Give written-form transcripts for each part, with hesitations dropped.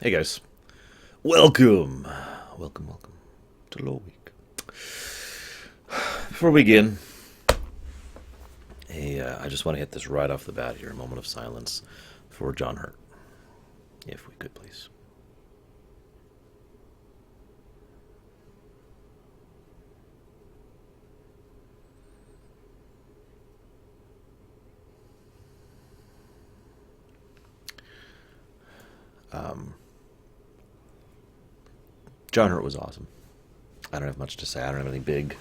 Hey guys, welcome to Loreweek. Before we begin, I just want to hit this right off the bat here. A moment of silence for John Hurt, if we could please. John Hurt was awesome. I don't have much to say. I don't have anything big,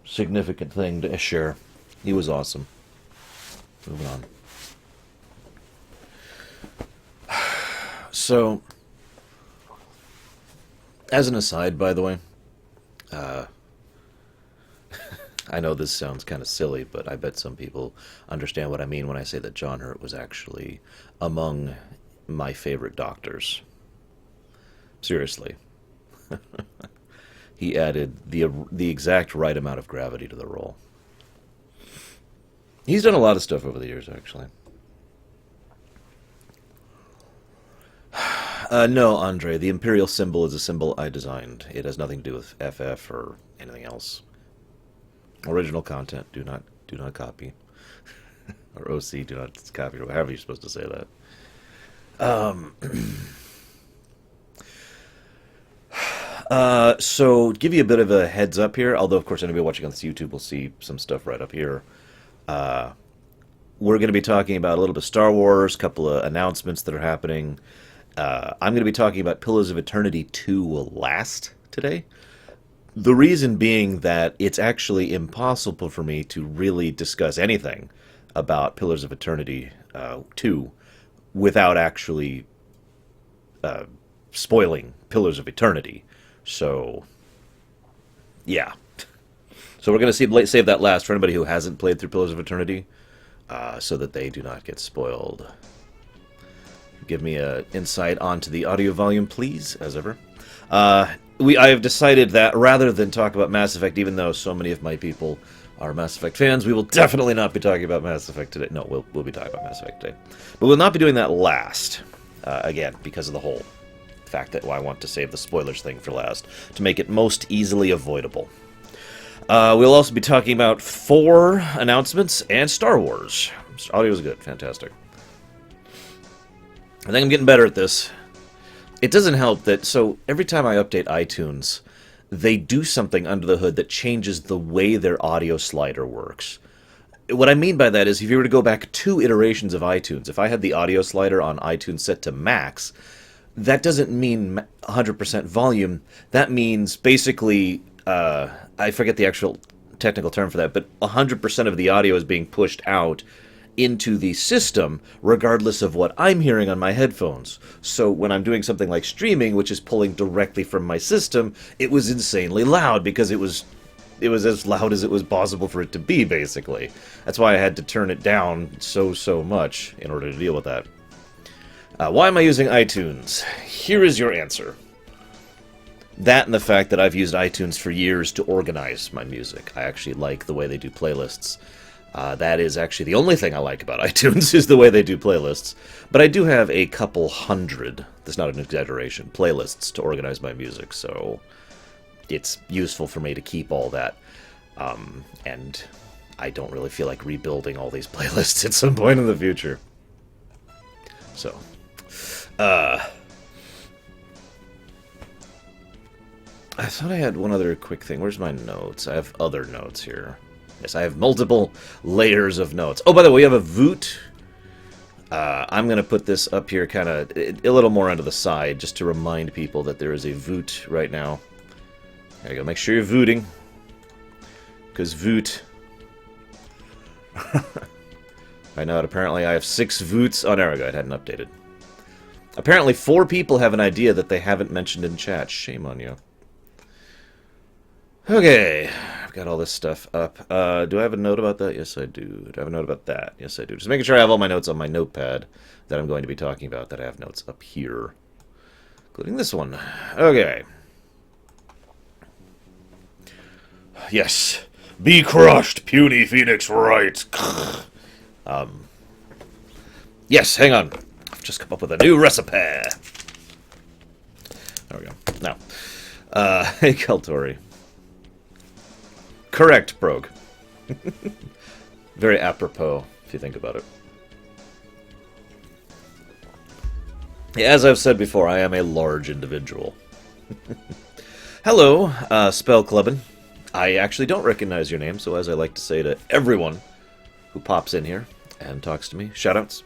significant thing to share. He was awesome. Moving on. So, as an aside, by the way, I know this sounds kind of silly, but I bet some people understand what I mean when I say that John Hurt was actually among my favorite doctors. Seriously. He added the exact right amount of gravity to the role. He's done a lot of stuff over the years, actually. No, Andre, the Imperial symbol is a symbol I designed. It has nothing to do with FF or anything else. Original content, do not copy. Or OC, do not copy, or however you're supposed to say that. So, give you a bit of a heads up here, although, of course, anybody watching on this YouTube will see some stuff right up here. We're going to be talking about a little bit of Star Wars, a couple of announcements that are happening. I'm going to be talking about Pillars of Eternity 2 will last today. The reason being that it's actually impossible for me to really discuss anything about Pillars of Eternity 2 without actually spoiling Pillars of Eternity. So, yeah. So we're going to save that last for anybody who hasn't played through Pillars of Eternity, so that they do not get spoiled. Give me an insight onto the audio volume, please, as ever. I have decided that rather than talk about Mass Effect, even though so many of my people are Mass Effect fans, we will definitely not be talking about Mass Effect today. No, we'll be talking about Mass Effect today. But we'll not be doing that last, again, because of the whole fact that I want to save the spoilers thing for last, to make it most easily avoidable. We'll also be talking about 4 announcements and Star Wars. Audio is good. Fantastic. I think I'm getting better at this. It doesn't help that, so every time I update iTunes, they do something under the hood that changes the way their audio slider works. What I mean by that is if you were to go back 2 iterations of iTunes, if I had the audio slider on iTunes set to max, that doesn't mean 100% volume. That means basically, I forget the actual technical term for that, but 100% of the audio is being pushed out into the system, regardless of what I'm hearing on my headphones. So when I'm doing something like streaming, which is pulling directly from my system, it was insanely loud because it was as loud as it was possible for it to be, basically. That's why I had to turn it down so much in order to deal with that. Why am I using iTunes? Here is your answer. That and the fact that I've used iTunes for years to organize my music. I actually like the way they do playlists. That is actually the only thing I like about iTunes, is the way they do playlists. But I do have a couple hundred, that's not an exaggeration, playlists to organize my music, so it's useful for me to keep all that. And I don't really feel like rebuilding all these playlists at some point in the future. So, I thought I had one other quick thing. Where's my notes? I have other notes here. Yes, I have multiple layers of notes. Oh, by the way, we have a Voot. I'm going to put this up here kind of a little more onto the side, just to remind people that there is a Voot right now. There you go. Make sure you're Vooting. Because Voot... I know, apparently I have 6 Voots. Oh, there we go. It hadn't updated. Apparently 4 people have an idea that they haven't mentioned in chat. Shame on you. Okay, I've got all this stuff up. Do I have a note about that? Yes, I do. Do I have a note about that? Yes, I do. Just making sure I have all my notes on my notepad that I'm going to be talking about, that I have notes up here. Including this one. Okay. Yes. Be crushed, puny Phoenix Wright. Yes, hang on. I've just come up with a new recipe. No. Hey, Keltori. Correct, Brogue. Very apropos, if you think about it. As I've said before, I am a large individual. Hello, Spell Clubbin. I actually don't recognize your name, so as I like to say to everyone who pops in here and talks to me, shoutouts.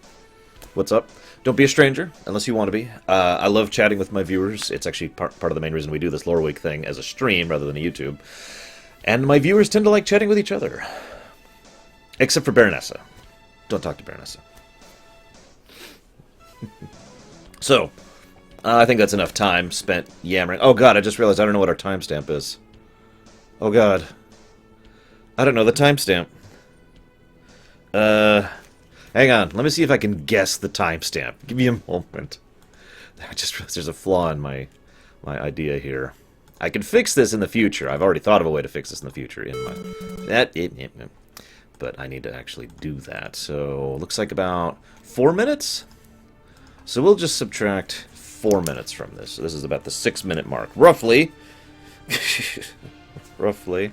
What's up? Don't be a stranger, unless you want to be. I love chatting with my viewers. It's actually part of the main reason we do this Loreweek thing as a stream rather than a YouTube. And my viewers tend to like chatting with each other. Except for Baronessa. Don't talk to Baronessa. So, I think that's enough time spent yammering. Oh god, I just realized I don't know what our timestamp is. Oh god. I don't know the timestamp. Hang on. Let me see if I can guess the timestamp. Give me a moment. I just realized there's a flaw in my idea here. I can fix this in the future. I've already thought of a way to fix this in the future. But I need to actually do that. So, looks like about 4 minutes? So we'll just subtract 4 minutes from this. So this is about the 6-minute mark. Roughly. Roughly.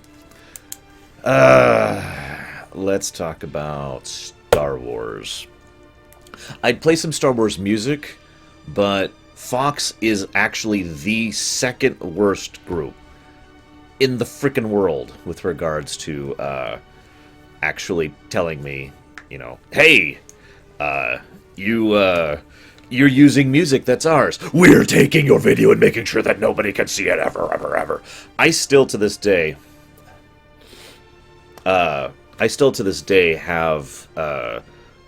Let's talk about Star Wars. I'd play some Star Wars music, but Fox is actually the second worst group in the frickin' world with regards to actually telling me, you know, hey, you're using music that's ours. We're taking your video and making sure that nobody can see it ever, ever, ever. I still to this day have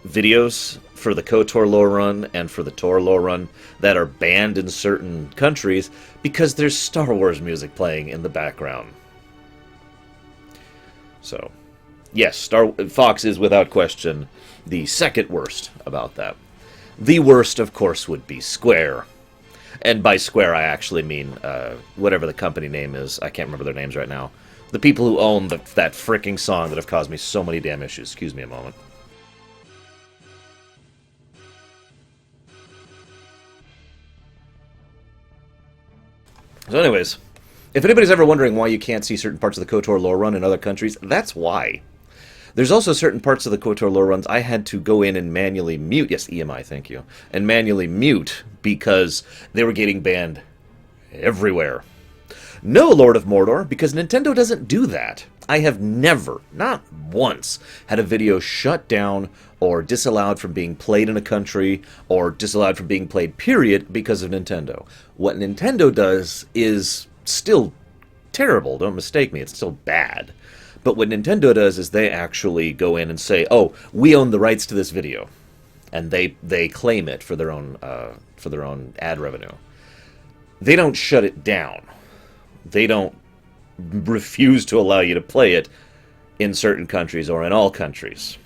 videos for the KOTOR lore run and for the Tor lore run that are banned in certain countries because there's Star Wars music playing in the background. So, yes, Fox is without question the second worst about that. The worst, of course, would be Square. And by Square, I actually mean whatever the company name is. I can't remember their names right now. The people who own that fricking song that have caused me so many damn issues. Excuse me a moment. So anyways, if anybody's ever wondering why you can't see certain parts of the KOTOR lore run in other countries, that's why. There's also certain parts of the KOTOR lore runs I had to go in and manually mute. Yes, EMI, thank you. And manually mute because they were getting banned everywhere. No, Lord of Mordor, because Nintendo doesn't do that. I have never, not once, had a video shut down or disallowed from being played in a country or disallowed from being played, period, because of Nintendo. What Nintendo does is still terrible, don't mistake me, it's still bad. But what Nintendo does is they actually go in and say, oh, we own the rights to this video. And they claim it for their own ad revenue. They don't shut it down. They don't refuse to allow you to play it in certain countries or in all countries.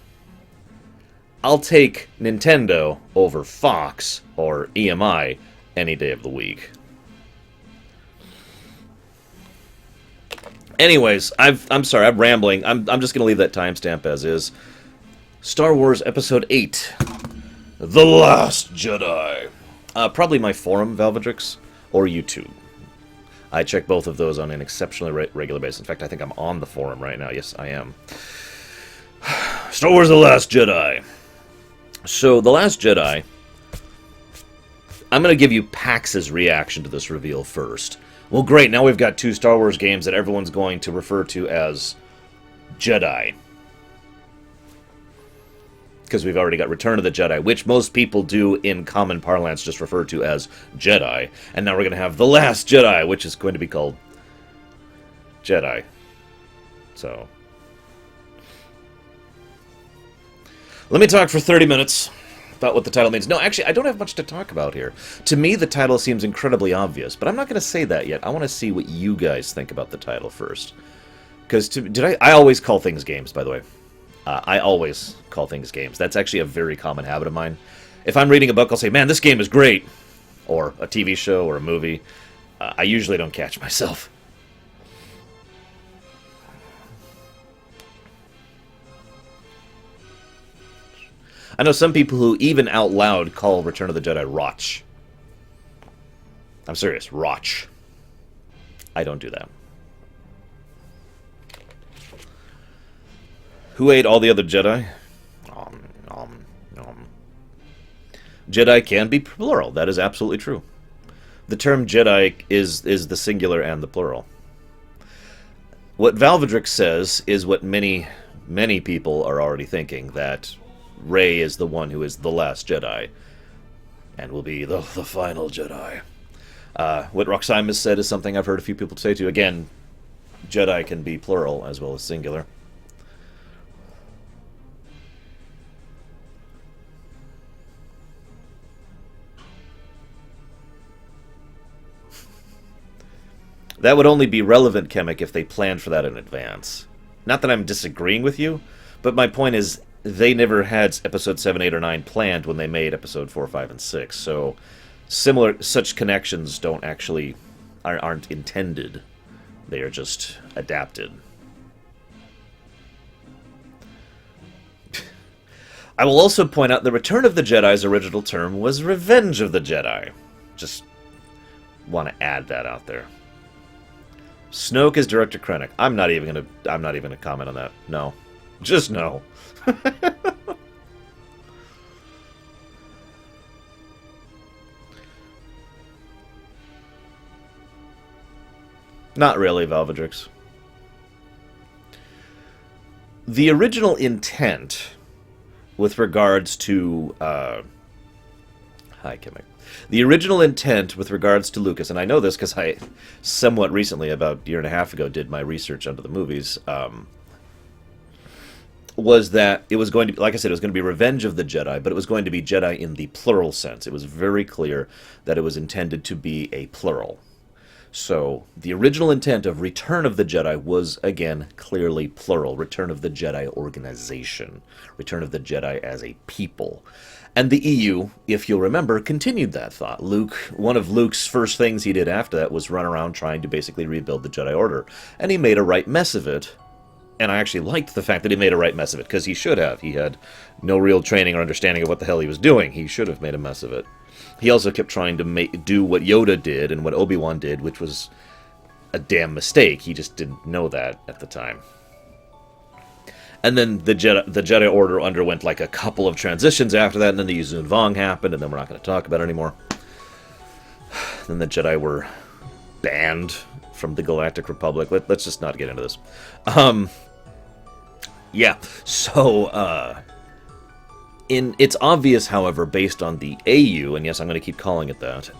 I'll take Nintendo over Fox or EMI any day of the week. Anyways, I'm sorry, I'm rambling. I'm just going to leave that timestamp as is. Star Wars Episode 8. The Last Jedi. Probably my forum, Valvedrix, or YouTube. I check both of those on an exceptionally regular basis. In fact, I think I'm on the forum right now. Yes, I am. Star Wars The Last Jedi. So, The Last Jedi... I'm going to give you Pax's reaction to this reveal first. Well, great, now we've got 2 Star Wars games that everyone's going to refer to as Jedi. Because we've already got Return of the Jedi, which most people do in common parlance just refer to as Jedi. And now we're going to have The Last Jedi, which is going to be called Jedi. So, let me talk for 30 minutes about what the title means. No, actually, I don't have much to talk about here. To me, the title seems incredibly obvious, but I'm not going to say that yet. I want to see what you guys think about the title first. Because I always call things games, by the way. I always call things games. That's actually a very common habit of mine. If I'm reading a book, I'll say, man, this game is great. Or a TV show or a movie. I usually don't catch myself. I know some people who even out loud call Return of the Jedi Rotch. I'm serious, Rotch. I don't do that. Who ate all the other Jedi? Jedi can be plural. That is absolutely true. The term Jedi is the singular and the plural. What Valvedrick says is what many people are already thinking, that Rey is the one who is the last Jedi, and will be the final Jedi. What Roximus said is something I've heard a few people say too. Again, Jedi can be plural as well as singular. That would only be relevant, Chemic, if they planned for that in advance. Not that I'm disagreeing with you, but my point is they never had episode 7, 8, or 9 planned when they made episode 4, 5, and 6. So such connections aren't intended. They are just adapted. I will also point out the Return of the Jedi's original term was Revenge of the Jedi. Just want to add that out there. Snoke is Director Krennic. I'm not even gonna comment on that. No. Just no. Not really, Valvedrix. The original intent with regards to hi, Kimmick. The original intent with regards to Lucas, and I know this because I somewhat recently, about a year and a half ago, did my research onto the movies, was that it was going to be, like I said, it was going to be Revenge of the Jedi, but it was going to be Jedi in the plural sense. It was very clear that it was intended to be a plural. So the original intent of Return of the Jedi was, again, clearly plural. Return of the Jedi organization. Return of the Jedi as a people. And the EU, if you'll remember, continued that thought. One of Luke's first things he did after that was run around trying to basically rebuild the Jedi Order. And he made a right mess of it. And I actually liked the fact that he made a right mess of it, because he should have. He had no real training or understanding of what the hell he was doing. He should have made a mess of it. He also kept trying to do what Yoda did and what Obi-Wan did, which was a damn mistake. He just didn't know that at the time. And then the Jedi Order underwent like a couple of transitions after that, and then the Yuzun Vong happened, and then we're not going to talk about it anymore. Then the Jedi were banned from the Galactic Republic. Let's just not get into this. Yeah, so it's obvious, however, based on the AU, and yes, I'm going to keep calling it that,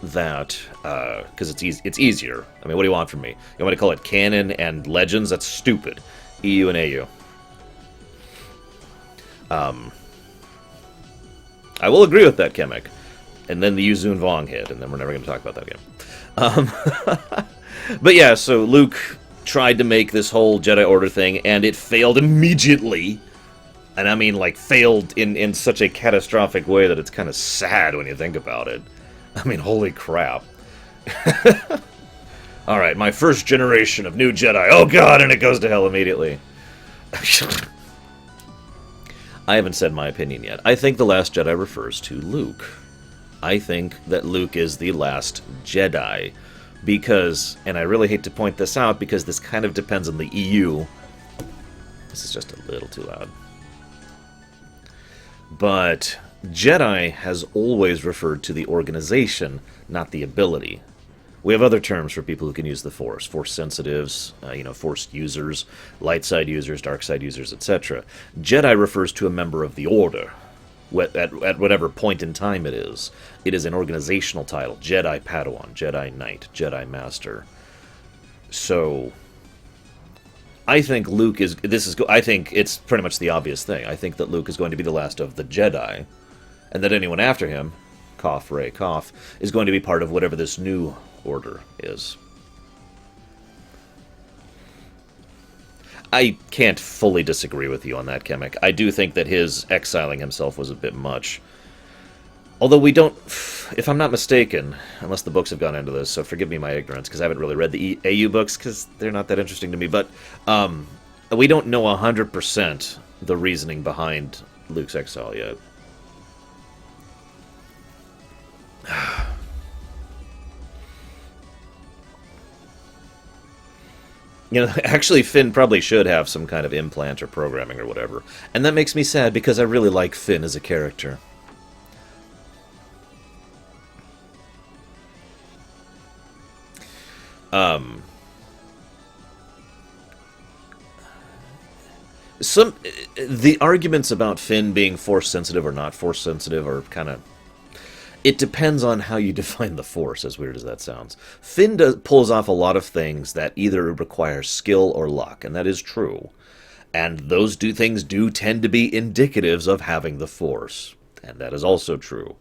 because it's easier. I mean, what do you want from me? You want me to call it canon and legends? That's stupid. EU and AU. I will agree with that, Chemic. And then the Yuzun Vong hit, and then we're never going to talk about that again. But yeah, so Luke tried to make this whole Jedi Order thing, and it failed immediately. And I mean, like, failed in such a catastrophic way that it's kind of sad when you think about it. I mean, holy crap. Alright, my first generation of new Jedi. Oh god, and it goes to hell immediately. I haven't said my opinion yet. I think The Last Jedi refers to Luke. I think that Luke is the last Jedi. Because, and I really hate to point this out, because this kind of depends on the EU. This is just a little too loud. But Jedi has always referred to the organization, not the ability. We have other terms for people who can use the Force. Force sensitives, Force users, light side users, dark side users, etc. Jedi refers to a member of the Order, at whatever point in time it is. It is an organizational title. Jedi Padawan, Jedi Knight, Jedi Master. So I think Luke is... I think it's pretty much the obvious thing. I think that Luke is going to be the last of the Jedi, and that anyone after him, cough, Rey, cough, is going to be part of whatever this new order is. I can't fully disagree with you on that, Chemic. I do think that his exiling himself was a bit much. Although we don't... If I'm not mistaken, unless the books have gone into this, so forgive me my ignorance, because I haven't really read the AU books, because they're not that interesting to me, but we don't know 100% the reasoning behind Luke's exile yet. Actually, Finn probably should have some kind of implant or programming or whatever. And that makes me sad because I really like Finn as a character. The arguments about Finn being force sensitive or not force sensitive are kind of... It depends on how you define the Force, as weird as that sounds. Finn pulls off a lot of things that either require skill or luck, and that is true. And those things do tend to be indicatives of having the Force, and that is also true.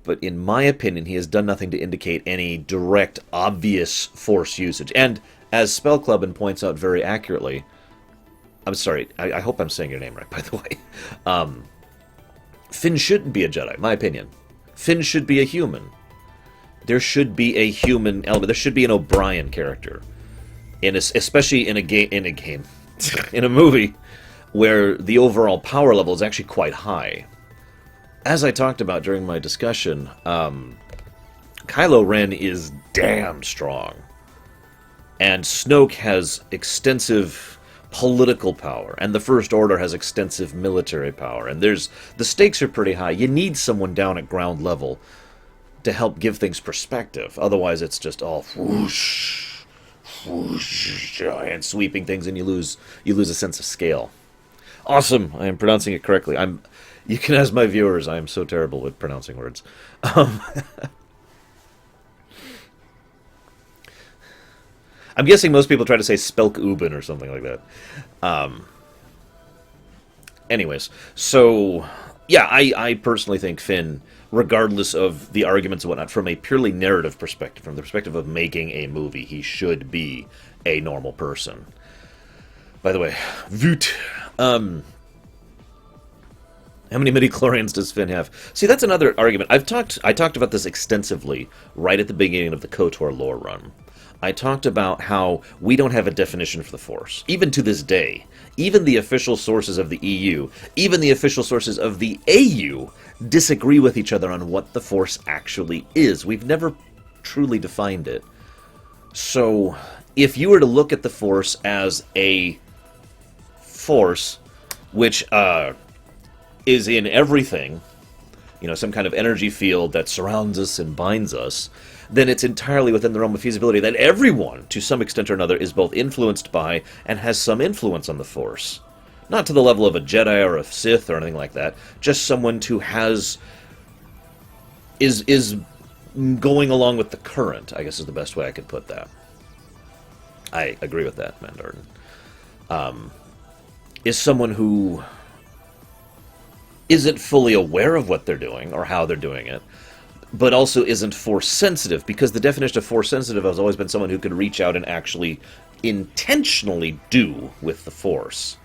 But in my opinion, he has done nothing to indicate any direct, obvious Force usage. And, as Spellclubbin points out very accurately... I'm sorry, I hope I'm saying your name right, by the way. Finn shouldn't be a Jedi, my opinion. Finn should be a human. There should be a human element. There should be an O'Brien character, especially in a movie where the overall power level is actually quite high. As I talked about during my discussion, Kylo Ren is damn strong, and Snoke has extensive political power, and the First Order has extensive military power, and the stakes are pretty high. You need someone down at ground level to help give things perspective. Otherwise, it's just all whoosh, whoosh, and sweeping things, and you lose a sense of scale. Awesome! I am pronouncing it correctly. You can ask my viewers. I am so terrible with pronouncing words. I'm guessing most people try to say Spelk-Uben or something like that. Anyways, so, yeah, I personally think Finn, regardless of the arguments and whatnot, from a purely narrative perspective, from the perspective of making a movie, he should be a normal person. By the way, Voot. How many midichlorians does Finn have? See, that's another argument. I talked about this extensively right at the beginning of the KOTOR lore run. I talked about how we don't have a definition for the Force, even to this day. Even the official sources of the EU, even the official sources of the AU, disagree with each other on what the Force actually is. We've never truly defined it. So, if you were to look at the Force as a force, which is in everything, some kind of energy field that surrounds us and binds us, then it's entirely within the realm of feasibility that everyone, to some extent or another, is both influenced by and has some influence on the Force. Not to the level of a Jedi or a Sith or anything like that, just someone who is going along with the current, I guess is the best way I could put that. I agree with that, Mandartin. Is someone who isn't fully aware of what they're doing or how they're doing it, but also isn't Force-sensitive, because the definition of Force-sensitive has always been someone who can reach out and actually intentionally do with the Force.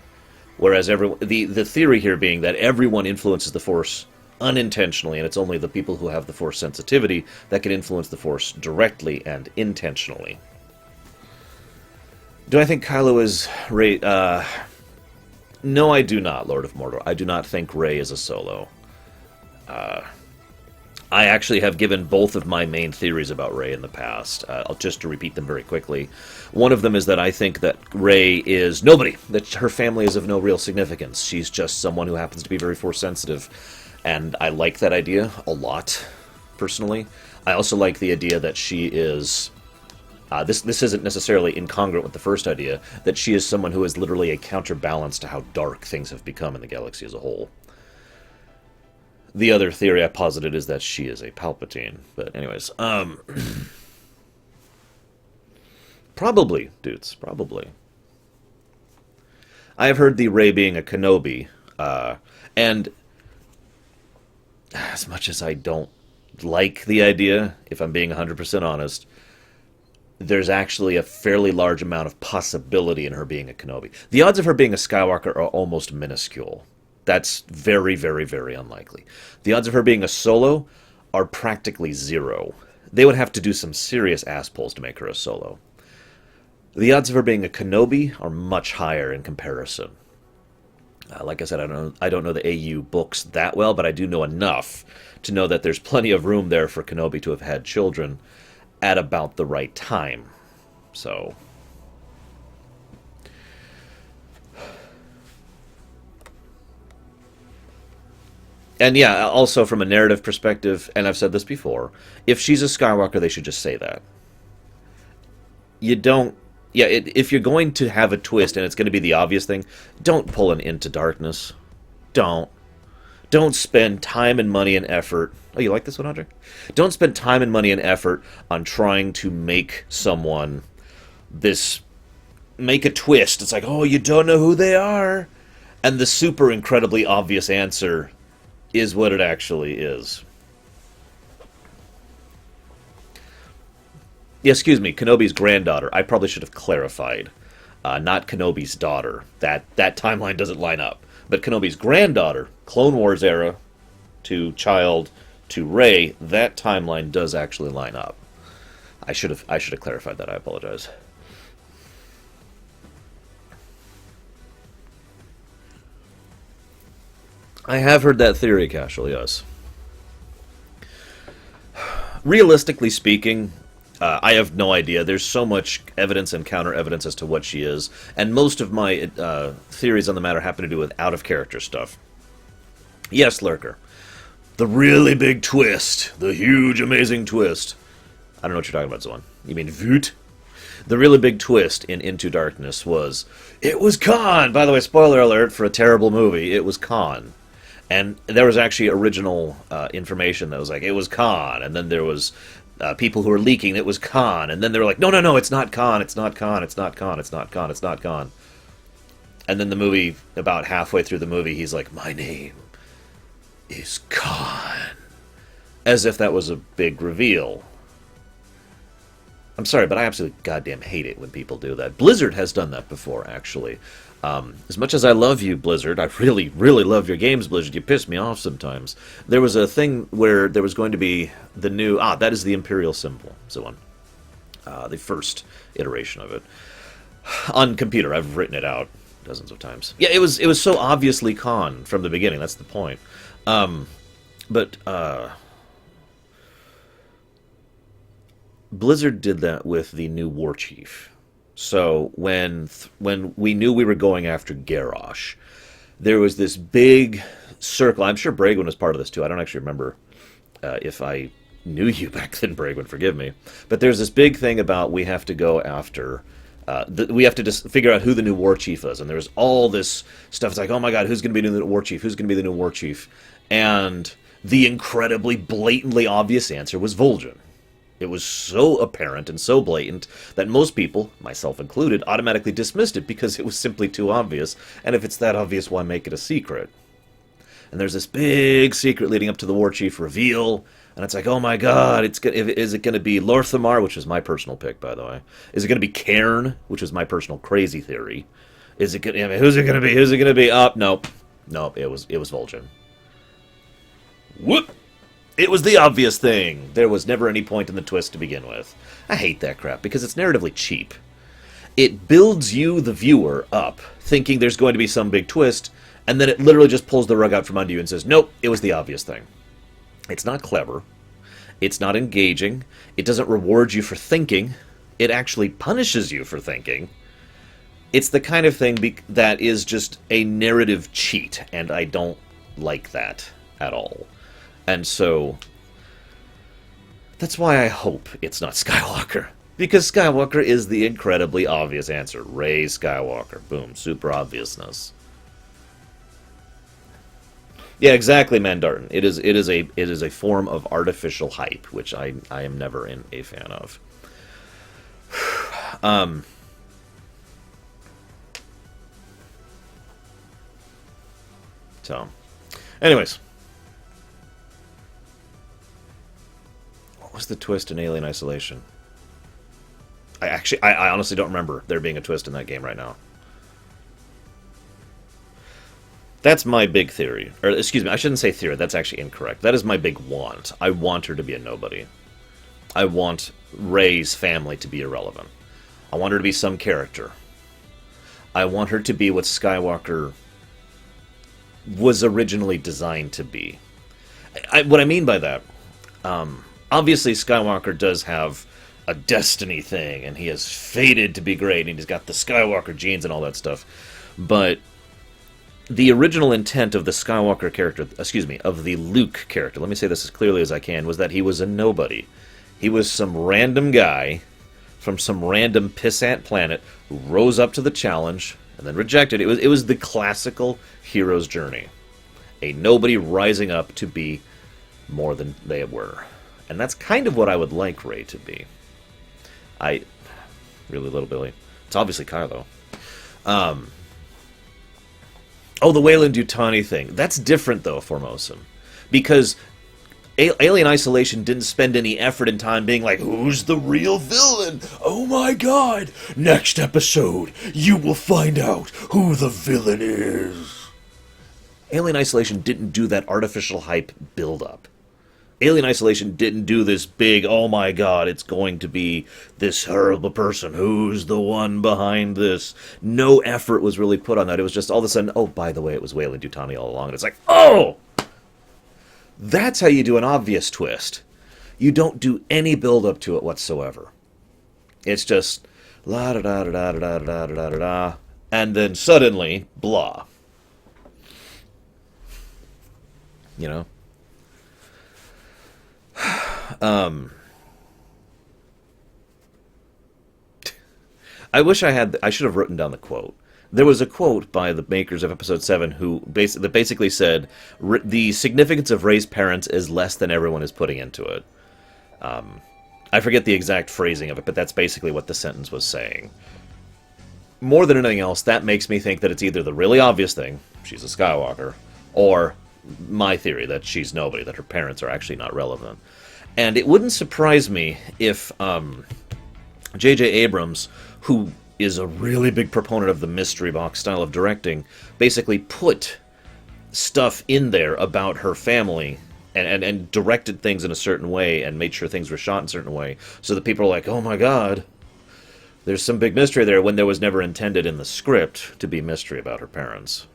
Whereas the theory here being that everyone influences the Force unintentionally, and it's only the people who have the Force sensitivity that can influence the Force directly and intentionally. Do I think Kylo is Rey? No, I do not, Lord of Mordor. I do not think Rey is a Solo. I actually have given both of my main theories about Rey in the past. Just to repeat them very quickly. One of them is that I think that Rey is nobody, that her family is of no real significance. She's just someone who happens to be very Force-sensitive, and I like that idea a lot, personally. I also like the idea that she is... This isn't necessarily incongruent with the first idea, that she is someone who is literally a counterbalance to how dark things have become in the galaxy as a whole. The other theory I posited is that she is a Palpatine. But anyways, probably, dudes, probably. I have heard the Rey being a Kenobi, and as much as I don't like the idea, if I'm being 100% honest, there's actually a fairly large amount of possibility in her being a Kenobi. The odds of her being a Skywalker are almost minuscule. That's very, very, very unlikely. The odds of her being a Solo are practically zero. They would have to do some serious ass pulls to make her a Solo. The odds of her being a Kenobi are much higher in comparison. Like I said, I don't know the AU books that well, but I do know enough to know that there's plenty of room there for Kenobi to have had children at about the right time. So, And yeah, also from a narrative perspective, and I've said this before, if she's a Skywalker, they should just say that. You don't. Yeah, if you're going to have a twist and it's going to be the obvious thing, don't pull an Into Darkness. Don't. Don't spend time and money and effort. Oh, you like this one, Andre? Don't spend time and money and effort on trying to make someone this. Make a twist. It's like, oh, you don't know who they are. And the super incredibly obvious answer is what it actually is. Yeah, excuse me, Kenobi's granddaughter. I probably should have clarified. Not Kenobi's daughter. That timeline doesn't line up. But Kenobi's granddaughter, Clone Wars era, to child, to Rey, that timeline does actually line up. I should have clarified that. I apologize. I have heard that theory, Cashel, yes. Realistically speaking, I have no idea. There's so much evidence and counter evidence as to what she is, and most of my theories on the matter happen to do with out of character stuff. Yes, Lurker. The really big twist. The huge, amazing twist. I don't know what you're talking about, Zoan. You mean Voot? The really big twist in Into Darkness was, it was Khan! By the way, spoiler alert for a terrible movie, it was Khan. And there was actually original information that was like, it was Khan, and then there was people who were leaking, it was Khan, and then they were like, no, no, no, it's not Khan, it's not Khan, it's not Khan, it's not Khan, it's not Khan. And then the movie, about halfway through the movie, he's like, my name is Khan. As if that was a big reveal. I'm sorry, but I absolutely goddamn hate it when people do that. Blizzard has done that before, actually. As much as I love you, Blizzard, I really, really love your games, Blizzard. You piss me off sometimes. There was a thing where there was going to be the new... that is the Imperial symbol, Zoan. The first iteration of it. On computer, I've written it out dozens of times. Yeah, it was so obviously Khan from the beginning, that's the point. But Blizzard did that with the new War Chief. So when we knew we were going after Garrosh, there was this big circle. I'm sure Bragwin was part of this too. I don't actually remember if I knew you back then, Bragwin. Forgive me. But there's this big thing about we have to go after. We have to just figure out who the new War Chief is. And there's all this stuff. It's like, oh my God, who's going to be the new War Chief? Who's going to be the new War Chief? And the incredibly blatantly obvious answer was Vol'jin. It was so apparent and so blatant that most people, myself included, automatically dismissed it because it was simply too obvious. And if it's that obvious, why make it a secret? And there's this big secret leading up to the War Chief reveal, and it's like, oh my God, is it going to be Lorthamar, which is my personal pick, by the way? Is it going to be Cairn, which is my personal crazy theory? Is it? Who's it going to be? Who's it going to be? Nope, it was Vol'jin. Whoop! It was the obvious thing. There was never any point in the twist to begin with. I hate that crap because it's narratively cheap. It builds you, the viewer, up, thinking there's going to be some big twist, and then it literally just pulls the rug out from under you and says, nope, it was the obvious thing. It's not clever. It's not engaging. It doesn't reward you for thinking. It actually punishes you for thinking. It's the kind of thing that is just a narrative cheat, and I don't like that at all. And so, that's why I hope it's not Skywalker. Because Skywalker is the incredibly obvious answer. Rey Skywalker. Boom. Super obviousness. Yeah, exactly, Mandartin. It is a form of artificial hype, which I am never a fan of. So, anyways. What was the twist in Alien Isolation? I honestly don't remember there being a twist in that game right now. That's my big theory. Or, excuse me, I shouldn't say theory. That's actually incorrect. That is my big want. I want her to be a nobody. I want Rey's family to be irrelevant. I want her to be some character. I want her to be what Skywalker was originally designed to be. What I mean by that, obviously Skywalker does have a destiny thing, and he has fated to be great, and he's got the Skywalker genes and all that stuff. But the original intent of the Skywalker character, excuse me, of the Luke character, let me say this as clearly as I can, was that he was a nobody. He was some random guy from some random pissant planet who rose up to the challenge and then rejected it. It was the classical hero's journey. A nobody rising up to be more than they were. And that's kind of what I would like Rey to be. Really, little Billy. It's obviously Kylo. Oh, the Weyland-Yutani thing. That's different, though, Formosan. Because Alien Isolation didn't spend any effort and time being like, who's the real villain? Oh my god! Next episode, you will find out who the villain is. Alien Isolation didn't do that artificial hype build-up. Alien Isolation didn't do this big, oh my god, it's going to be this horrible person. Who's the one behind this? No effort was really put on that. It was just all of a sudden, oh, by the way, it was Weyland-Yutani all along. And it's like, oh! That's how you do an obvious twist. You don't do any build-up to it whatsoever. It's just, la-da-da-da-da-da-da-da-da-da, and then suddenly, blah. You know? I wish I should have written down the quote. There was a quote by the makers of Episode 7 that basically said, the significance of Rey's parents is less than everyone is putting into it. I forget the exact phrasing of it, but that's basically what the sentence was saying. More than anything else, that makes me think that it's either the really obvious thing, she's a Skywalker, or my theory that she's nobody, that her parents are actually not relevant. And it wouldn't surprise me if J.J. Abrams, who is a really big proponent of the mystery box style of directing, basically put stuff in there about her family and directed things in a certain way and made sure things were shot in a certain way so that people are like, oh my god, there's some big mystery there, when there was never intended in the script to be mystery about her parents.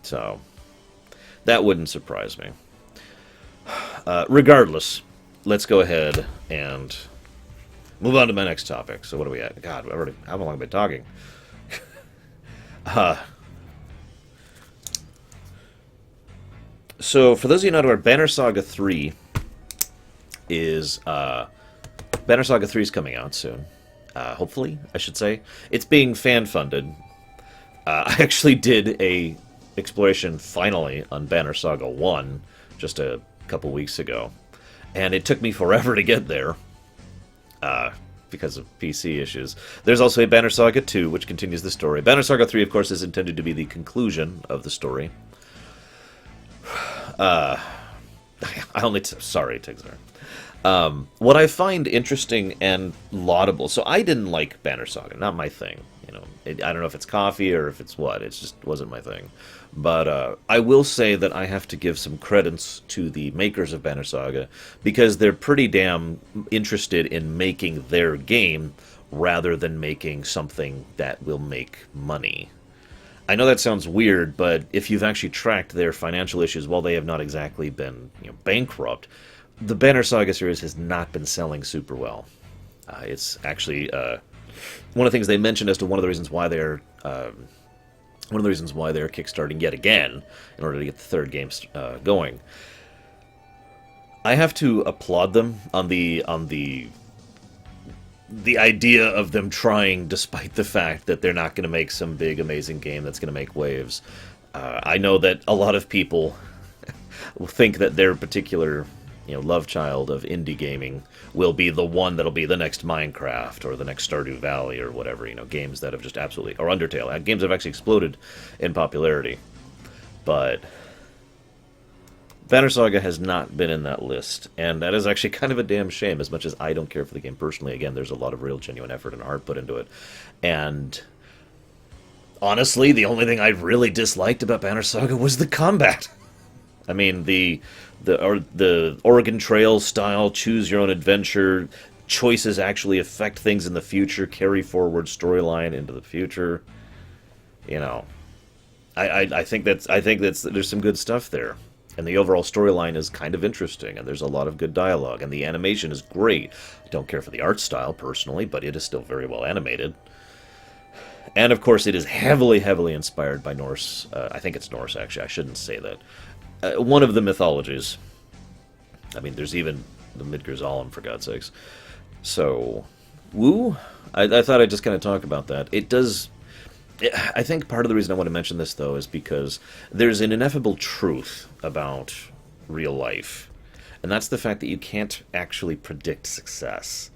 So, that wouldn't surprise me. Regardless, let's go ahead and move on to my next topic. So what are we at? God, how long have I been talking? So for those of you not aware, Banner Saga 3 is coming out soon. Hopefully, I should say. It's being fan-funded. I actually did a exploration, finally, on Banner Saga 1 just a couple weeks ago. And it took me forever to get there. Because of PC issues. There's also a Banner Saga 2, which continues the story. Banner Saga 3, of course, is intended to be the conclusion of the story. Sorry, Tigzer. What I find interesting and laudable... So I didn't like Banner Saga, not my thing. You know, I don't know if it's coffee or if it's what. It just wasn't my thing. But I will say that I have to give some credence to the makers of Banner Saga, because they're pretty damn interested in making their game rather than making something that will make money. I know that sounds weird, but if you've actually tracked their financial issues, while they have not exactly been bankrupt, the Banner Saga series has not been selling super well. It's actually one of the things they mentioned as to one of the reasons why they're kickstarting yet again in order to get the third game going. I have to applaud them on the idea of them trying, despite the fact that they're not going to make some big amazing game that's going to make waves. I know that a lot of people will think that their particular love child of indie gaming will be the one that'll be the next Minecraft or the next Stardew Valley or whatever, games that have just absolutely, or Undertale, games that have actually exploded in popularity. But Banner Saga has not been in that list, and that is actually kind of a damn shame, as much as I don't care for the game personally. Again, there's a lot of real genuine effort and heart put into it. And honestly, the only thing I really disliked about Banner Saga was the combat. I mean, the Oregon Trail style, choose your own adventure, choices actually affect things in the future, carry forward storyline into the future. I think there's some good stuff there. And the overall storyline is kind of interesting, and there's a lot of good dialogue, and the animation is great. I don't care for the art style, personally, but it is still very well animated. And of course, it is heavily, heavily inspired by Norse. I think it's Norse, actually. I shouldn't say that. One of the mythologies. I mean, there's even the Midgard's for God's sakes. So, woo. I thought I'd just kind of talk about that. It does. I think part of the reason I want to mention this, though, is because there's an ineffable truth about real life. And that's the fact that you can't actually predict success.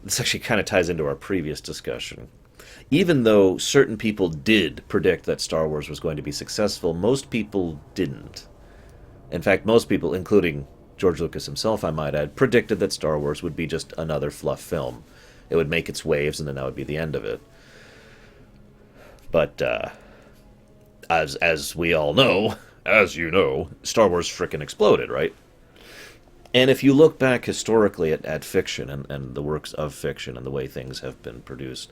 This actually kind of ties into our previous discussion. Even though certain people did predict that Star Wars was going to be successful, most people didn't. In fact, most people, including George Lucas himself, I might add, predicted that Star Wars would be just another fluff film. It would make its waves, and then that would be the end of it. But, as we all know, as you know, Star Wars frickin' exploded, right? And if you look back historically at fiction and the works of fiction and the way things have been produced,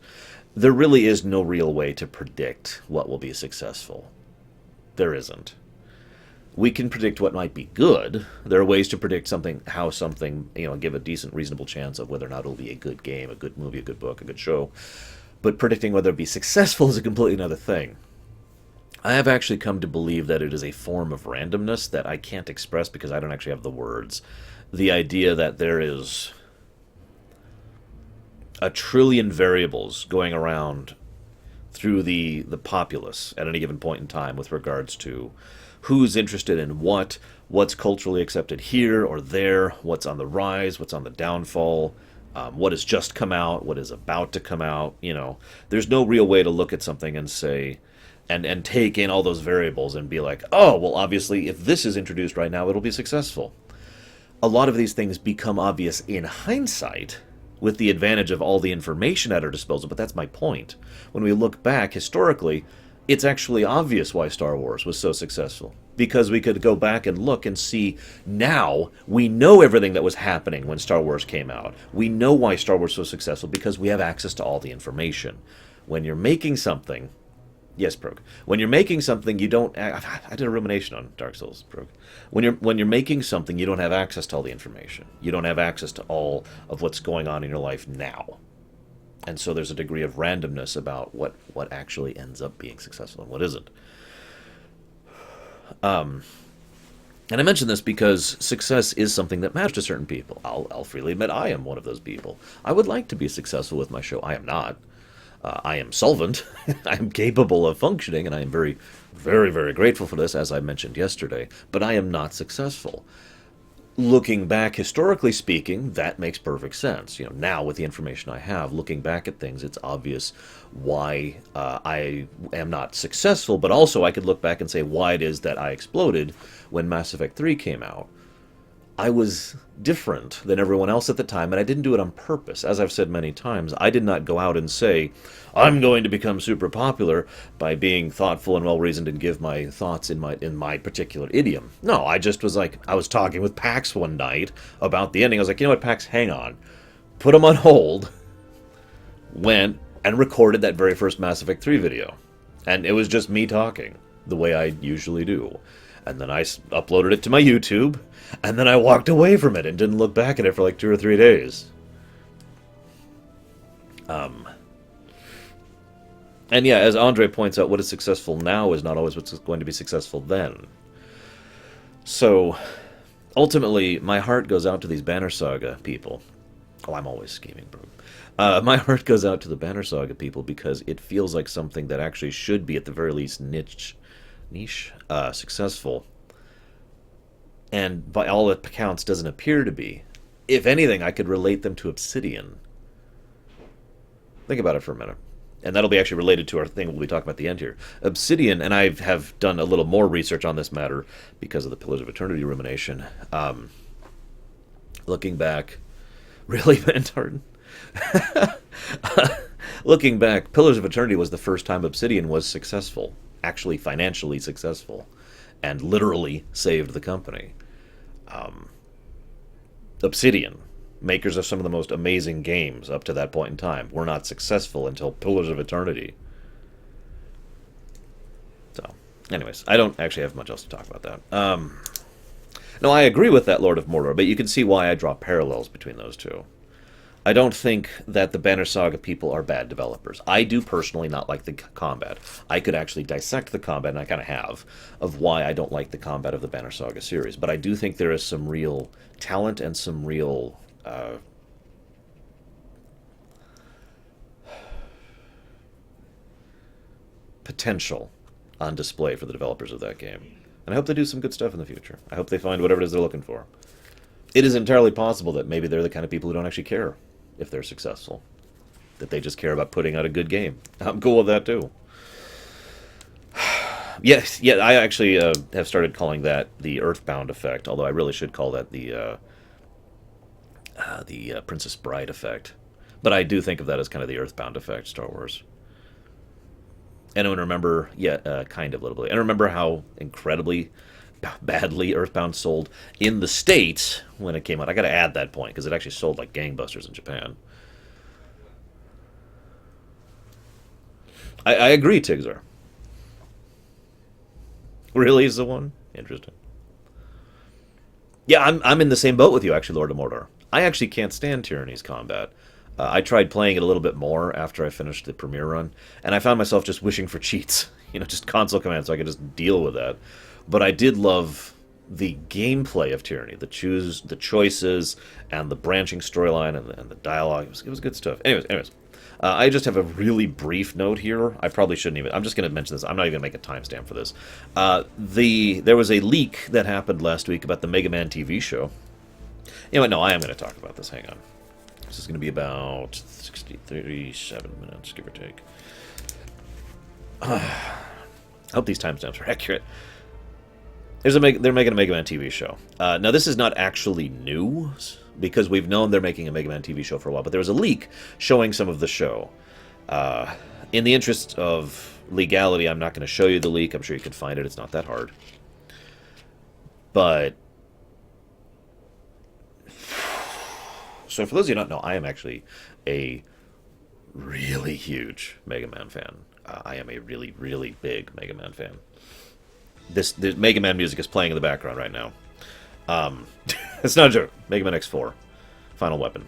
there really is no real way to predict what will be successful. There isn't. We can predict what might be good. There are ways to predict how something, give a decent, reasonable chance of whether or not it'll be a good game, a good movie, a good book, a good show. But predicting whether it'll be successful is a completely another thing. I have actually come to believe that it is a form of randomness that I can't express because I don't actually have the words. The idea that there is a trillion variables going around through the populace at any given point in time with regards to who's interested in what's culturally accepted here or there, what's on the rise, what's on the downfall, what has just come out, what is about to come out. There's no real way to look at something and say, and take in all those variables and be like, oh, well, obviously, if this is introduced right now, it'll be successful. A lot of these things become obvious in hindsight with the advantage of all the information at our disposal, but that's my point. When we look back historically, it's actually obvious why Star Wars was so successful. Because we could go back and look and see, now we know everything that was happening when Star Wars came out. We know why Star Wars was so successful because we have access to all the information. When you're making something... Yes, Prog. When you're making something, you don't... I did a rumination on Dark Souls, Prog. When you're making something, you don't have access to all the information. You don't have access to all of what's going on in your life now. And so there's a degree of randomness about what actually ends up being successful and what isn't. And I mention this because success is something that matters to certain people. I'll freely admit I am one of those people. I would like to be successful with my show. I am not. I am solvent. I am capable of functioning, and I am very, very, very grateful for this, as I mentioned yesterday. But I am not successful. Looking back, historically speaking, that makes perfect sense. Now with the information I have, looking back at things, it's obvious why I am not successful, but also I could look back and say why it is that I exploded when Mass Effect 3 came out. I was different than everyone else at the time, and I didn't do it on purpose. As I've said many times, I did not go out and say, I'm going to become super popular by being thoughtful and well-reasoned and give my thoughts in my particular idiom. No, I just was like, I was talking with Pax one night about the ending. I was like, you know what, Pax, hang on. Put him on hold. Went and recorded that very first Mass Effect 3 video. And it was just me talking, the way I usually do. And then I uploaded it to my YouTube, and then I walked away from it and didn't look back at it for like 2 or 3 days. And yeah, as Andre points out, what is successful now is not always what's going to be successful then. So, ultimately, my heart goes out to these Banner Saga people. Oh, I'm always scheming, bro. My heart goes out to the Banner Saga people because it feels like something that actually should be, at the very least, niche, successful. And by all accounts, doesn't appear to be. If anything, I could relate them to Obsidian. Think about it for a minute. And that'll be actually related to our thing we'll be talking about at the end here. Obsidian, and I have done a little more research on this matter because of the Pillars of Eternity rumination. Looking back, really, Mentarden? Looking back, Pillars of Eternity was the first time Obsidian was successful. Actually financially successful. And literally saved the company. Obsidian, makers of some of the most amazing games up to that point in time, were not successful until Pillars of Eternity. So, anyways, I don't actually have much else to talk about that. No, I agree with that Lord of Mordor, but you can see why I draw parallels between those two. I don't think that the Banner Saga people are bad developers. I do personally not like the combat. I could actually dissect the combat, and I kind of have, of why I don't like the combat of the Banner Saga series. But I do think there is some real talent and some real potential on display for the developers of that game. And I hope they do some good stuff in the future. I hope they find whatever it is they're looking for. It is entirely possible that maybe they're the kind of people who don't actually care if they're successful. That they just care about putting out a good game. I'm cool with that too. Yes, yeah, I actually have started calling that the Earthbound effect, although I really should call that the Princess Bride effect. But I do think of that as kind of the Earthbound effect, Star Wars. And I remember, kind of a little bit. And I remember how incredibly badly Earthbound sold in the States when it came out. I got to add that point because it actually sold like gangbusters in Japan. I agree, Tigzar. Really is the one? Interesting. Yeah, I'm in the same boat with you, actually, Lord of Mordor. I actually can't stand Tyranny's combat. I tried playing it a little bit more after I finished the premiere run, and I found myself just wishing for cheats. Just console commands so I could just deal with that. But I did love the gameplay of Tyranny, the choices, and the branching storyline, and the dialogue. It was good stuff. Anyways. I just have a really brief note here. I probably shouldn't even... I'm just going to mention this. I'm not even going to make a timestamp for this. There was a leak that happened last week about the Mega Man TV show. No, I am going to talk about this. Hang on. This is going to be about 37 minutes, give or take. I hope these timestamps are accurate. They're making a Mega Man TV show. Now, this is not actually new, because we've known they're making a Mega Man TV show for a while, but there was a leak showing some of the show. In the interest of legality, I'm not going to show you the leak. I'm sure you can find it. It's not that hard. But... So for those of you who don't know, I am actually a really huge Mega Man fan. I am a really, really big Mega Man fan. The Mega Man music is playing in the background right now. It's not a joke. Mega Man X4. Final Weapon.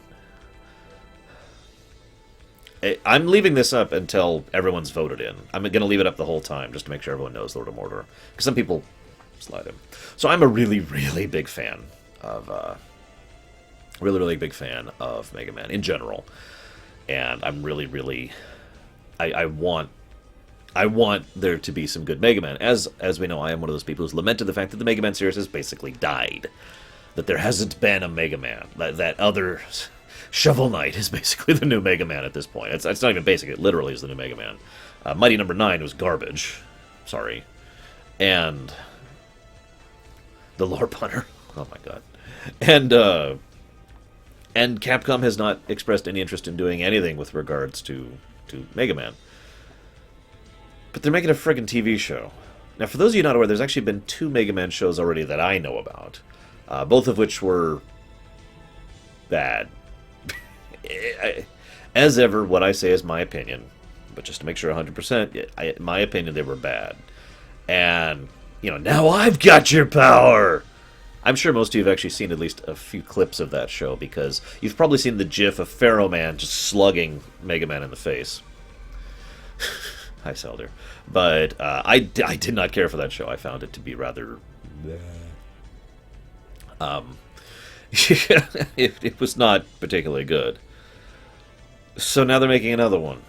I'm leaving this up until everyone's voted in. I'm going to leave it up the whole time just to make sure everyone knows Lord of Mordor. Because some people slide in. So I'm a really, really big fan of... really, really big fan of Mega Man in general. And I'm really, really... I want there to be some good Mega Man. As we know, I am one of those people who's lamented the fact that the Mega Man series has basically died. That there hasn't been a Mega Man. That other... Shovel Knight is basically the new Mega Man at this point. It's not even basic, it literally is the new Mega Man. Mighty Number 9 was garbage. Sorry. And... the Lore Punter. Oh my god. And Capcom has not expressed any interest in doing anything with regards to Mega Man. But they're making a friggin' TV show. Now, for those of you not aware, there's actually been 2 Mega Man shows already that I know about. Both of which were... bad. As ever, what I say is my opinion. But just to make sure 100%, in my opinion, they were bad. And, now I've got your power! I'm sure most of you have actually seen at least a few clips of that show, because you've probably seen the gif of Pharaoh Man just slugging Mega Man in the face. Hi, Selder. But I did not care for that show. I found it to be rather... it was not particularly good. So now they're making another one.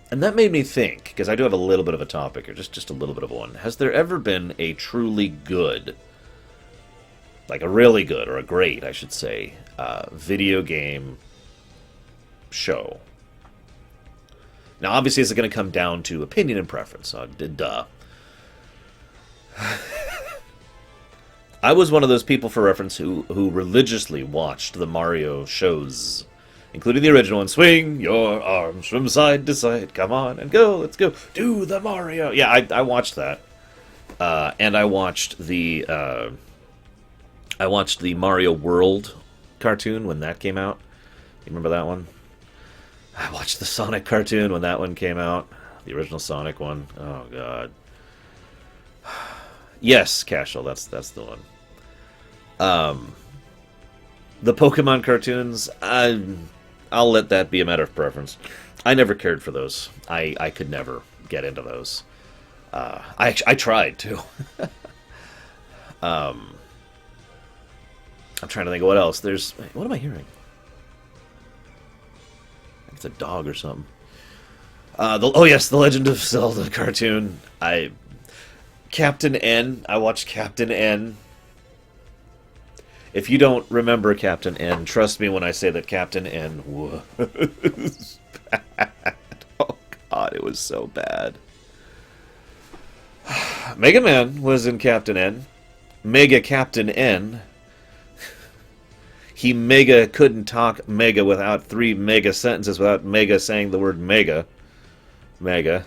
And that made me think, because I do have a little bit of a topic, or just a little bit of one. Has there ever been a truly good... like a really good, or a great, I should say, video game show? Now, obviously, this is going to come down to opinion and preference. Duh. I was one of those people, for reference, who religiously watched the Mario shows, including the original one. Swing your arms from side to side. Come on and go. Let's go. Do the Mario. Yeah, I watched that. And I watched the Mario World cartoon when that came out. You remember that one? I watched the Sonic cartoon when that one came out. The original Sonic one. Oh, God. Yes, Cashel, that's the one. The Pokemon cartoons, I'll let that be a matter of preference. I never cared for those. I could never get into those. I tried too. I'm trying to think of what else. What am I hearing? It's a dog or something. Oh yes, the Legend of Zelda cartoon. Captain N. I watched Captain N. If you don't remember Captain N, trust me when I say that Captain N was bad. Oh god, it was so bad. Mega Man was in Captain N. Mega Captain N. He mega couldn't talk mega without 3 mega sentences without mega saying the word mega. Mega.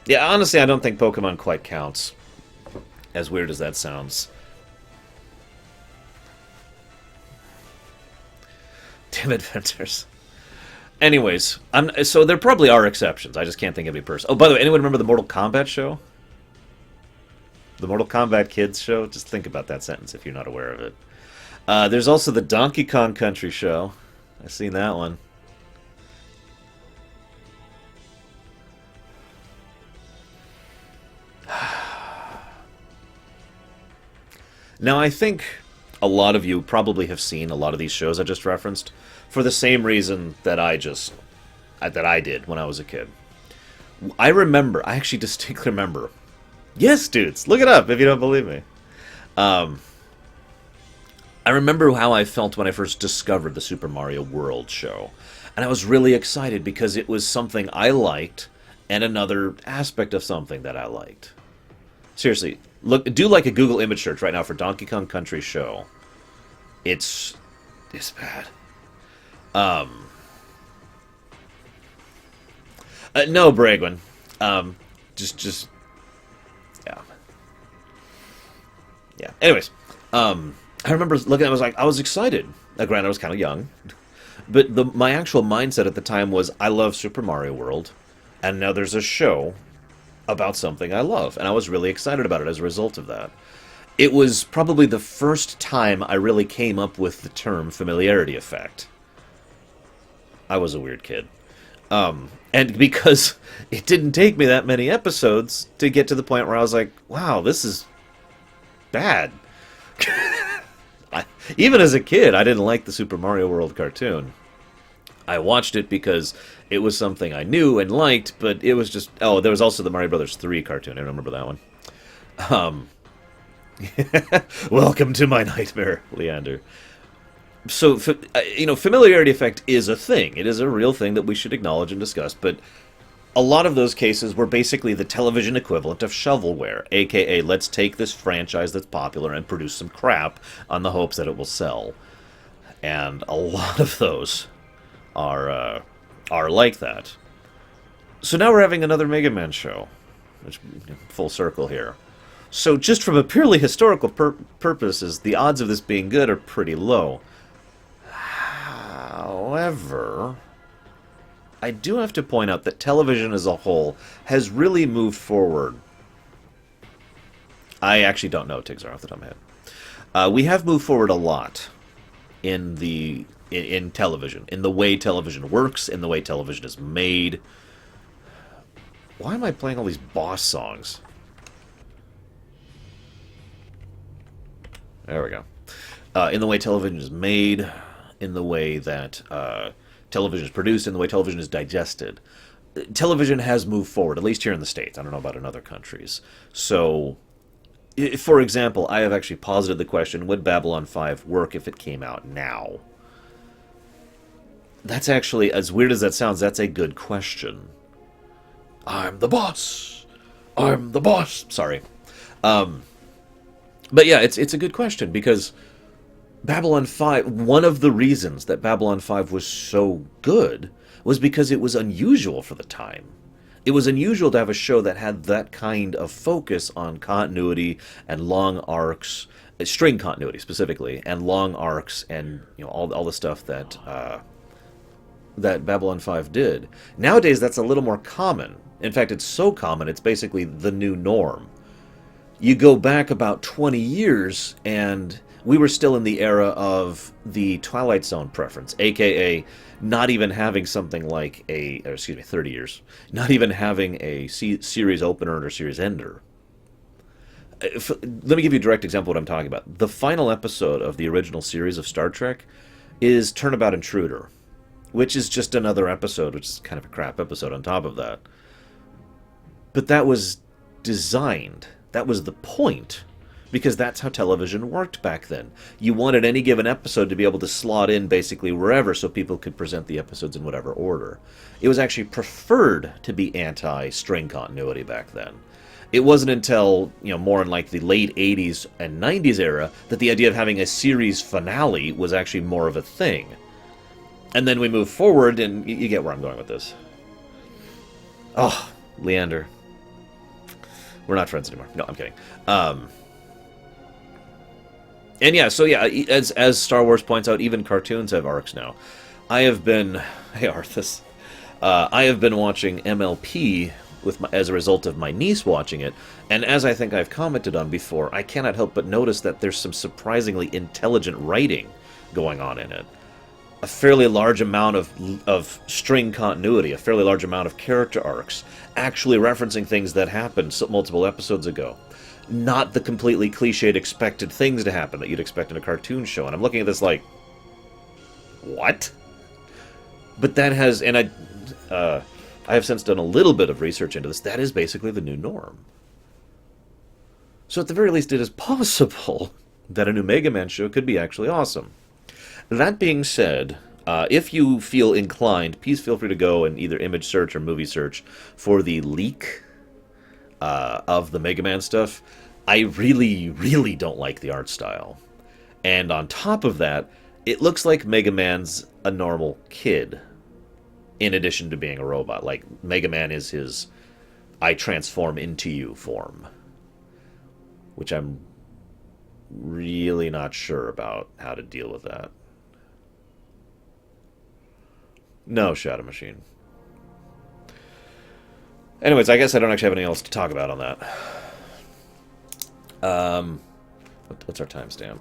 Yeah, honestly, I don't think Pokemon quite counts. As weird as that sounds. Damn Adventures. Anyways, so there probably are exceptions. I just can't think of any person. Oh, by the way, anyone remember the Mortal Kombat show? The Mortal Kombat Kids show? Just think about that sentence if you're not aware of it. There's also the Donkey Kong Country show. I've seen that one. Now, I think a lot of you probably have seen a lot of these shows I just referenced for the same reason that I did when I was a kid. I actually distinctly remember. Yes, dudes, look it up if you don't believe me. I remember how I felt when I first discovered the Super Mario World show. And I was really excited because it was something I liked and another aspect of something that I liked. Seriously, do like a Google image search right now for Donkey Kong Country show. It's bad. No, Bragwin. Just yeah. Anyways, I remember looking at it, I was excited. Granted, I was kind of young. But my actual mindset at the time was, I love Super Mario World, and now there's a show about something I love, and I was really excited about it as a result of that. It was probably the first time I really came up with the term familiarity effect. I was a weird kid. And because it didn't take me that many episodes to get to the point where I was like, wow, this is bad. Even as a kid, I didn't like the Super Mario World cartoon. I watched it because it was something I knew and liked, but it was just... Oh, there was also the Mario Brothers 3 cartoon. I remember that one. Welcome to my nightmare, Leander. So, familiarity effect is a thing. It is a real thing that we should acknowledge and discuss, but a lot of those cases were basically the television equivalent of shovelware, aka let's take this franchise that's popular and produce some crap on the hopes that it will sell. And a lot of those are like that. So now we're having another Mega Man show, which full circle here. So just from a purely historical purposes, the odds of this being good are pretty low. However, I do have to point out that television as a whole has really moved forward. I actually don't know, Tigzar, off the top of my head. We have moved forward a lot in television, in the way television works, in the way television is made. Why am I playing all these boss songs? There we go. In the way television is made, in the way that television is produced, in the way television is digested. Television has moved forward, at least here in the States. I don't know about in other countries. So, for example, I have actually posited the question, would Babylon 5 work if it came out now? That's actually, as weird as that sounds, that's a good question. I'm the boss! I'm the boss! Sorry. But yeah, it's a good question, because Babylon 5, one of the reasons that Babylon 5 was so good was because it was unusual for the time. It was unusual to have a show that had that kind of focus on continuity and long arcs, string continuity specifically, and long arcs, and all the stuff that that Babylon 5 did. Nowadays, that's a little more common. In fact, it's so common, it's basically the new norm. You go back about 20 years, and we were still in the era of the Twilight Zone preference, aka not even having something like or excuse me, 30 years, not even having a series opener or series ender. Let me give you a direct example of what I'm talking about. The final episode of the original series of Star Trek is Turnabout Intruder, which is just another episode, which is kind of a crap episode on top of that. But that was designed. That was the point. Because that's how television worked back then. You wanted any given episode to be able to slot in basically wherever so people could present the episodes in whatever order. It was actually preferred to be anti-string continuity back then. It wasn't until, more in like the late 80s and 90s era that the idea of having a series finale was actually more of a thing. And then we move forward, and you get where I'm going with this. Oh, Leander. We're not friends anymore. No, I'm kidding. And yeah, so yeah, as Star Wars points out, even cartoons have arcs now. Hey Arthas. I have been watching MLP as a result of my niece watching it, and as I think I've commented on before, I cannot help but notice that there's some surprisingly intelligent writing going on in it. A fairly large amount of string continuity, a fairly large amount of character arcs, actually referencing things that happened multiple episodes ago. Not the completely cliched expected things to happen that you'd expect in a cartoon show. And I'm looking at this like, what? But that has, and I have since done a little bit of research into this, that is basically the new norm. So at the very least, it is possible that a new Mega Man show could be actually awesome. That being said, if you feel inclined, please feel free to go and either image search or movie search for the leak of the Mega Man stuff. I really, really don't like the art style. And on top of that, it looks like Mega Man's a normal kid, in addition to being a robot. Like, Mega Man is his I transform into you form. Which I'm really not sure about how to deal with that. No, Shadow Machine. Anyways, I guess I don't actually have anything else to talk about on that. What's our timestamp?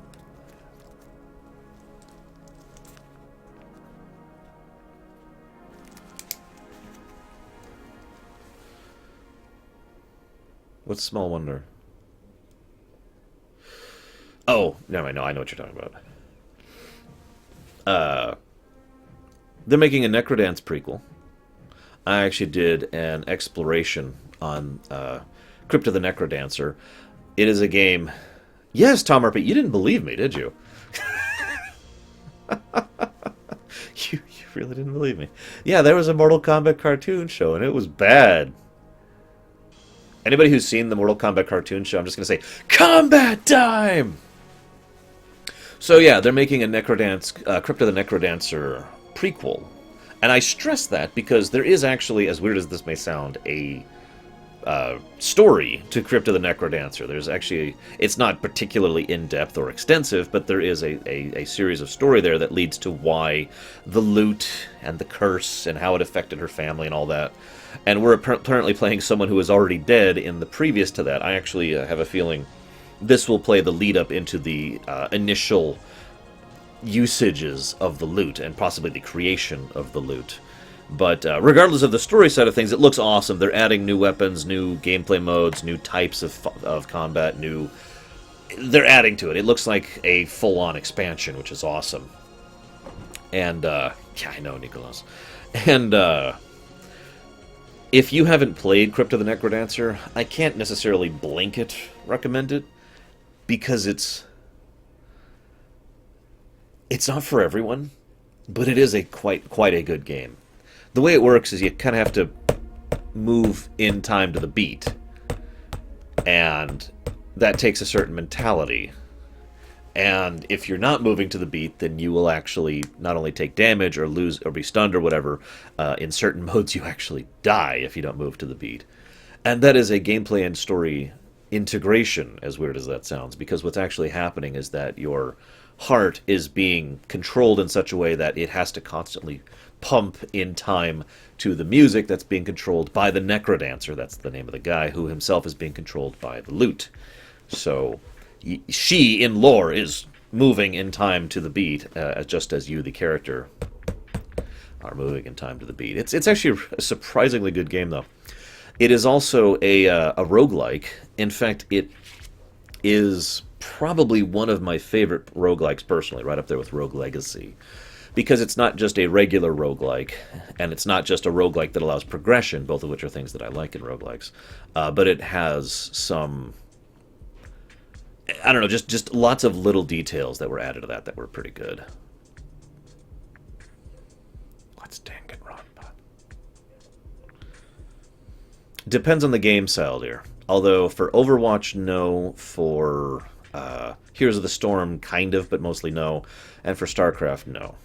What's Small Wonder? Oh, never mind. No, I know what you're talking about. They're making a Necrodancer prequel. I actually did an exploration on Crypt of the Necrodancer. It is a game... Yes, Tom Arpit, you didn't believe me, did you? you really didn't believe me. Yeah, there was a Mortal Kombat cartoon show, and it was bad. Anybody who's seen the Mortal Kombat cartoon show, I'm just going to say, combat time! So yeah, they're making a Crypt of the Necrodancer prequel. And I stress that because there is actually, as weird as this may sound, a story to Crypt of the Necrodancer. There's actually, it's not particularly in-depth or extensive, but there is a series of story there that leads to why the loot and the curse and how it affected her family and all that. And we're apparently playing someone who is already dead in the previous to that. I actually have a feeling this will play the lead-up into the initial usages of the loot and possibly the creation of the loot. But regardless of the story side of things, it looks awesome. They're adding new weapons, new gameplay modes, new types of combat, they're adding to it. It looks like a full-on expansion, which is awesome. And, yeah, I know, Nicholas. And, if you haven't played Crypt of the Necrodancer, I can't necessarily blanket recommend it, because it's not for everyone, but it is quite a good game. The way it works is you kind of have to move in time to the beat, and that takes a certain mentality. And if you're not moving to the beat, then you will actually not only take damage or lose or be stunned or whatever. In certain modes, you actually die if you don't move to the beat. And that is a gameplay and story integration, as weird as that sounds, because what's actually happening is that your heart is being controlled in such a way that it has to constantly pump in time to the music that's being controlled by the Necrodancer. That's the name of the guy who himself is being controlled by the lute. So she, in lore, is moving in time to the beat, just as you, the character, are moving in time to the beat. It's actually a surprisingly good game, though. It is also a roguelike. In fact, it is probably one of my favorite roguelikes personally, right up there with Rogue Legacy. Because it's not just a regular roguelike, and it's not just a roguelike that allows progression, both of which are things that I like in roguelikes, but it has some, I don't know, just lots of little details that were added to that were pretty good. Let's dang it, run, bud. Depends on the game style, dear. Although for Overwatch, no. For Heroes of the Storm, kind of, but mostly no. And for StarCraft, no.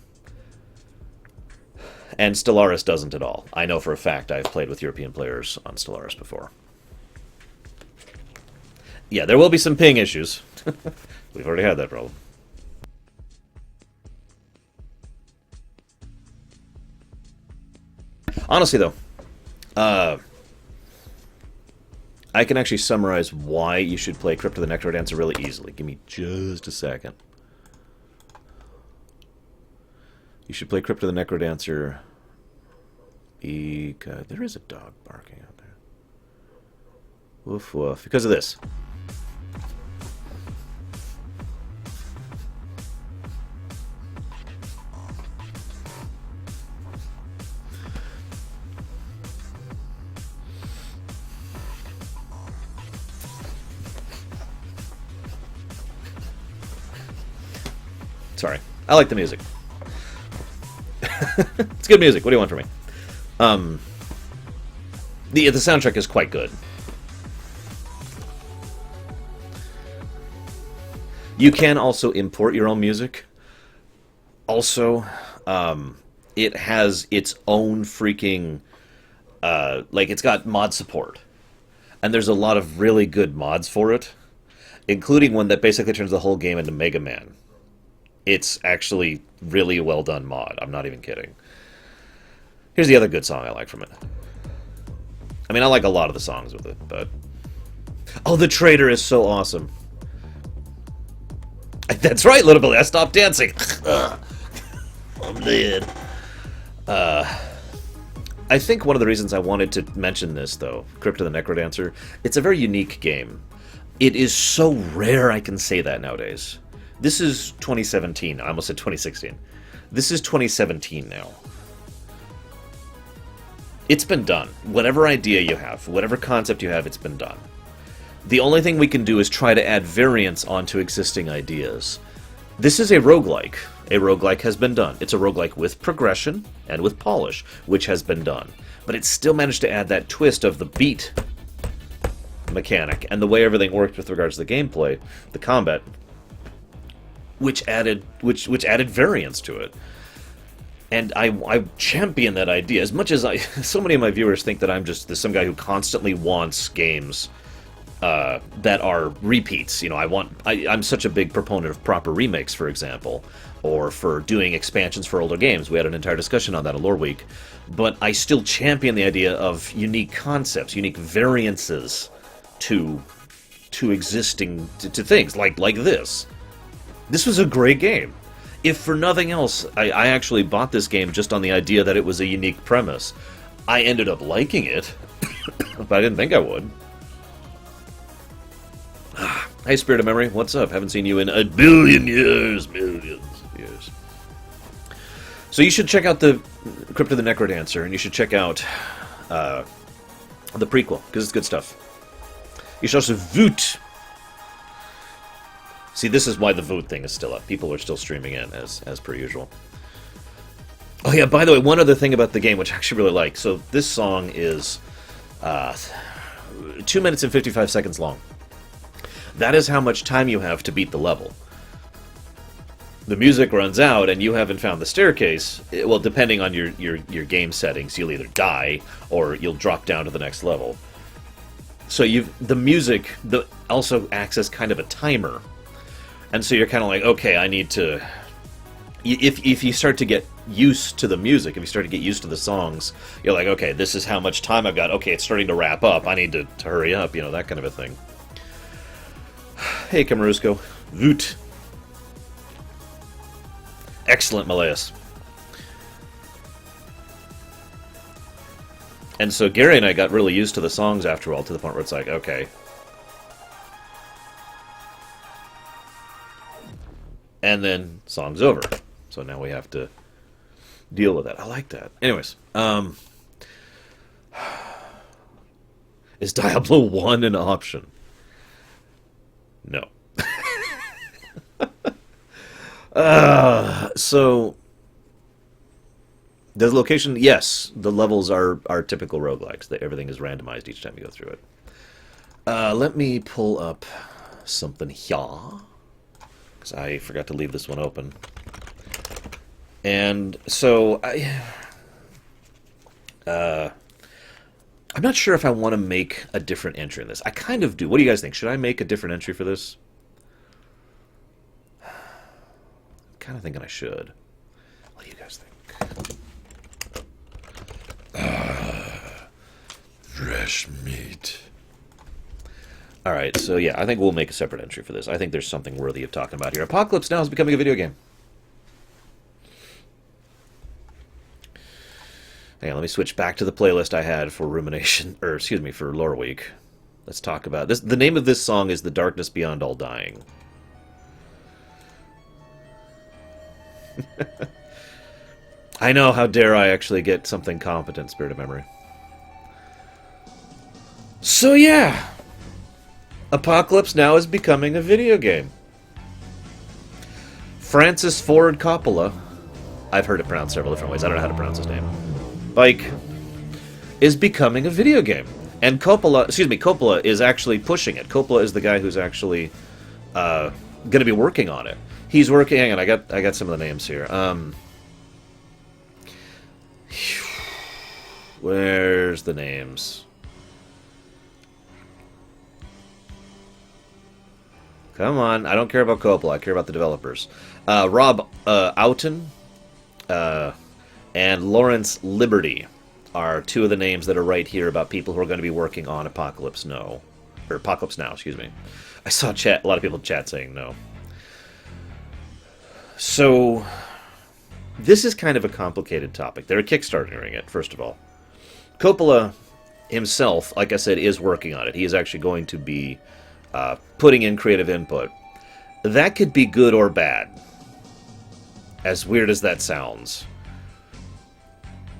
And Stellaris doesn't at all. I know for a fact I've played with European players on Stellaris before. Yeah, there will be some ping issues. We've already had that problem. Honestly, though, I can actually summarize why you should play Crypt of the Necrodancer really easily. Give me just a second. You should play Crypt of the Necrodancer because there is a dog barking out there. Woof woof. Because of this. Sorry. I like the music. It's good music. What do you want from me? The soundtrack is quite good. You can also import your own music. Also, it has its own freaking like it's got mod support, and there's a lot of really good mods for it, including one that basically turns the whole game into Mega Man. It's actually really well done mod. I'm not even kidding. Here's the other good song I like from it. I mean, I like a lot of the songs with it, but... Oh, The Traitor is so awesome. That's right, little Billy. I stopped dancing. I'm dead. I think one of the reasons I wanted to mention this, though, Crypt of the Necrodancer, it's a very unique game. It is so rare I can say that nowadays. This is 2017. I almost said 2016. This is 2017 now. It's been done. Whatever idea you have, whatever concept you have, it's been done. The only thing we can do is try to add variants onto existing ideas. This is a roguelike. A roguelike has been done. It's a roguelike with progression and with polish, which has been done. But it still managed to add that twist of the beat mechanic and the way everything worked with regards to the gameplay, the combat, which added variance to it. And I champion that idea as much as so many of my viewers think that I'm just some guy who constantly wants games that are repeats. You know, I'm such a big proponent of proper remakes, for example, or for doing expansions for older games. We had an entire discussion on that at Loreweek. But I still champion the idea of unique concepts, unique variances to existing to things like this. This was a great game. If for nothing else, I actually bought this game just on the idea that it was a unique premise. I ended up liking it, but I didn't think I would. Hey, Spirit of Memory, what's up? Haven't seen you in a billion years, millions of years. So you should check out the Crypt of the Necrodancer, and you should check out the prequel, because it's good stuff. You should also vote. See, this is why the vote thing is still up. People are still streaming in, as per usual. Oh yeah, by the way, one other thing about the game, which I actually really like. So this song is 2 minutes and 55 seconds long. That is how much time you have to beat the level. The music runs out, and you haven't found the staircase. Well, depending on your game settings, you'll either die, or you'll drop down to the next level. So the music also acts as kind of a timer. And so you're kind of like, okay, I need to... If you start to get used to the music, if you start to get used to the songs, you're like, okay, this is how much time I've got. Okay, it's starting to wrap up. I need to hurry up, you know, that kind of a thing. Hey, Kamaruzko. Voot. Excellent, Malaeus. And so Gary and I got really used to the songs after all, to the point where it's like, okay. And then, song's over. So now we have to deal with that. I like that. Anyways, is Diablo 1 an option? No. So, the location, yes, the levels are typical roguelikes. Everything is randomized each time you go through it. Let me pull up something here, because I forgot to leave this one open. And so, I'm not sure if I want to make a different entry in this. I kind of do. What do you guys think? Should I make a different entry for this? I'm kind of thinking I should. What do you guys think? Fresh meat. Alright, so yeah, I think we'll make a separate entry for this. I think there's something worthy of talking about here. Apocalypse Now is becoming a video game. Hang on, let me switch back to the playlist I had for Rumination, or excuse me, for Loreweek. Let's talk about this. The name of this song is The Darkness Beyond All Dying. I know, how dare I actually get something competent, Spirit of Memory. So yeah, Apocalypse Now is becoming a video game. Francis Ford Coppola, I've heard it pronounced several different ways, I don't know how to pronounce his name, is becoming a video game. And Coppola is actually pushing it. Coppola is the guy who's actually going to be working on it. He's working, hang on, I got some of the names here. Where's the names? Come on, I don't care about Coppola, I care about the developers. Rob Outten and Lawrence Liberty are two of the names that are right here about people who are going to be working on Apocalypse Now, excuse me. I saw a lot of people in chat saying no. So, this is kind of a complicated topic. They're kickstartering it, first of all. Coppola himself, like I said, is working on it. He is actually going to be putting in creative input. That could be good or bad, as weird as that sounds.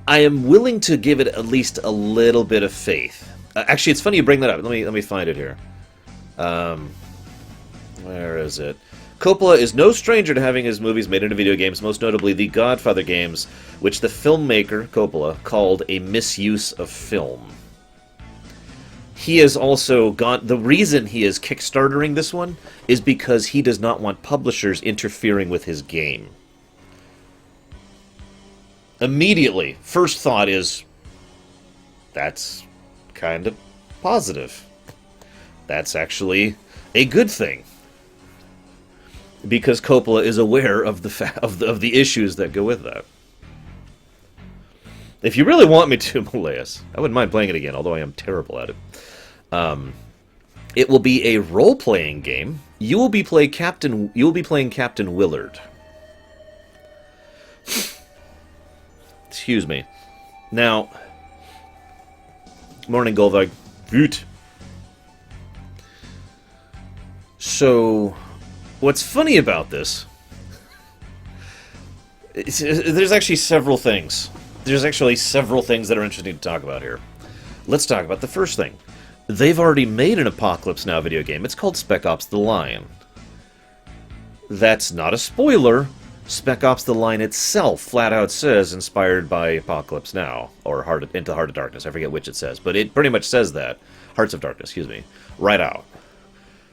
I am willing to give it at least a little bit of faith. Actually, it's funny you bring that up. Let me find it here. Where is it? Coppola is no stranger to having his movies made into video games, most notably the Godfather games, which the filmmaker, Coppola, called a misuse of film. He has also the reason he is kickstartering this one is because he does not want publishers interfering with his game. Immediately, first thought is, that's kind of positive. That's actually a good thing. Because Coppola is aware of the issues that go with that. If you really want me to, Malaeus, I wouldn't mind playing it again, although I am terrible at it. It will be a role-playing game. You will be playing Captain Willard. Excuse me. Now, morning, Golvag. Voot. So, what's funny about this? There's actually several things. There's actually several things that are interesting to talk about here. Let's talk about the first thing. They've already made an Apocalypse Now video game. It's called Spec Ops: The Line. That's not a spoiler. Spec Ops: The Line itself flat out says inspired by Apocalypse Now, or Into Heart of Darkness. I forget which it says, but it pretty much says that. Hearts of Darkness, excuse me. Right out.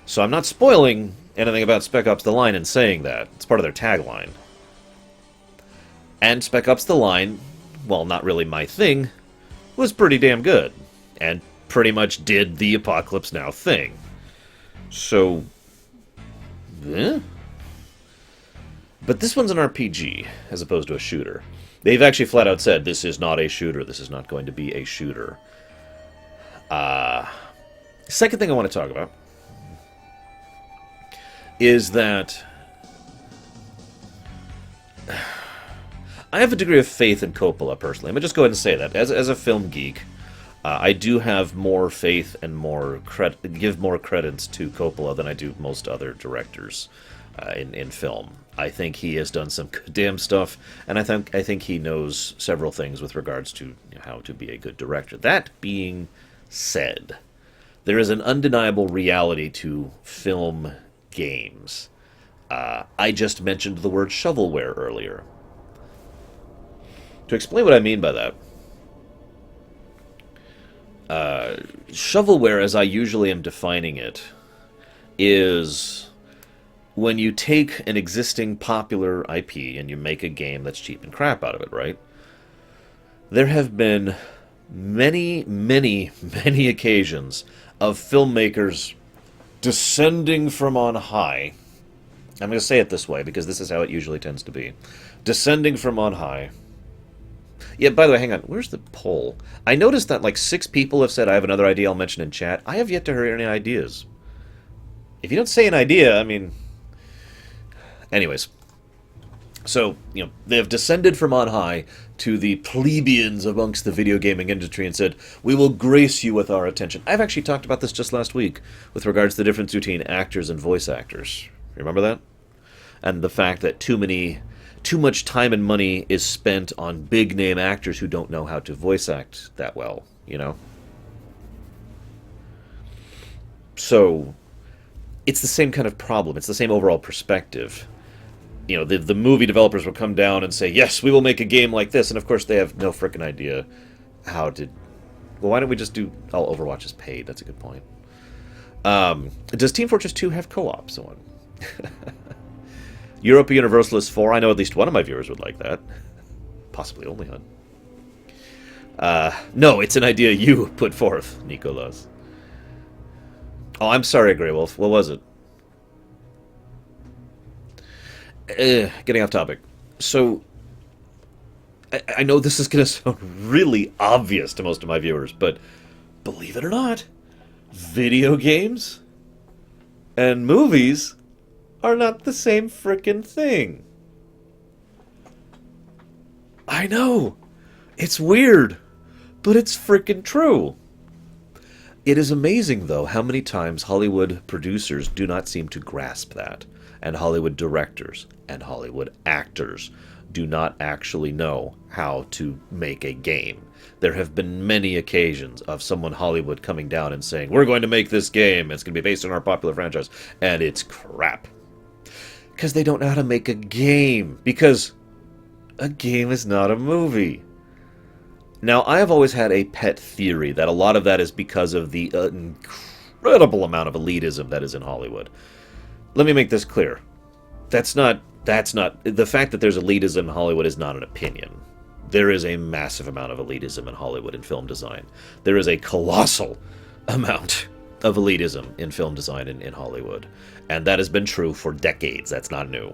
So I'm not spoiling anything about Spec Ops: The Line in saying that. It's part of their tagline. And Spec Ops: The Line, while not really my thing, was pretty damn good. And pretty much did the Apocalypse Now thing. So, But this one's an RPG, as opposed to a shooter. They've actually flat out said, this is not a shooter, this is not going to be a shooter. Second thing I want to talk about is that I have a degree of faith in Coppola, personally. I'm going to just go ahead and say that. As a film geek, I do have more faith and give more credence to Coppola than I do most other directors in film. I think he has done some good damn stuff, and I think he knows several things with regards to how to be a good director. That being said, there is an undeniable reality to film games. I just mentioned the word shovelware earlier. To explain what I mean by that, shovelware, as I usually am defining it, is when you take an existing popular IP and you make a game that's cheap and crap out of it, right? There have been many, many, many occasions of filmmakers descending from on high. I'm going to say it this way because this is how it usually tends to be. Descending from on high. Yeah, by the way, hang on. Where's the poll? I noticed that like 6 people have said I have another idea I'll mention in chat. I have yet to hear any ideas. If you don't say an idea, I mean... Anyways. So, they have descended from on high to the plebeians amongst the video gaming industry and said, we will grace you with our attention. I've actually talked about this just last week with regards to the difference between actors and voice actors. Remember that? And the fact that too much time and money is spent on big-name actors who don't know how to voice act that well, So, it's the same kind of problem. It's the same overall perspective. The movie developers will come down and say, yes, we will make a game like this, and of course they have no frickin' idea how to... Well, why don't we just do... Oh, Overwatch is paid. That's a good point. Does Team Fortress 2 have co-ops on? Europa Universalis 4, I know at least one of my viewers would like that. Possibly only one. No, it's an idea you put forth, Nicolas. Oh, I'm sorry, Grey Wolf. What was it? Getting off topic. So, I know this is going to sound really obvious to most of my viewers, but believe it or not, video games and movies are not the same frickin' thing. I know. It's weird, but it's frickin' true. It is amazing, though, how many times Hollywood producers do not seem to grasp that, and Hollywood directors and Hollywood actors do not actually know how to make a game. There have been many occasions of someone Hollywood coming down and saying, we're going to make this game, it's going to be based on our popular franchise, and it's crap. Because they don't know how to make a game. Because a game is not a movie. Now, I have always had a pet theory that a lot of that is because of the incredible amount of elitism that is in Hollywood. Let me make this clear. That's not... The fact that there's elitism in Hollywood is not an opinion. There is a massive amount of elitism in Hollywood in film design. There is a colossal amount of elitism in film design in Hollywood. And that has been true for decades. That's not new.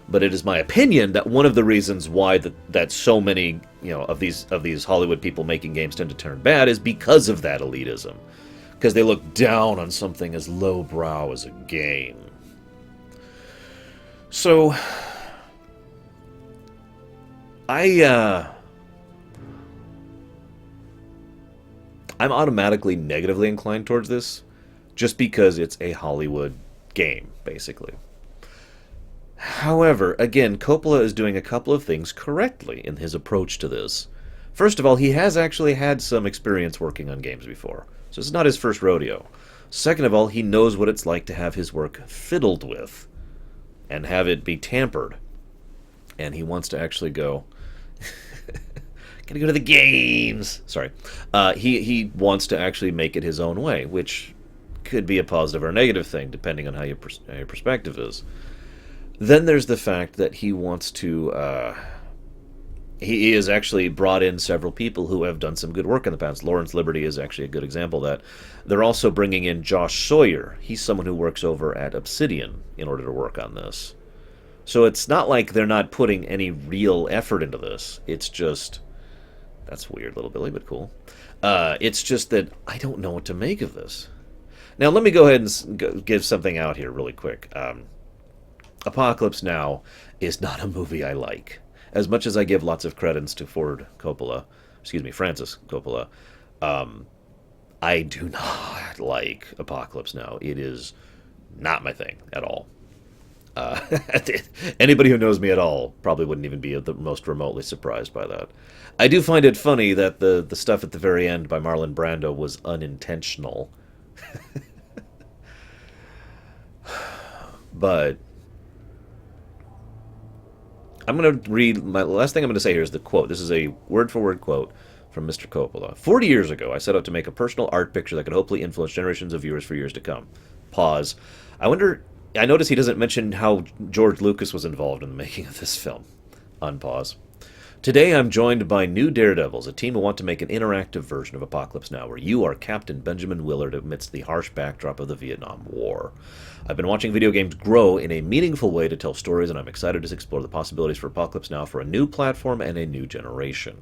But it is my opinion that one of the reasons why that so many of these Hollywood people making games tend to turn bad is because of that elitism. Because they look down on something as lowbrow as a game. So, I'm automatically negatively inclined towards this, just because it's a Hollywood game, basically. However, again, Coppola is doing a couple of things correctly in his approach to this. First of all, he has actually had some experience working on games before, so it's not his first rodeo. Second of all, he knows what it's like to have his work fiddled with and have it be tampered. And he wants to actually go... Gotta go to the games! Sorry. He wants to actually make it his own way, which could be a positive or a negative thing, depending on how your perspective is. Then there's the fact that he wants to... He has actually brought in several people who have done some good work in the past. Lawrence Liberty is actually a good example of that. They're also bringing in Josh Sawyer. He's someone who works over at Obsidian in order to work on this. So it's not like they're not putting any real effort into this. It's just... That's weird, little Billy, but cool. It's just that I don't know what to make of this. Now, let me go ahead and give something out here really quick. Apocalypse Now is not a movie I like. As much as I give lots of credits to Francis Coppola, I do not like Apocalypse Now. It is not my thing at all. Uh, Anybody who knows me at all probably wouldn't even be the most remotely surprised by that. I do find it funny that the stuff at the very end by Marlon Brando was unintentional. But I'm going to read my last thing I'm going to say here is the quote. This is a word for word quote from Mr. Coppola. 40 years ago, I set out to make a personal art picture that could hopefully influence generations of viewers for years to come. Pause. I notice he doesn't mention how George Lucas was involved in the making of this film. Unpause. Today I'm joined by new daredevils, a team who want to make an interactive version of Apocalypse Now, where you are Captain Benjamin Willard amidst the harsh backdrop of the Vietnam War. I've been watching video games grow in a meaningful way to tell stories, and I'm excited to explore the possibilities for Apocalypse Now for a new platform and a new generation.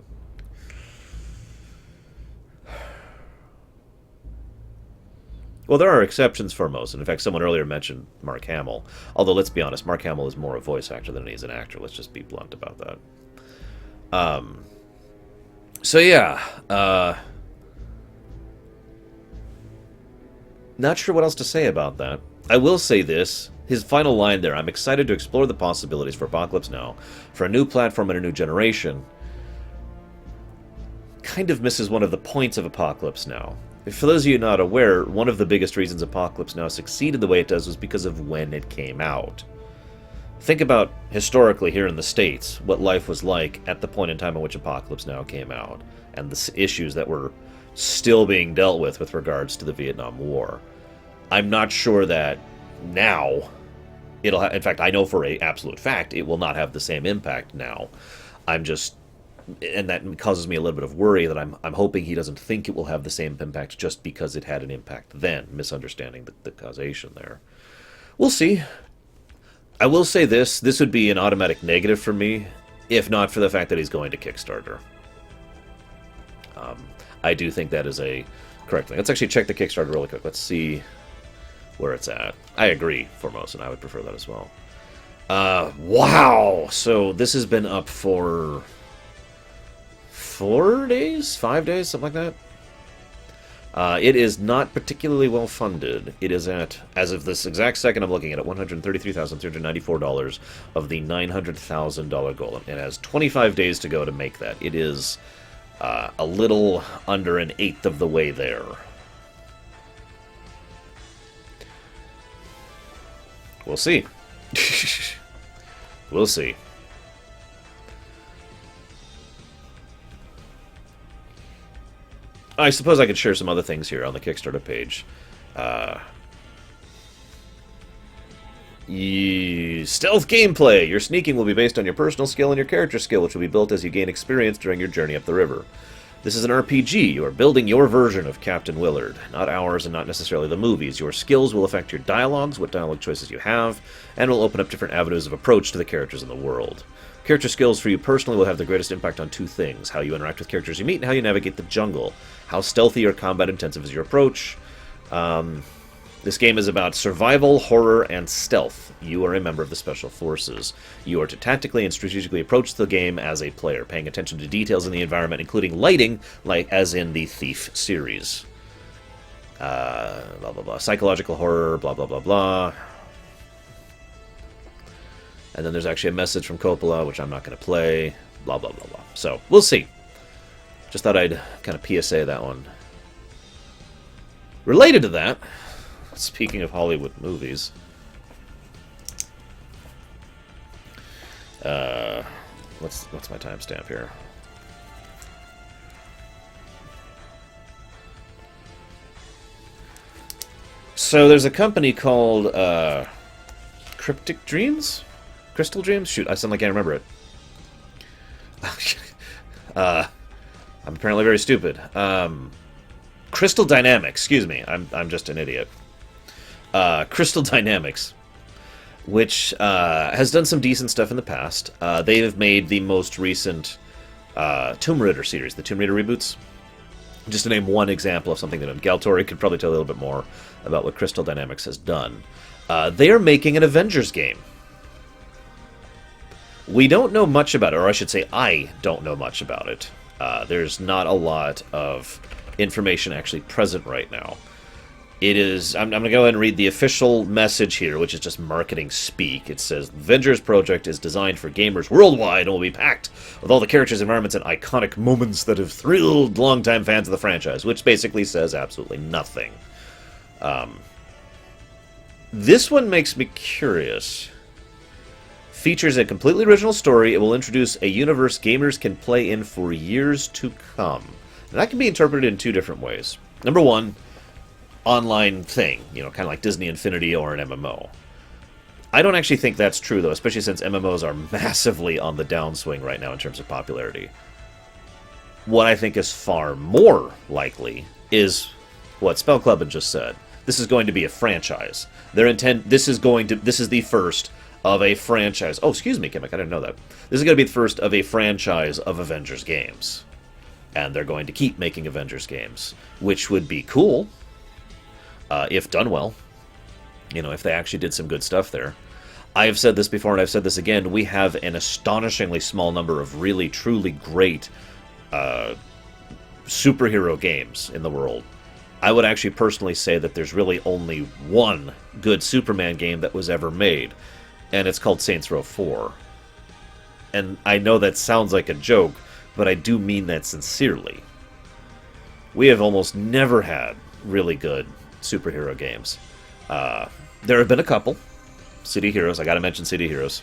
Well, there are exceptions for most, and in fact, someone earlier mentioned Mark Hamill. Although, let's be honest, Mark Hamill is more a voice actor than he's an actor. Let's just be blunt about that. So yeah, not sure what else to say about that. I will say this. His final line there, I'm excited to explore the possibilities for Apocalypse Now, for a new platform and a new generation, kind of misses one of the points of Apocalypse Now. For those of you not aware, one of the biggest reasons Apocalypse Now succeeded the way it does was because of when it came out. Think about, historically here in the States, what life was like at the point in time in which Apocalypse Now came out, and the issues that were still being dealt with regards to the Vietnam War. I'm not sure that now it'll in fact, I know for an absolute fact it will not have the same impact now. And that causes me a little bit of worry that I'm hoping he doesn't think it will have the same impact just because it had an impact then, misunderstanding the causation there. We'll see. I will say this would be an automatic negative for me, if not for the fact that he's going to Kickstarter. I do think that is a correct thing. Let's actually check the Kickstarter really quick. Let's see where it's at. I agree, foremost, and I would prefer that as well. Wow! So this has been up for 4 days? 5 days? Something like that? It is not particularly well funded. It is at, as of this exact second I'm looking at it, $133,394 of the $900,000 goal. It has 25 days to go to make that. It is a little under an eighth of the way there. We'll see. We'll see. I suppose I could share some other things here on the Kickstarter page. Stealth gameplay! Your sneaking will be based on your personal skill and your character skill, which will be built as you gain experience during your journey up the river. This is an RPG. You are building your version of Captain Willard, not ours and not necessarily the movies. Your skills will affect your dialogues, what dialogue choices you have, and will open up different avenues of approach to the characters in the world. Character skills for you personally will have the greatest impact on two things: how you interact with characters you meet and how you navigate the jungle. How stealthy or combat intensive is your approach? This game is about survival, horror, and stealth. You are a member of the Special Forces. You are to tactically and strategically approach the game as a player, paying attention to details in the environment, including lighting, like as in the Thief series. Blah, blah, blah. Psychological horror, blah, blah, blah, blah. And then there's actually a message from Coppola, which I'm not going to play. Blah, blah, blah, blah. So, we'll see. Just thought I'd kind of PSA that one. Related to that, speaking of Hollywood movies, what's my timestamp here? So there's a company called Cryptic Dreams? Crystal Dreams? Shoot, I sound like I remember it. I'm apparently very stupid. Crystal Dynamics, excuse me. I'm just an idiot. Crystal Dynamics, which has done some decent stuff in the past. They have made the most recent Tomb Raider series, the Tomb Raider reboots. Just to name one example of something that Galtori could probably tell a little bit more about what Crystal Dynamics has done. They are making an Avengers game. We don't know much about it, or I should say I don't know much about it. There's not a lot of information actually present right now. It is. I'm going to go ahead and read the official message here, which is just marketing speak. It says, the Avengers project is designed for gamers worldwide and will be packed with all the characters, environments, and iconic moments that have thrilled longtime fans of the franchise, which basically says absolutely nothing. This one makes me curious. Features a completely original story. It will introduce a universe gamers can play in for years to come. And that can be interpreted in two different ways. Number one, online thing, kind of like Disney Infinity or an MMO. I don't actually think that's true, though, especially since MMOs are massively on the downswing right now in terms of popularity. What I think is far more likely is what Spell Club had just said. This is going to be a franchise. This is the first of a franchise. Oh, excuse me, Kimmick, I didn't know that. This is going to be the first of a franchise of Avengers games. And they're going to keep making Avengers games, which would be cool. If done well, if they actually did some good stuff there. I have said this before, and I've said this again, we have an astonishingly small number of really, truly great superhero games in the world. I would actually personally say that there's really only one good Superman game that was ever made, and it's called Saints Row 4. And I know that sounds like a joke, but I do mean that sincerely. We have almost never had really good superhero games. There have been a couple. City Heroes, I gotta mention City Heroes.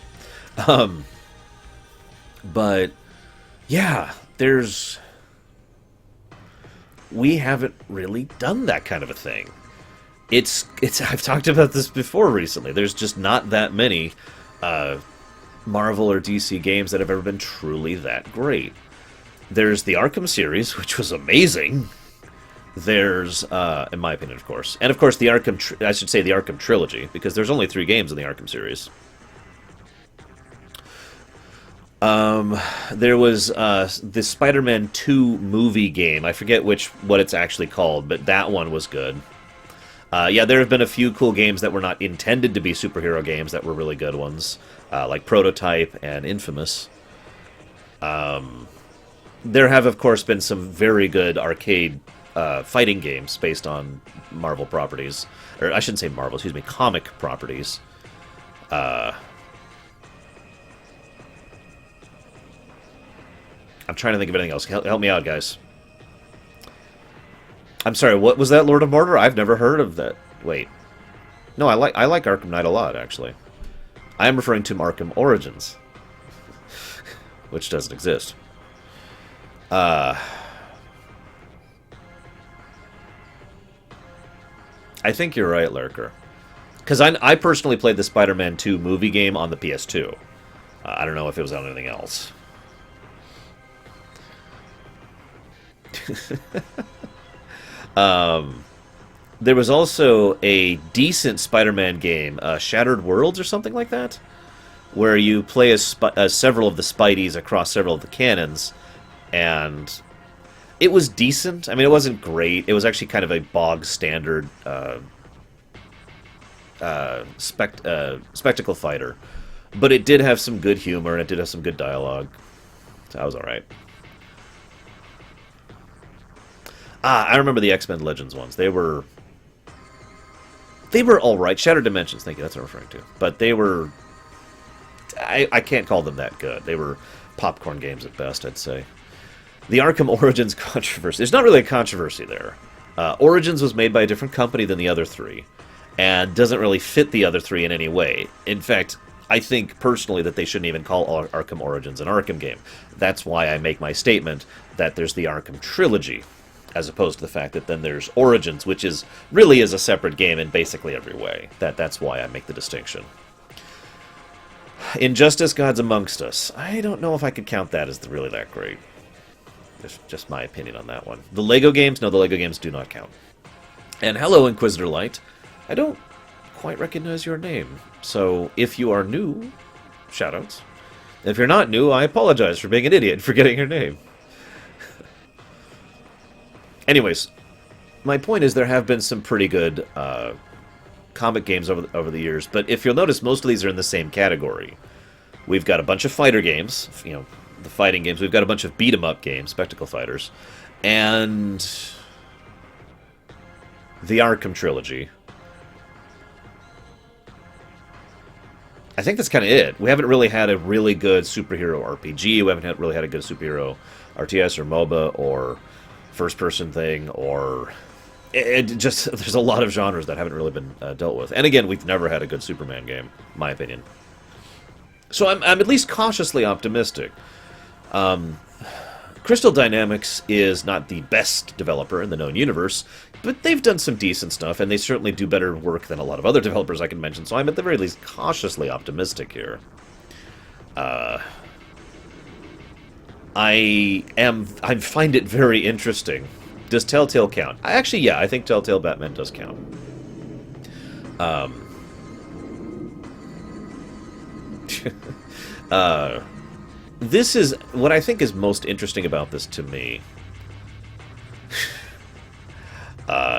But, yeah, we haven't really done that kind of a thing. I've talked about this before recently. There's just not that many Marvel or DC games that have ever been truly that great. There's the Arkham series, which was amazing. There's, in my opinion, of course. And, of course, the Arkham trilogy, because there's only 3 games in the Arkham series. There was the Spider-Man 2 movie game. I forget what it's actually called, but that one was good. Yeah, there have been a few cool games that were not intended to be superhero games that were really good ones, like Prototype and Infamous. There have, of course, been some very good arcade fighting games based on Marvel properties. Or I shouldn't say Marvel, excuse me, comic properties. I'm trying to think of anything else. Help me out, guys. I'm sorry, what was that, Lord of Mordor? I've never heard of that. Wait. No, I like Arkham Knight a lot, actually. I am referring to Arkham Origins, which doesn't exist. I think you're right, Lurker. Because I personally played the Spider-Man 2 movie game on the PS2. I don't know if it was on anything else. There was also a decent Spider-Man game, Shattered Worlds or something like that, where you play as several of the Spideys across several of the cannons, and it was decent. I mean, it wasn't great. It was actually kind of a bog standard spectacle fighter, but it did have some good humor and it did have some good dialogue. So that was all right. I remember the X-Men Legends ones. They were all right. Shattered Dimensions, thank you. That's what I'm referring to. But they were... I can't call them that good. They were popcorn games at best, I'd say. The Arkham Origins controversy. There's not really a controversy there. Origins was made by a different company than the other 3, and doesn't really fit the other 3 in any way. In fact, I think personally that they shouldn't even call Arkham Origins an Arkham game. That's why I make my statement that there's the Arkham trilogy, as opposed to the fact that then there's Origins, which really is a separate game in basically every way. That's why I make the distinction. Injustice: Gods Amongst Us. I don't know if I could count that as really that great. Just my opinion on that one. The Lego games? No, the Lego games do not count. And hello, Inquisitor Light. I don't quite recognize your name. So if you are new, shoutouts. If you're not new, I apologize for being an idiot and forgetting your name. Anyways, my point is there have been some pretty good comic games over the years, but if you'll notice, most of these are in the same category. We've got a bunch of fighter games, the fighting games. We've got a bunch of beat-em-up games, spectacle fighters, and the Arkham trilogy. I think that's kind of it. We haven't really had a really good superhero RPG. We haven't really had a good superhero RTS or MOBA or first-person thing, or there's a lot of genres that haven't really been dealt with. And again, we've never had a good Superman game, in my opinion. So I'm at least cautiously optimistic. Crystal Dynamics is not the best developer in the known universe, but they've done some decent stuff, and they certainly do better work than a lot of other developers I can mention, so I'm at the very least cautiously optimistic here. I find it very interesting. Does Telltale count? Actually, I think Telltale Batman does count. This is what I think is most interesting about this to me.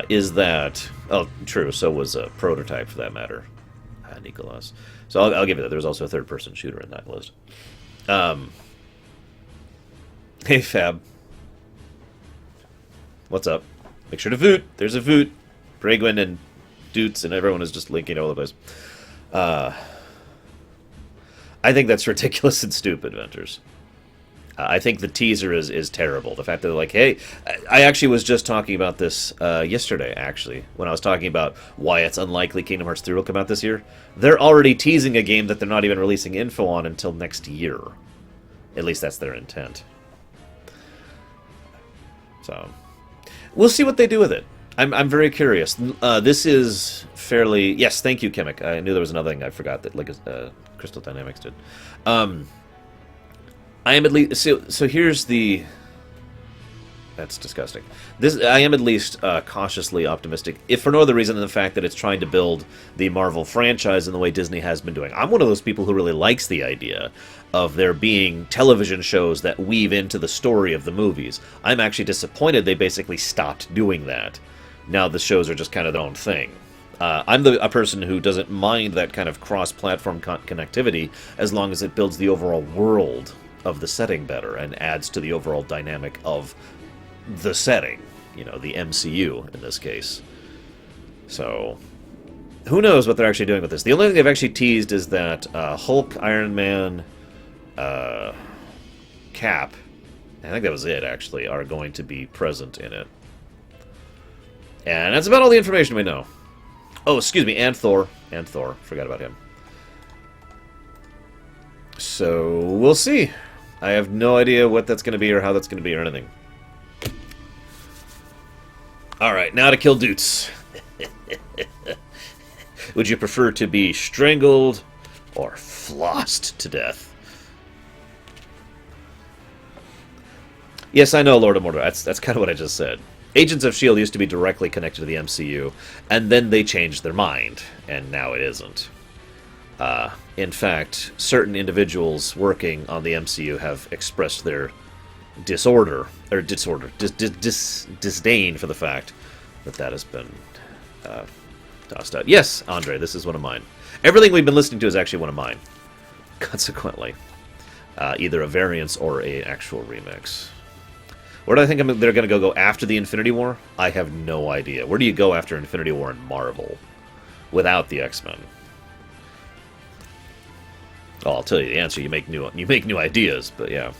Is that... Oh, true, so was a Prototype, for that matter. Nicholas. So I'll give you that. There's also a third-person shooter in that list. Hey, Fab. What's up? Make sure to voot. There's a voot. Bragwin and Doots and everyone is just linking all the place. I think that's ridiculous and stupid, Venters. I think the teaser is terrible. The fact that they're like, hey, I actually was just talking about this yesterday, actually, when I was talking about why it's unlikely Kingdom Hearts 3 will come out this year. They're already teasing a game that they're not even releasing info on until next year. At least that's their intent. So, we'll see what they do with it. I'm very curious. This is fairly... Yes, thank you, Kimmick. I knew there was another thing I forgot that Crystal Dynamics did. I am at least... So here's the... That's disgusting. I am at least cautiously optimistic, if for no other reason than the fact that it's trying to build the Marvel franchise in the way Disney has been doing. I'm one of those people who really likes the idea of there being television shows that weave into the story of the movies. I'm actually disappointed they basically stopped doing that. Now the shows are just kind of their own thing. I'm a person who doesn't mind that kind of cross-platform connectivity as long as it builds the overall world of the setting better and adds to the overall dynamic of the setting, the MCU in this case. So, who knows what they're actually doing with this. The only thing they've actually teased is that Hulk, Iron Man, Cap, I think that was it, actually, are going to be present in it. And that's about all the information we know. Oh, excuse me, and Thor. Forgot about him. So, we'll see. I have no idea what that's going to be or how that's going to be or anything. Alright, now to kill Doots. Would you prefer to be strangled or flossed to death? Yes, I know, Lord of Mordor. That's kind of what I just said. Agents of S.H.I.E.L.D. used to be directly connected to the MCU, and then they changed their mind, and now it isn't. In fact, certain individuals working on the MCU have expressed their disdain for the fact that has been tossed out. Yes, Andre, this is one of mine. Everything we've been listening to is actually one of mine. Consequently, either a variance or an actual remix. Where do I think they're going to go after the Infinity War? I have no idea. Where do you go after Infinity War in Marvel without the X-Men? Oh, I'll tell you the answer. You make new ideas, but yeah.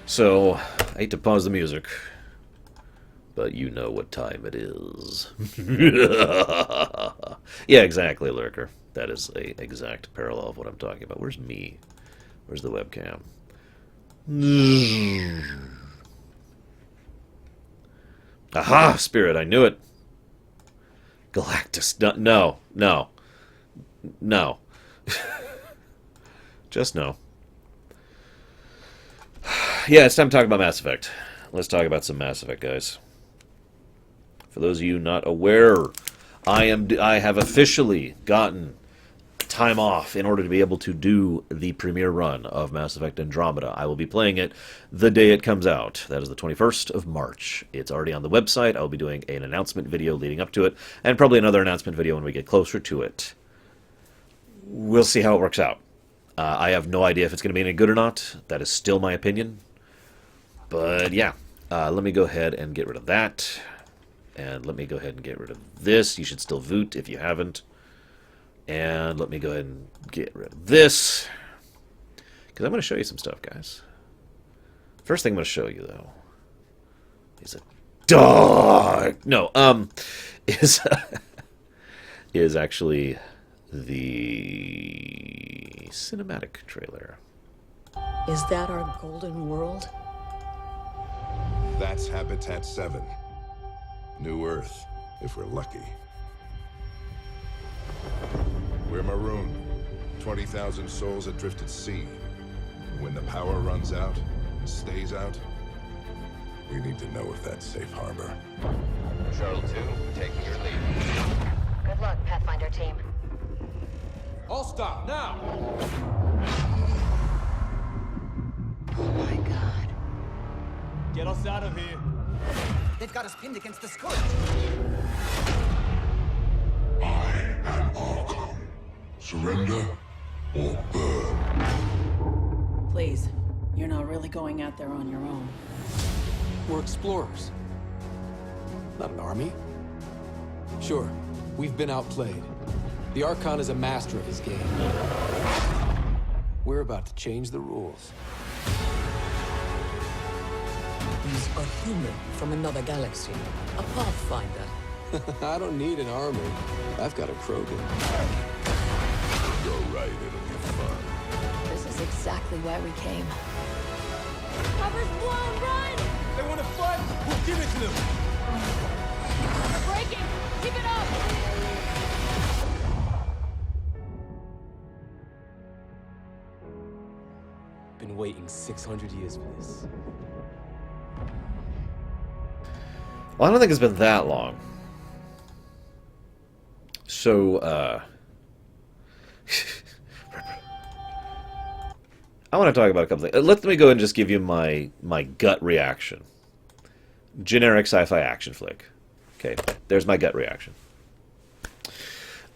So, I hate to pause the music, but you know what time it is. Yeah, exactly, Lurker. That is an exact parallel of what I'm talking about. Where's me? Where's the webcam? Aha! Spirit, I knew it. Galactus. No. Just no. Yeah, it's time to talk about Mass Effect. Let's talk about some Mass Effect, guys. For those of you not aware, I have officially gotten time off in order to be able to do the premiere run of Mass Effect Andromeda. I will be playing it the day it comes out. That is the 21st of March. It's already on the website. I'll be doing an announcement video leading up to it, and probably another announcement video when we get closer to it. We'll see how it works out. I have no idea if it's going to be any good or not. That is still my opinion. But yeah, let me go ahead and get rid of that. And let me go ahead and get rid of this. You should still voot if you haven't. And let me go ahead and get rid of this. Because I'm going to show you some stuff, guys. First thing I'm going to show you, though, is a dog. No, is actually the cinematic trailer. Is that our golden world? That's Habitat 7. New Earth, if we're lucky. We're marooned. 20,000 souls adrift at sea. When the power runs out, and stays out, we need to know if that's safe harbor. Shuttle 2, taking your lead. Good luck, Pathfinder team. All stop, now! Oh my god. Get us out of here. They've got us pinned against the Scourge. I am Arkham. Surrender or burn. Please, you're not really going out there on your own. We're explorers. Not an army. Sure, we've been outplayed. The Archon is a master of his game. We're about to change the rules. He's a human from another galaxy. A Pathfinder. I don't need an army. I've got a Krogan. Go right, it'll be fun. This is exactly why we came. Cover's blown, run! They want to fight? We'll give it to them! We're breaking! Keep it up! Been waiting 600 years for this. Well, I don't think it's been that long. So, I want to talk about a couple things. Let me go and just give you my gut reaction. Generic sci-fi action flick. Okay, there's my gut reaction.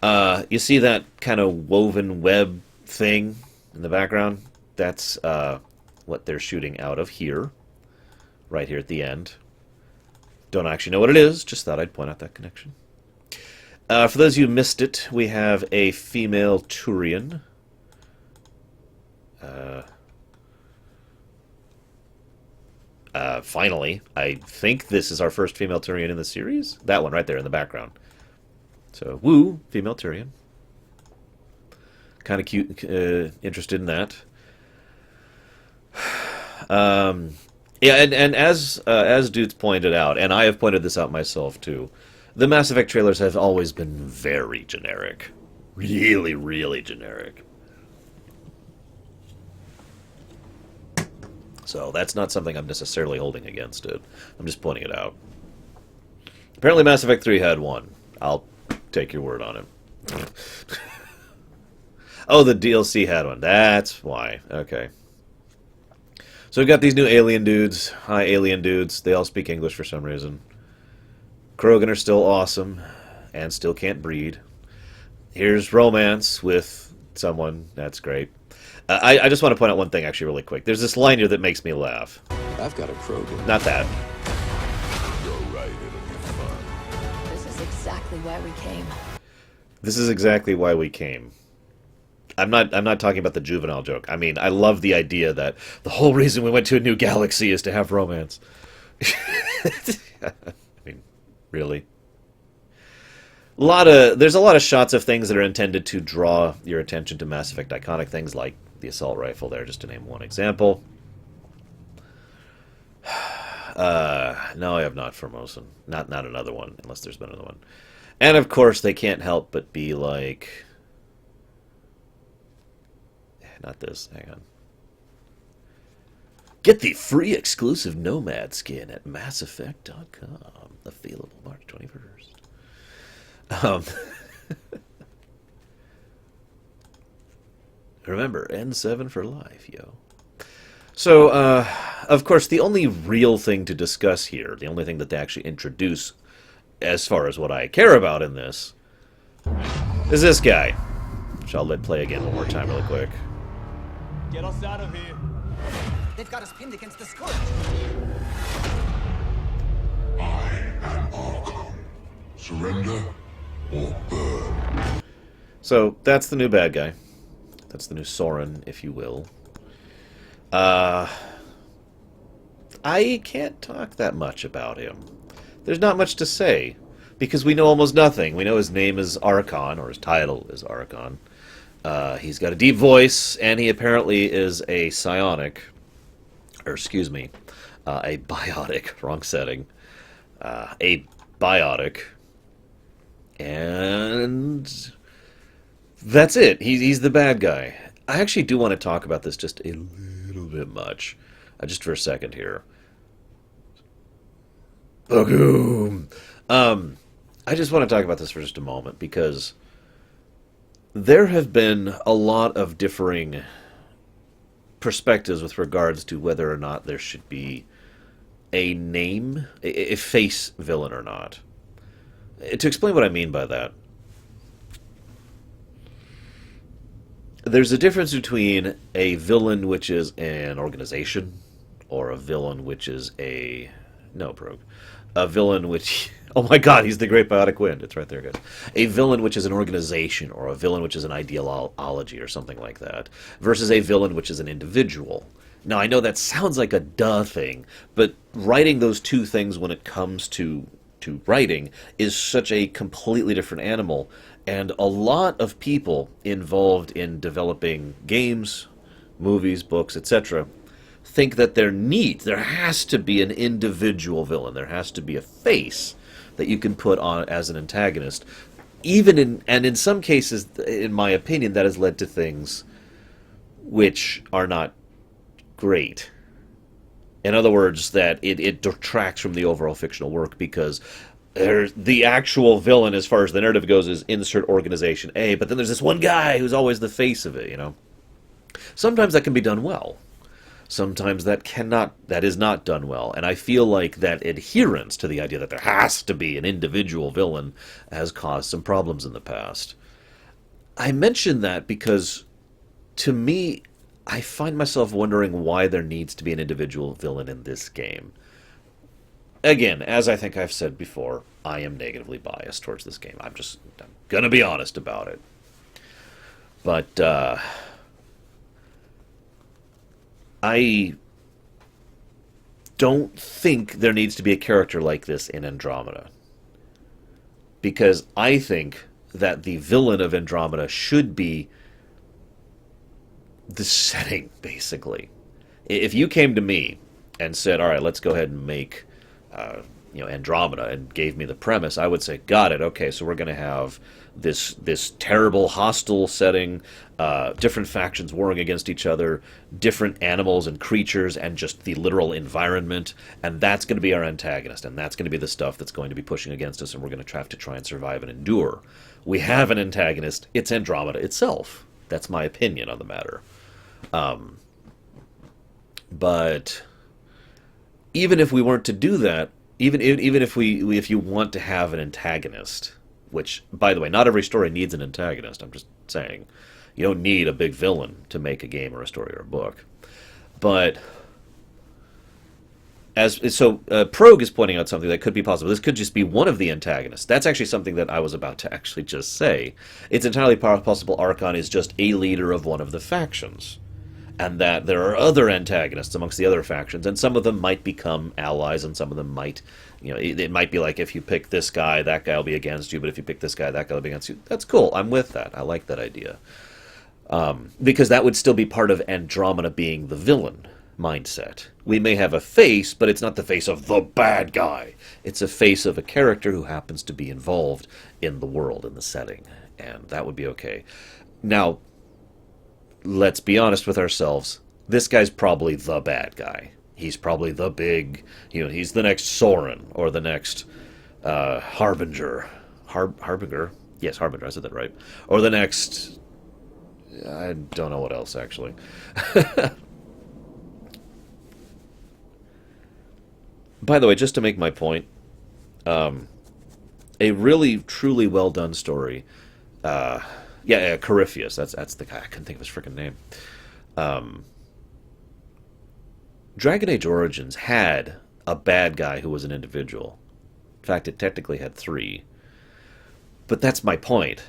You see that kind of woven web thing in the background? That's what they're shooting out of here. Right here at the end. Don't actually know what it is, just thought I'd point out that connection. For those of you who missed it, we have a female Turian. Finally, I think this is our first female Turian in the series. That one right there in the background. So, woo, female Turian. Kind of cute, interested in that. Yeah, and as Dudes pointed out, and I have pointed this out myself too, the Mass Effect trailers have always been very generic. Really, really generic. So that's not something I'm necessarily holding against it. I'm just pointing it out. Apparently Mass Effect 3 had one. I'll take your word on it. Oh, the DLC had one. That's why. Okay. So we've got these new alien dudes. Hi, alien dudes. They all speak English for some reason. Krogan are still awesome and still can't breed. Here's romance with someone. That's great. I just want to point out one thing, actually, really quick. There's this line here that makes me laugh. I've got a Krogan. Not that. Go right, it'll be fun. This is exactly why we came. This is exactly why we came. I'm not talking about the juvenile joke. I mean, I love the idea that the whole reason we went to a new galaxy is to have romance. I mean, really? There's a lot of shots of things that are intended to draw your attention to Mass Effect iconic things like the assault rifle there, just to name one example. No, I have not Formosan. Not another one, unless there's been another one. And of course, they can't help but be like... Not this. Hang on. Get the free exclusive Nomad skin at MassEffect.com. Available March 21st. Remember, N7 for life, yo. So, of course, the only real thing to discuss here, the only thing that they actually introduce, as far as what I care about in this, is this guy. Which I'll let play again one more time really quick. Get us out of here. They've got us pinned against the scourge. I am Archon. Surrender or burn. So, that's the new bad guy. That's the new Soren, if you will. I can't talk that much about him. There's not much to say, because we know almost nothing. We know his name is Archon, or his title is Archon. He's got a deep voice, and he apparently is a psionic, or excuse me, a biotic, wrong setting, a biotic, and that's it. He's the bad guy. I actually do want to talk about this just a little bit much, just for a second here. Boom. I just want to talk about this for just a moment, because there have been a lot of differing perspectives with regards to whether or not there should be a name, a face villain or not. To explain what I mean by that, there's a difference between a villain which is an organization, or a villain which is a... No, Brogue. A villain which... Oh my god, he's the Great Biotic Wind. It's right there, guys. A villain which is an organization, or a villain which is an ideology, or something like that, versus a villain which is an individual. Now, I know that sounds like a duh thing, but writing those two things when it comes to writing is such a completely different animal, and a lot of people involved in developing games, movies, books, etc., think that there has to be an individual villain. There has to be a face that you can put on as an antagonist. In some cases, in my opinion, that has led to things which are not great. In other words, that it detracts from the overall fictional work, because the actual villain, as far as the narrative goes, is insert organization A, but then there's this one guy who's always the face of it, you know? Sometimes that can be done well. Sometimes that is not done well. And I feel like that adherence to the idea that there has to be an individual villain has caused some problems in the past. I mention that because, to me, I find myself wondering why there needs to be an individual villain in this game. Again, as I think I've said before, I am negatively biased towards this game. I'm going to be honest about it. But, I don't think there needs to be a character like this in Andromeda. Because I think that the villain of Andromeda should be the setting, basically. If you came to me and said, all right, let's go ahead and make Andromeda, and gave me the premise, I would say, got it, okay, so we're going to have this terrible, hostile setting, different factions warring against each other, different animals and creatures, and just the literal environment, and that's going to be our antagonist, and that's going to be the stuff that's going to be pushing against us, and we're going to have to try and survive and endure. We have an antagonist, it's Andromeda itself. That's my opinion on the matter. But even if we weren't to do that, even if you want to have an antagonist, which, by the way, not every story needs an antagonist. I'm just saying, you don't need a big villain to make a game or a story or a book. But Progue is pointing out something that could be possible. This could just be one of the antagonists. That's actually something that I was about to actually just say. It's entirely possible Archon is just a leader of one of the factions, and that there are other antagonists amongst the other factions, and some of them might become allies, and some of them might, it might be like, if you pick this guy, that guy will be against you, but if you pick this guy, that guy will be against you. That's cool. I'm with that. I like that idea. Because that would still be part of Andromeda being the villain mindset. We may have a face, but it's not the face of the bad guy. It's a face of a character who happens to be involved in the world, in the setting, and that would be okay. Now, let's be honest with ourselves. This guy's probably the bad guy. He's probably the big, he's the next Soren, or the next Harbinger. Harbinger? Yes, Harbinger, I said that right. Or the next I don't know what else, actually. By the way, just to make my point, a really, truly well-done story. Corypheus. That's the guy. I couldn't think of his freaking name. Dragon Age Origins had a bad guy who was an individual. In fact, it technically had 3. But that's my point.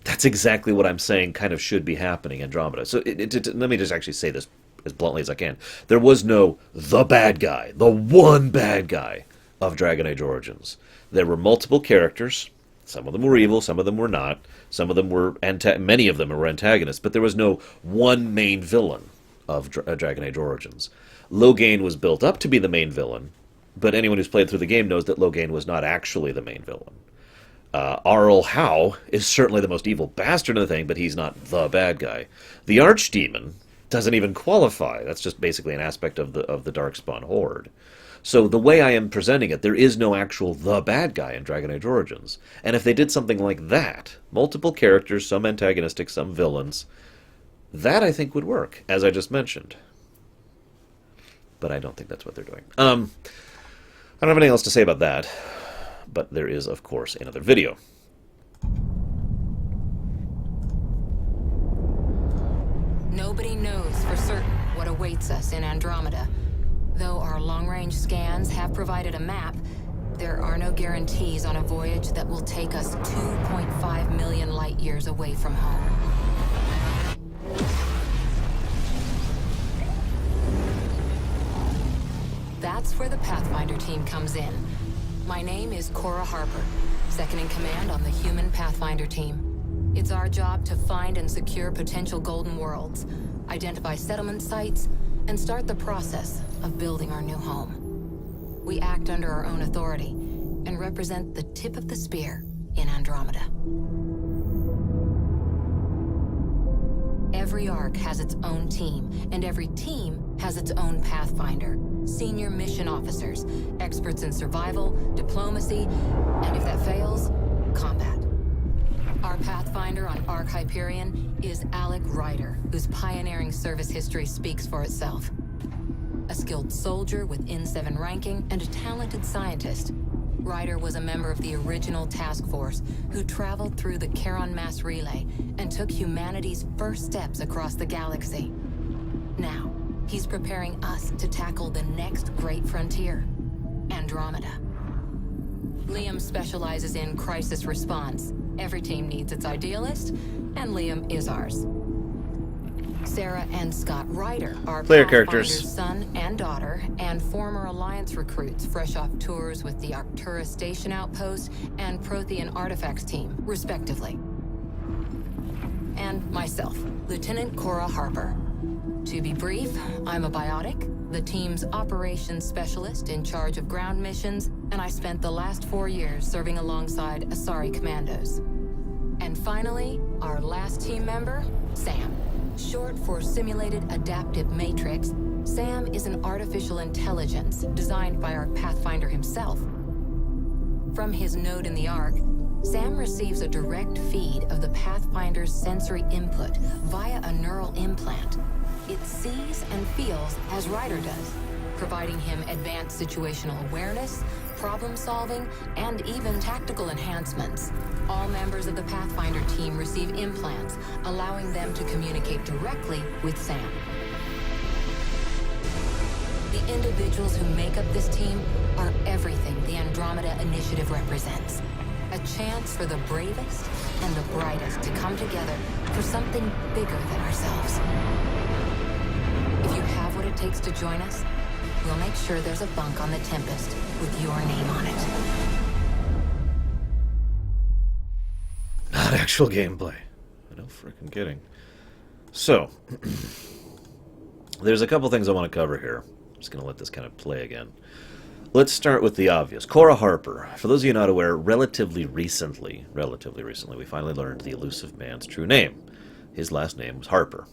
That's exactly what I'm saying kind of should be happening in Andromeda. So let me just actually say this as bluntly as I can. There was no the bad guy, the one bad guy of Dragon Age Origins. There were multiple characters. Some of them were evil, some of them were not. Some of them were many of them were antagonists, but there was no one main villain of Dragon Age Origins. Loghain was built up to be the main villain, but anyone who's played through the game knows that Loghain was not actually the main villain. Arl Howe is certainly the most evil bastard of the thing, but he's not the bad guy. The Archdemon doesn't even qualify. That's just basically an aspect of the Darkspawn Horde. So the way I am presenting it, there is no actual the bad guy in Dragon Age Origins. And if they did something like that, multiple characters, some antagonistic, some villains, that I think would work, as I just mentioned. But I don't think that's what they're doing. I don't have anything else to say about that. But there is, of course, another video. Nobody knows for certain what awaits us in Andromeda. Though our long-range scans have provided a map, there are no guarantees on a voyage that will take us 2.5 million light-years away from home. That's where the Pathfinder team comes in. My name is Cora Harper, second in command on the human Pathfinder team. It's our job to find and secure potential golden worlds, identify settlement sites, and start the process of building our new home. We act under our own authority and represent the tip of the spear in Andromeda. Every arc has its own team, and every team has its own Pathfinder. Senior mission officers, experts in survival, diplomacy, and if that fails, combat. Our Pathfinder on Arc Hyperion is Alec Ryder, whose pioneering service history speaks for itself. A skilled soldier with N7 ranking and a talented scientist, Ryder was a member of the original task force who traveled through the Charon Mass Relay and took humanity's first steps across the galaxy. Now, he's preparing us to tackle the next great frontier, Andromeda. Liam specializes in crisis response. Every team needs its idealist, and Liam is ours. Sarah and Scott Ryder are Player Pathfinder's characters. son and daughter, and former Alliance recruits fresh off tours with the Arcturus Station Outpost and Prothean Artifacts team, respectively. And myself, Lieutenant Cora Harper. To be brief, I'm a biotic, the team's operations specialist in charge of ground missions, and I spent the last 4 years serving alongside Asari commandos. And finally, our last team member, Sam. Short for Simulated Adaptive Matrix, Sam is an artificial intelligence designed by our Pathfinder himself. From his node in the Ark, Sam receives a direct feed of the Pathfinder's sensory input via a neural implant. It sees and feels as Ryder does, providing him advanced situational awareness, problem solving, and even tactical enhancements. All members of the Pathfinder team receive implants, allowing them to communicate directly with Sam. The individuals who make up this team are everything the Andromeda Initiative represents. A chance for the bravest and the brightest to come together for something bigger than ourselves. If you have what it takes to join us, we'll make sure there's a bunk on the Tempest with your name on it. Not actual gameplay. No freaking kidding. So, there's a couple things I want to cover here. I'm just going to let this kind of play again. Let's start with the obvious. Cora Harper. For those of you not aware, relatively recently, we finally learned the elusive man's true name. His last name was Harper.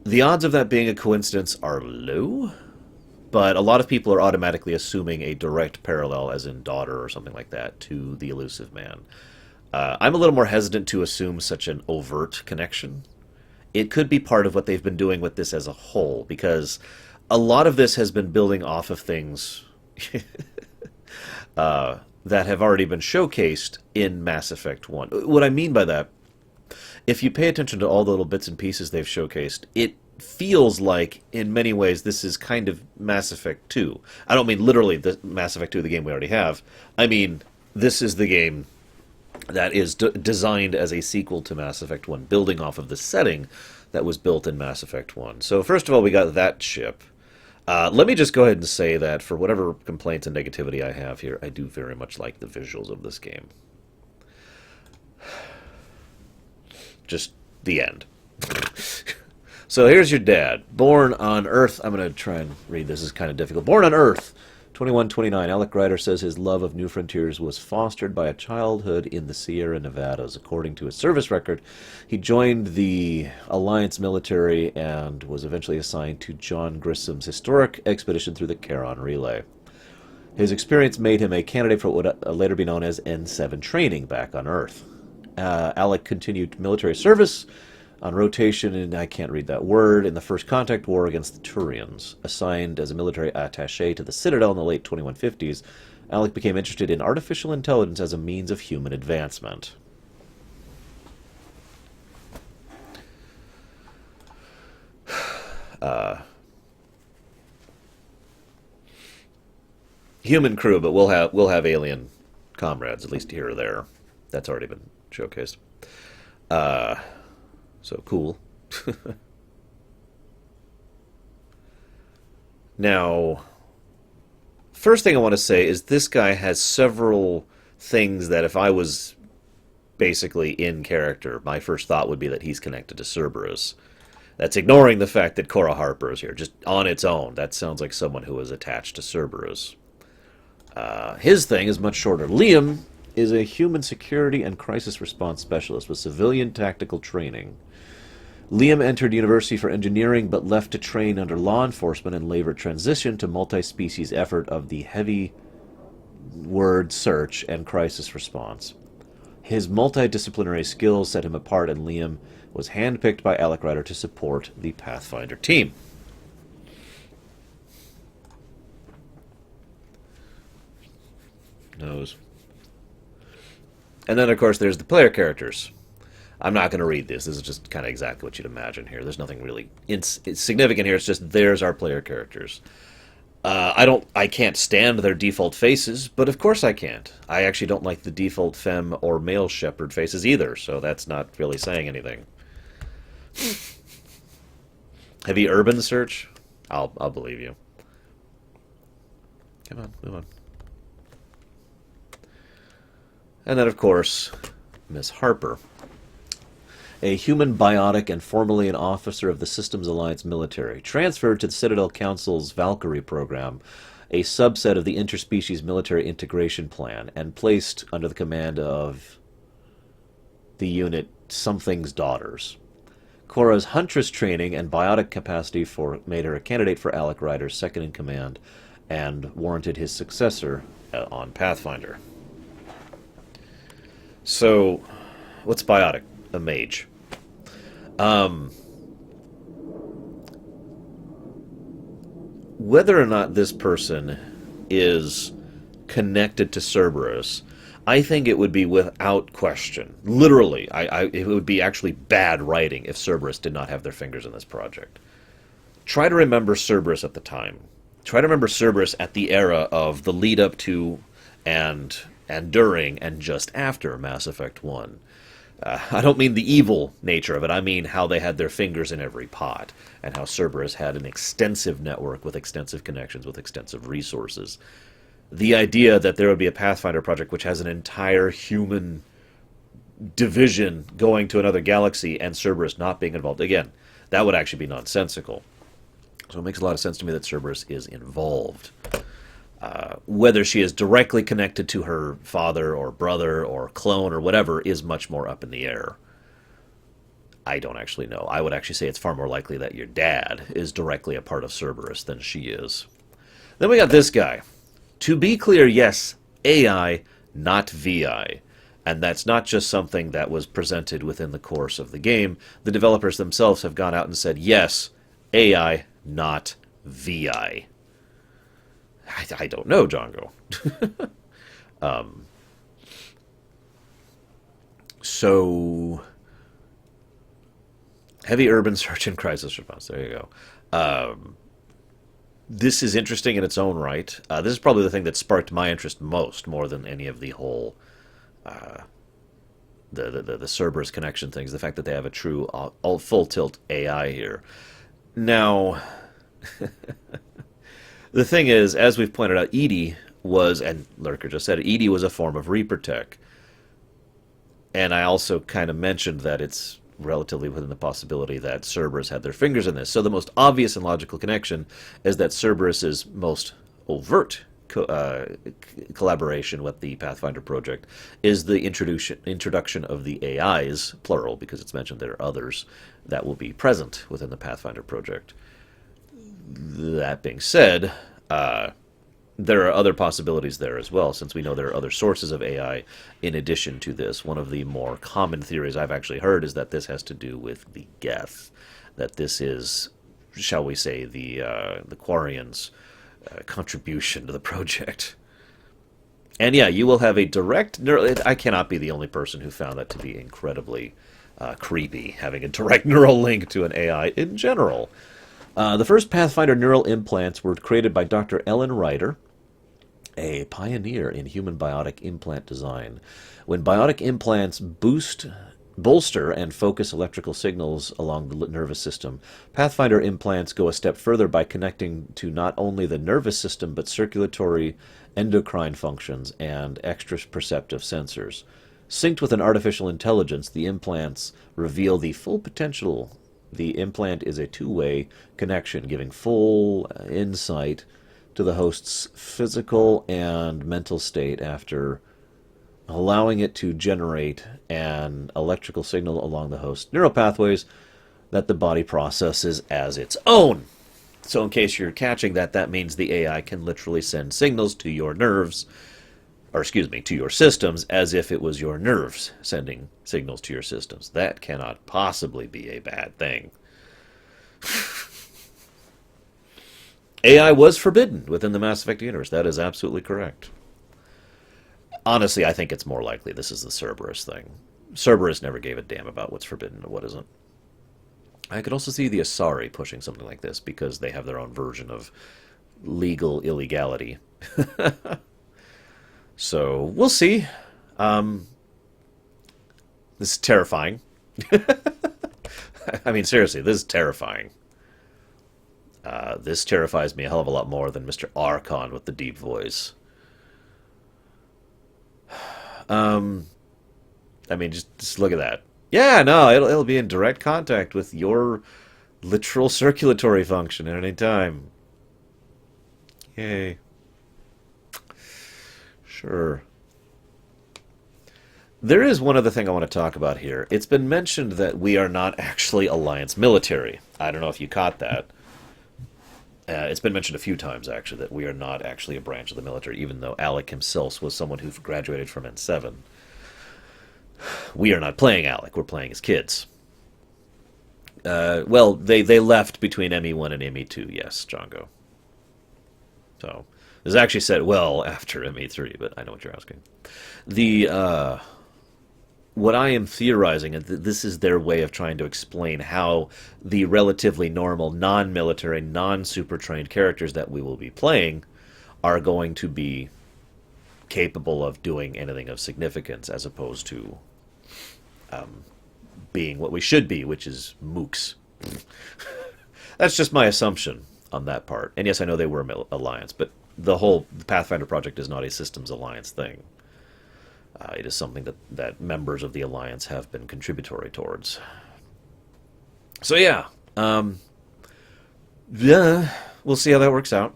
The odds of that being a coincidence are low, but a lot of people are automatically assuming a direct parallel, as in daughter or something like that, to the elusive man. I'm a little more hesitant to assume such an overt connection. It could be part of what they've been doing with this as a whole, because a lot of this has been building off of things that have already been showcased in Mass Effect 1. What I mean by that, if you pay attention to all the little bits and pieces they've showcased, it feels like, in many ways, this is kind of Mass Effect 2. I don't mean literally the Mass Effect 2, the game we already have. I mean, this is the game that is designed as a sequel to Mass Effect 1, building off of the setting that was built in Mass Effect 1. So first of all, we got that ship. Let me just go ahead and say that for whatever complaints and negativity I have here, I do very much like the visuals of this game. Just the end. So here's your dad. Born on Earth. I'm going to try and read this. This is kind of difficult. Born on Earth. 2129, Alec Ryder says his love of New Frontiers was fostered by a childhood in the Sierra Nevadas. According to his service record, he joined the Alliance military and was eventually assigned to John Grissom's historic expedition through the Charon Relay. His experience made him a candidate for what would later be known as N7 training back on Earth. Alec continued military service on rotation, and I can't read that word, in the First Contact War against the Turians. Assigned as a military attaché to the Citadel in the late 2150s, Alec became interested in artificial intelligence as a means of human advancement. Human crew, but we'll have alien comrades, at least here or there. That's already been showcased. So cool. Now, first thing I want to say is this guy has several things that if I was basically in character, my first thought would be that he's connected to Cerberus. That's ignoring the fact that Cora Harper is here. Just on its own, that sounds like someone who is attached to Cerberus. His thing is much shorter. Liam is a human security and crisis response specialist with civilian tactical training. Liam entered university for engineering, but left to train under law enforcement and later transitioned to multi-species effort of the heavy word search and crisis response. His multidisciplinary skills set him apart, and Liam was handpicked by Alec Ryder to support the Pathfinder team. Nose. And then, of course, there's the player characters. I'm not going to read this. This is just kind of exactly what you'd imagine here. There's nothing really significant here. It's just there's our player characters. I can't stand their default faces, but of course I can't. I actually don't like the default femme or male shepherd faces either, so that's not really saying anything. Heavy urban search? I'll believe you. Come on, move on. And then, of course, Miss Harper. A human biotic and formerly an officer of the Systems Alliance military, transferred to the Citadel Council's Valkyrie program, a subset of the Interspecies Military Integration Plan, and placed under the command of the unit Something's Daughters. Cora's Huntress training and biotic capacity made her a candidate for Alec Ryder's second-in-command and warranted his successor on Pathfinder. So, what's biotic? A mage. Whether or not this person is connected to Cerberus, I think it would be without question. Literally, it would be actually bad writing if Cerberus did not have their fingers in this project. Try to remember Cerberus at the time. Try to remember Cerberus at the era of the lead up to and during and just after Mass Effect 1. I don't mean the evil nature of it. I mean how they had their fingers in every pot, and how Cerberus had an extensive network with extensive connections, with extensive resources. The idea that there would be a Pathfinder project which has an entire human division going to another galaxy and Cerberus not being involved, again, that would actually be nonsensical. So it makes a lot of sense to me that Cerberus is involved. Whether she is directly connected to her father or brother or clone or whatever is much more up in the air. I don't actually know. I would actually say it's far more likely that your dad is directly a part of Cerberus than she is. Then we got this guy. To be clear, yes, AI, not VI. And that's not just something that was presented within the course of the game. The developers themselves have gone out and said, yes, AI, not VI. I don't know, Django. So, heavy urban search and crisis response. There you go. This is interesting in its own right. This is probably the thing that sparked my interest most, more than any of the whole the Cerberus connection things. The fact that they have a true full tilt AI here. Now, the thing is, as we've pointed out, Edie was, and Lurker just said it, Edie was a form of Reaper tech. And I also kind of mentioned that it's relatively within the possibility that Cerberus had their fingers in this. So the most obvious and logical connection is that Cerberus's most overt collaboration with the Pathfinder project is the introduction of the AIs, plural, because it's mentioned there are others that will be present within the Pathfinder project. That being said, there are other possibilities there as well, since we know there are other sources of AI in addition to this. One of the more common theories I've actually heard is that this has to do with the Geth, that this is, shall we say, the Quarians' contribution to the project. And yeah, you will have a direct neural... I cannot be the only person who found that to be incredibly creepy, having a direct neural link to an AI in general. The first Pathfinder neural implants were created by Dr. Ellen Ryder, a pioneer in human biotic implant design. When biotic implants bolster and focus electrical signals along the nervous system, Pathfinder implants go a step further by connecting to not only the nervous system but circulatory, endocrine functions, and extra-perceptive sensors. Synced with an artificial intelligence, the implants reveal the full potential. The implant is a two-way connection, giving full insight to the host's physical and mental state after allowing it to generate an electrical signal along the host's neural pathways that the body processes as its own. So in case you're catching that, that means the AI can literally send signals to your nerves, or excuse me, to your systems, as if it was your nerves sending signals to your systems. That cannot possibly be a bad thing. AI was forbidden within the Mass Effect universe. That is absolutely correct. Honestly, I think it's more likely this is the Cerberus thing. Cerberus never gave a damn about what's forbidden and what isn't. I could also see the Asari pushing something like this because they have their own version of legal illegality. So, we'll see. This is terrifying. I mean, seriously, this is terrifying. This terrifies me a hell of a lot more than Mr. Archon with the deep voice. I mean, just look at that. Yeah, no, it'll be in direct contact with your literal circulatory function at any time. Yay. Sure. There is one other thing I want to talk about here. It's been mentioned that we are not actually Alliance military. I don't know if you caught that. It's been mentioned a few times, actually, that we are not actually a branch of the military, even though Alec himself was someone who graduated from N7. We are not playing Alec. We're playing his kids. Well, they left between ME1 and ME2, yes, Django. So, this is actually said well after ME3, but I know what you're asking. What I am theorizing, and this is their way of trying to explain how the relatively normal, non-military, non-super-trained characters that we will be playing are going to be capable of doing anything of significance, as opposed to being what we should be, which is mooks. That's just my assumption on that part. And yes, I know they were an alliance, but the whole Pathfinder project is not a systems alliance thing. It is something that members of the Alliance have been contributory towards. So yeah, we'll see how that works out.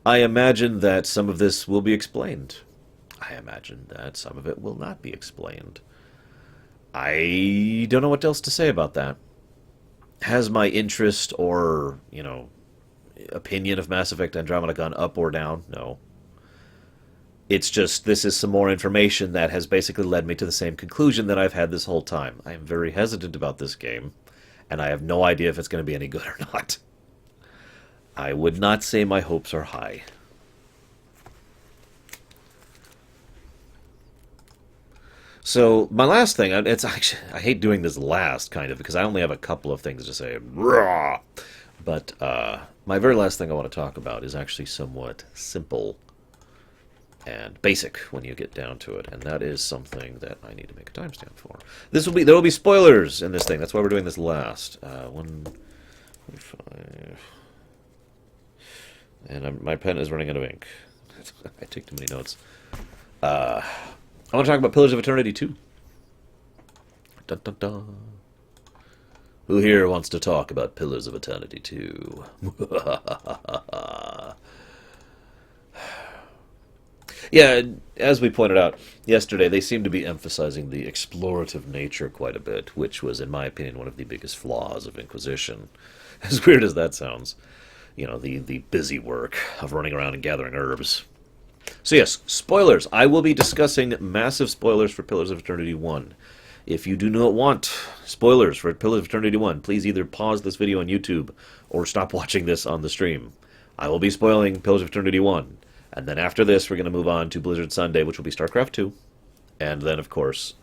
I imagine that some of this will be explained. I imagine that some of it will not be explained. I don't know what else to say about that. Has my interest or, opinion of Mass Effect Andromeda gone up or down? No. It's just, this is some more information that has basically led me to the same conclusion that I've had this whole time. I am very hesitant about this game, and I have no idea if it's going to be any good or not. I would not say my hopes are high. So, my last thing, it's actually, I hate doing this last, kind of, because I only have a couple of things to say. Raw! But, my very last thing I want to talk about is actually somewhat simple and basic when you get down to it, and that is something that I need to make a timestamp for. There will be spoilers in this thing. That's why we're doing this last. 1:45, and my pen is running out of ink. I take too many notes. I want to talk about Pillars of Eternity 2. Dun, dun, dun. Who here wants to talk about Pillars of Eternity 2? Yeah, as we pointed out yesterday, they seem to be emphasizing the explorative nature quite a bit, which was, in my opinion, one of the biggest flaws of Inquisition. As weird as that sounds. You know, the busy work of running around and gathering herbs. So yes, spoilers. I will be discussing massive spoilers for Pillars of Eternity 1. If you do not want spoilers for Pillars of Eternity 1, please either pause this video on YouTube or stop watching this on the stream. I will be spoiling Pillars of Eternity 1. And then after this, we're going to move on to Blizzard Sunday, which will be StarCraft 2. And then, of course,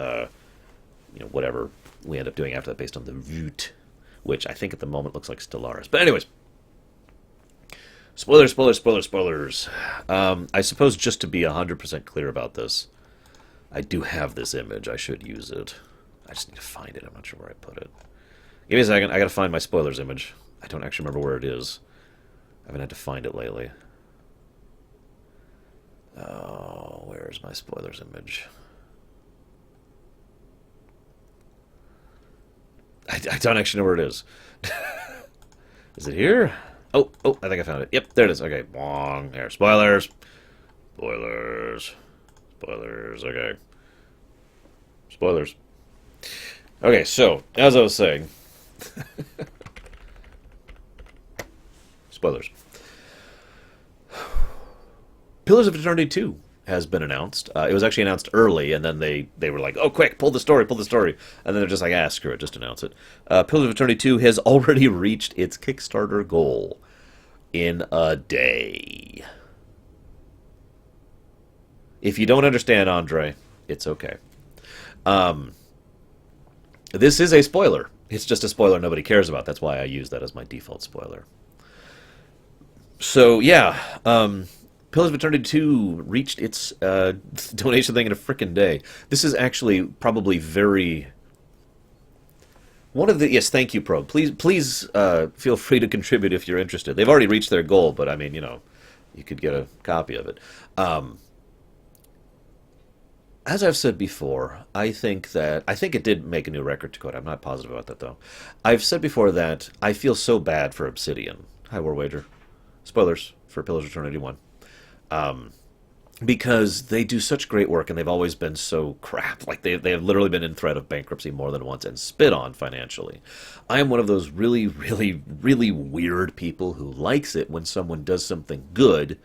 whatever we end up doing after that based on the Voot, which I think at the moment looks like Stellaris. But anyways, spoilers. I suppose just to be 100% clear about this, I do have this image. I should use it. I just need to find it. I'm not sure where I put it. Give me a second. I got to find my spoilers image. I don't actually remember where it is. I haven't had to find it lately. Oh, where's my spoilers image? I don't actually know where it is. Is it here? Oh, I think I found it. Yep, there it is. Okay, bong. There, spoilers. Spoilers. Okay. Spoilers. Okay, so, as I was saying... Spoilers. Pillars of Eternity 2 has been announced. It was actually announced early, and then they were like, oh, quick, pull the story. And then they're just like, screw it, just announce it. Pillars of Eternity 2 has already reached its Kickstarter goal in a day. If you don't understand, Andre, it's okay. This is a spoiler. It's just a spoiler nobody cares about. That's why I use that as my default spoiler. So, yeah, Pillars of Eternity 2 reached its donation thing in a frickin' day. This is actually probably very... one of the... Yes, thank you, Probe. Please feel free to contribute if you're interested. They've already reached their goal, but I mean, you could get a copy of it. As I've said before, I think it did make a new record to code. I'm not positive about that, though. I've said before that I feel so bad for Obsidian. Hi, War Wager. Spoilers for Pillars of Eternity 1. Because they do such great work, and they've always been so crap. Like, they have literally been in threat of bankruptcy more than once and spit on financially. I am one of those really, really, really weird people who likes it when someone does something good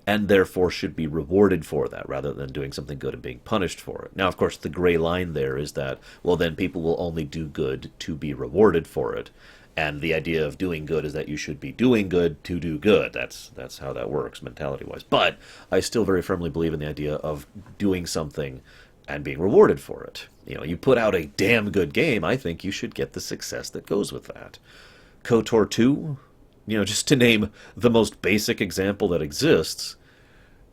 and therefore should be rewarded for that rather than doing something good and being punished for it. Now, of course, the gray line there is that, well, then people will only do good to be rewarded for it. And the idea of doing good is that you should be doing good to do good. That's how that works, mentality-wise. But I still very firmly believe in the idea of doing something and being rewarded for it. You put out a damn good game, I think you should get the success that goes with that. KOTOR 2, just to name the most basic example that exists,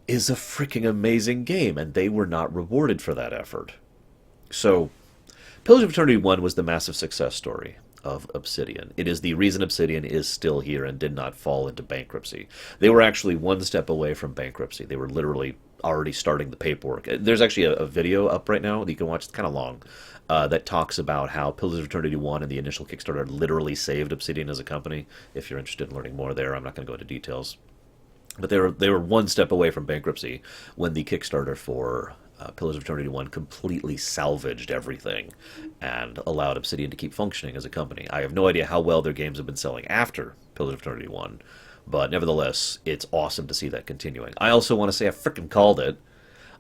is a freaking amazing game, and they were not rewarded for that effort. So, Pillars of Eternity 1 was the massive success story of Obsidian. It is the reason Obsidian is still here and did not fall into bankruptcy. They were actually one step away from bankruptcy. They were literally already starting the paperwork. There's actually a video up right now that you can watch. It's kind of long. That talks about how Pillars of Eternity 1 and the initial Kickstarter literally saved Obsidian as a company. If you're interested in learning more there, I'm not going to go into details. But they were one step away from bankruptcy when the Kickstarter for Pillars of Eternity 1 completely salvaged everything and allowed Obsidian to keep functioning as a company. I have no idea how well their games have been selling after Pillars of Eternity 1, but nevertheless, it's awesome to see that continuing. I also want to say I frickin' called it.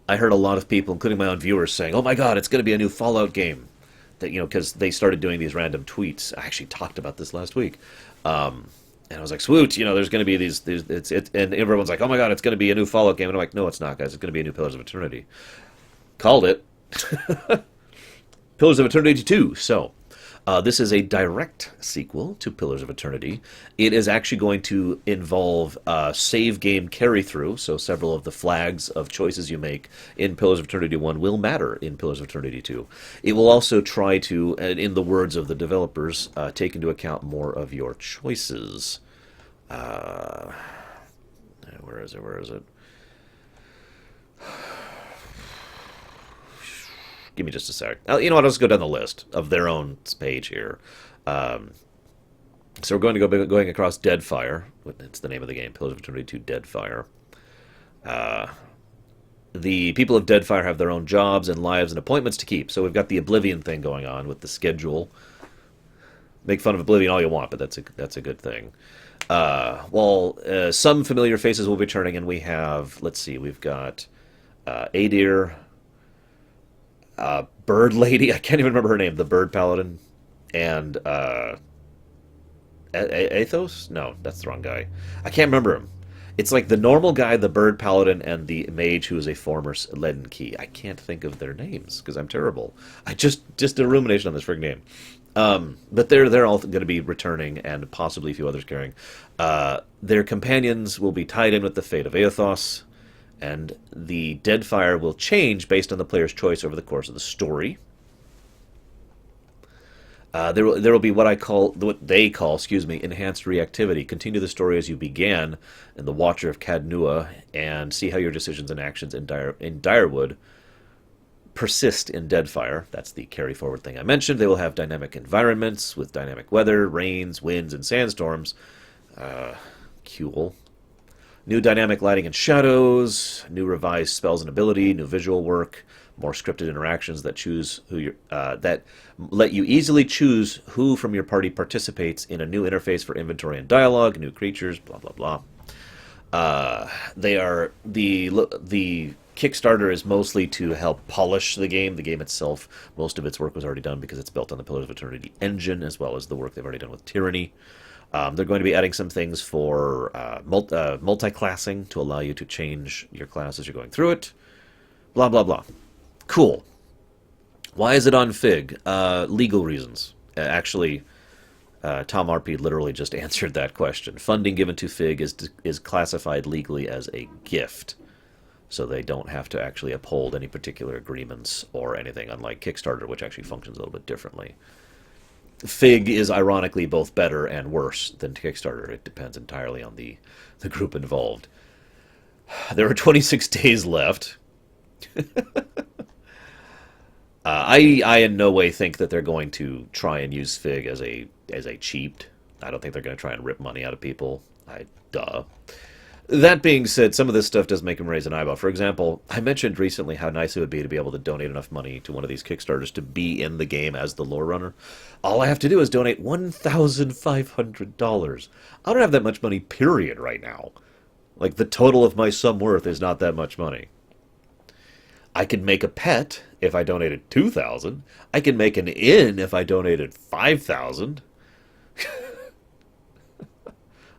I heard a lot of people, including my own viewers, saying, "Oh my God, it's going to be a new Fallout game." That because they started doing these random tweets. I actually talked about this last week, and I was like, "Swoot, there's going to be these and everyone's like, "Oh my God, it's going to be a new Fallout game," and I'm like, "No, it's not, guys. It's going to be a new Pillars of Eternity." Called it. Pillars of Eternity 2. So, this is a direct sequel to Pillars of Eternity. It is actually going to involve save game carry-through, so several of the flags of choices you make in Pillars of Eternity 1 will matter in Pillars of Eternity 2. It will also try to, in the words of the developers, take into account more of your choices. Where is it? Give me just a sec. You know what? I'll just go down the list of their own page here. So we're going to go going across Deadfire. It's the name of the game, Pillars of Eternity 2 Deadfire. The people of Deadfire have their own jobs and lives and appointments to keep. So we've got the Oblivion thing going on with the schedule. Make fun of Oblivion all you want, but that's a good thing. Some familiar faces will be returning, and we have, let's see, we've got Adir, Bird Lady, I can't even remember her name, the Bird Paladin, and Athos? No, that's the wrong guy. I can't remember him. It's like the normal guy, the Bird Paladin, and the mage who is a former Leaden Key. I can't think of their names because I'm terrible. I just a rumination on this friggin' name. But they're all going to be returning, and possibly a few others carrying. Their companions will be tied in with the fate of Athos, and the Deadfire will change based on the player's choice over the course of the story. There will be what they call, enhanced reactivity. Continue the story as you began in The Watcher of Cadnua, and see how your decisions and actions in Direwood persist in Deadfire. That's the carry forward thing I mentioned. They will have dynamic environments with dynamic weather, rains, winds, and sandstorms. Cool. New dynamic lighting and shadows, new revised spells and ability, new visual work, more scripted interactions that that let you easily choose who from your party participates in a new interface for inventory and dialogue, new creatures, blah blah blah. They are the Kickstarter is mostly to help polish the game. The game itself, most of its work was already done because it's built on the Pillars of Eternity engine, as well as the work they've already done with Tyranny. They're going to be adding some things for multi-classing to allow you to change your class as you're going through it. Blah, blah, blah. Cool. Why is it on Fig? Legal reasons. Actually, Tom RP literally just answered that question. Funding given to Fig is classified legally as a gift, so they don't have to actually uphold any particular agreements or anything, unlike Kickstarter, which actually functions a little bit differently. Fig is ironically both better and worse than Kickstarter. It depends entirely on the group involved. There are 26 days left. I in no way think that they're going to try and use Fig as a cheat. I don't think they're going to try and rip money out of people. Duh. That being said, some of this stuff does make them raise an eyebrow. For example, I mentioned recently how nice it would be to be able to donate enough money to one of these Kickstarters to be in the game as the lore runner. All I have to do is donate $1,500. I don't have that much money, period, right now. Like, the total of my sum worth is not that much money. I could make a pet if I donated $2,000. I could make an inn if I donated $5,000.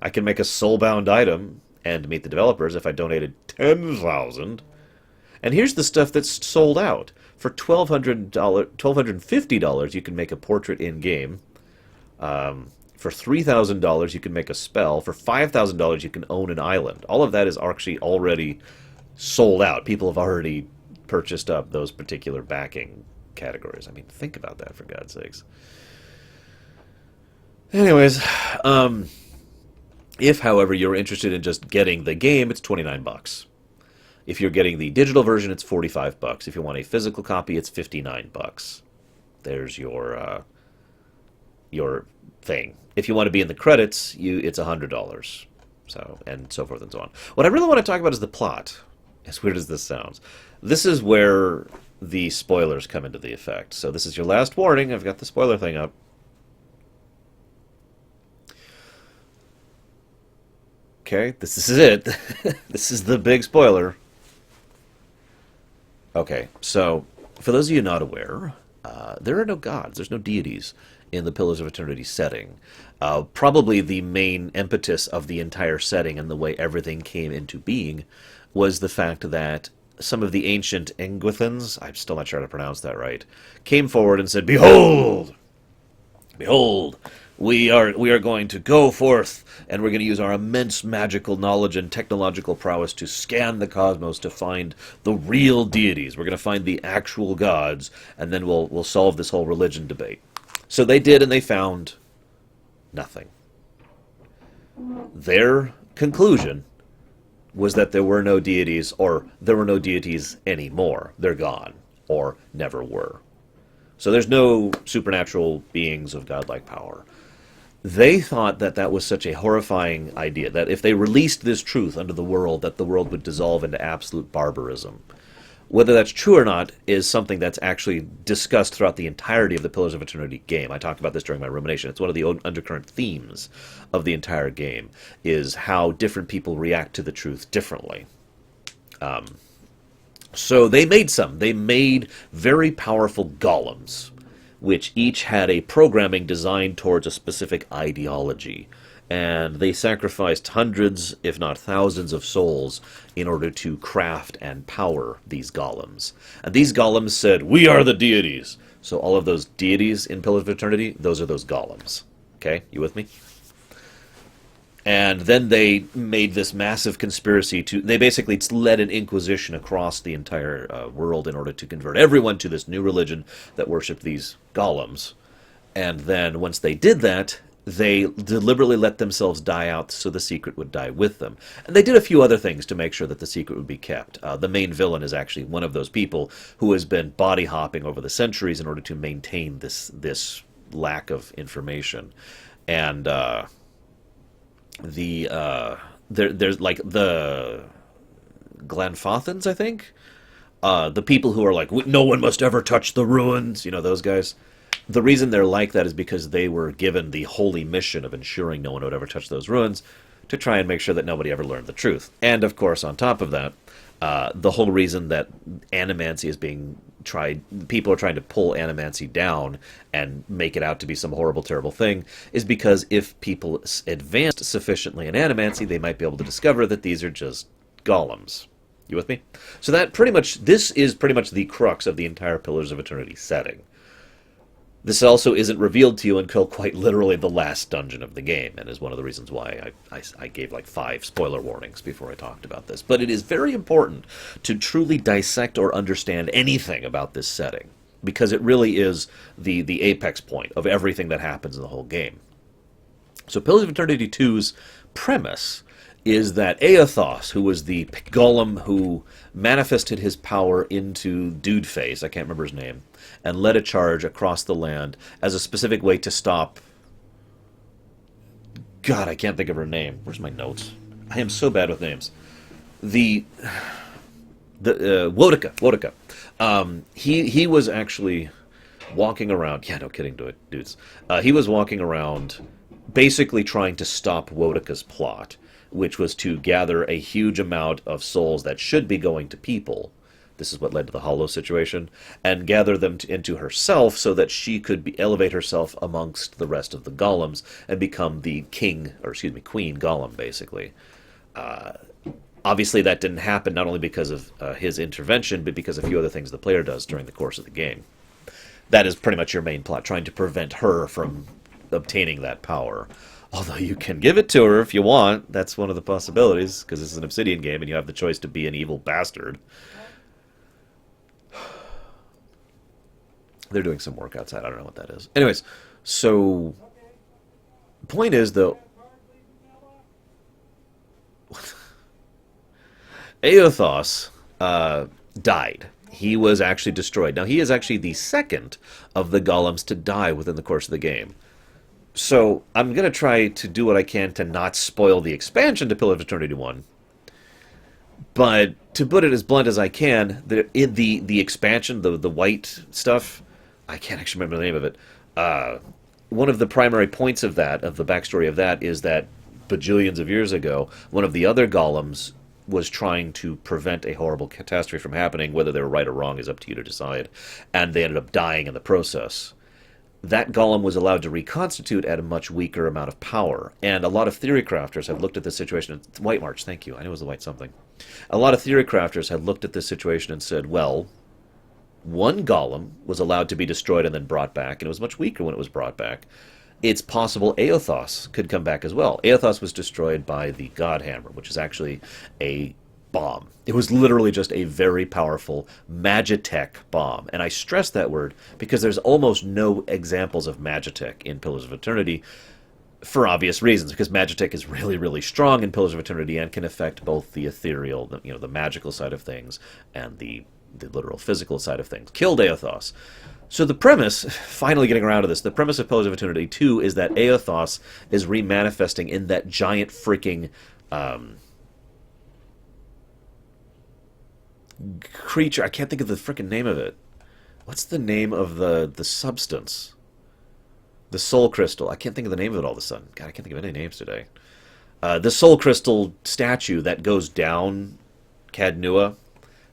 I can make a soulbound item and meet the developers if I donated $10,000. And here's the stuff that's sold out. For $1,250, you can make a portrait in-game. For $3,000, you can make a spell. For $5,000, you can own an island. All of that is actually already sold out. People have already purchased up those particular backing categories. I mean, think about that, for God's sakes. Anyways, if, however, you're interested in just getting the game, it's $29. If you're getting the digital version, it's $45. If you want a physical copy, it's $59. There's your thing. If you want to be in the credits, it's $100. So, and so forth and so on. What I really want to talk about is the plot. As weird as this sounds. This is where the spoilers come into the effect. So this is your last warning. I've got the spoiler thing up. Okay, this is it. This is the big spoiler. Okay, so for those of you not aware, there are no gods, there's no deities in the Pillars of Eternity setting. Probably the main impetus of the entire setting and the way everything came into being was the fact that some of the ancient Engwithans, I'm still not sure how to pronounce that right, came forward and said, "Behold! Behold! We are going to go forth, and we're going to use our immense magical knowledge and technological prowess to scan the cosmos to find the real deities. We're going to find the actual gods, and then we'll solve this whole religion debate." So they did, and they found nothing. Their conclusion was that there were no deities, or there were no deities anymore. They're gone, or never were. So there's no supernatural beings of godlike power. They thought that that was such a horrifying idea, that if they released this truth unto the world, that the world would dissolve into absolute barbarism. Whether that's true or not is something that's actually discussed throughout the entirety of the Pillars of Eternity game. I talked about this during my rumination. It's one of the undercurrent themes of the entire game, is how different people react to the truth differently. So they made some. They made very powerful golems, which each had a programming designed towards a specific ideology. And they sacrificed hundreds, if not thousands, of souls in order to craft and power these golems. And these golems said, "We are the deities." So all of those deities in Pillars of Eternity, those are those golems. Okay, you with me? And then they made this massive conspiracy to... They basically led an inquisition across the entire world in order to convert everyone to this new religion that worshipped these golems. And then once they did that, they deliberately let themselves die out so the secret would die with them. And they did a few other things to make sure that the secret would be kept. The main villain is actually one of those people who has been body hopping over the centuries in order to maintain this lack of information. And there's like the Glanfothans, I think? The people who are like, "No one must ever touch the ruins," you know, those guys. The reason they're like that is because they were given the holy mission of ensuring no one would ever touch those ruins to try and make sure that nobody ever learned the truth. And, of course, on top of that, the whole reason that animancy is being tried, people are trying to pull animancy down and make it out to be some horrible, terrible thing, is because if people advanced sufficiently in animancy, they might be able to discover that these are just golems. You with me? So this is pretty much the crux of the entire Pillars of Eternity setting. This also isn't revealed to you until quite literally the last dungeon of the game, and is one of the reasons why I gave like 5 spoiler warnings before I talked about this. But it is very important to truly dissect or understand anything about this setting, because it really is the apex point of everything that happens in the whole game. So Pillars of Eternity 2's premise is that Aethos, who was the golem who manifested his power into Dude Face, I can't remember his name, and led a charge across the land as a specific way to stop... God, I can't think of her name. Where's my notes? I am so bad with names. Wodika. He was actually walking around... Yeah, no kidding, dudes. He was walking around basically trying to stop Wodika's plot, which was to gather a huge amount of souls that should be going to people. This is what led to the Hollow situation, and gather them into herself so that she could elevate herself amongst the rest of the golems and become the queen golem, basically. Obviously, that didn't happen not only because of his intervention, but because of a few other things the player does during the course of the game. That is pretty much your main plot, trying to prevent her from obtaining that power. Although you can give it to her if you want. That's one of the possibilities, because this is an Obsidian game and you have the choice to be an evil bastard. They're doing some work outside. I don't know what that is. Anyways, so... the point is, though... Aethos died. He was actually destroyed. Now, he is actually the second of the golems to die within the course of the game. So, I'm going to try to do what I can to not spoil the expansion to Pillar of Eternity 1. But, to put it as blunt as I can, in the expansion, the white stuff, I can't actually remember the name of it, one of the primary points of that, of the backstory of that, is that bajillions of years ago, one of the other golems was trying to prevent a horrible catastrophe from happening. Whether they were right or wrong is up to you to decide. And they ended up dying in the process. That golem was allowed to reconstitute at a much weaker amount of power. And a lot of theory crafters have looked at this situation. White March, thank you. I knew it was the white something. A lot of theory crafters had looked at this situation and said, well, one golem was allowed to be destroyed and then brought back, and it was much weaker when it was brought back. It's possible Aothos could come back as well. Aothos was destroyed by the God Hammer, which is actually a bomb. It was literally just a very powerful Magitech bomb. And I stress that word because there's almost no examples of Magitech in Pillars of Eternity for obvious reasons, because Magitech is really, really strong in Pillars of Eternity and can affect both the ethereal, the magical side of things, and the literal physical side of things. Killed Aothos. So the premise, finally getting around to this, the premise of Pillars of Eternity 2 is that Aothos is remanifesting in that giant freaking creature. I can't think of the freaking name of it. What's the name of the substance? The soul crystal. I can't think of the name of it all of a sudden. God, I can't think of any names today. The soul crystal statue that goes down Cadnua,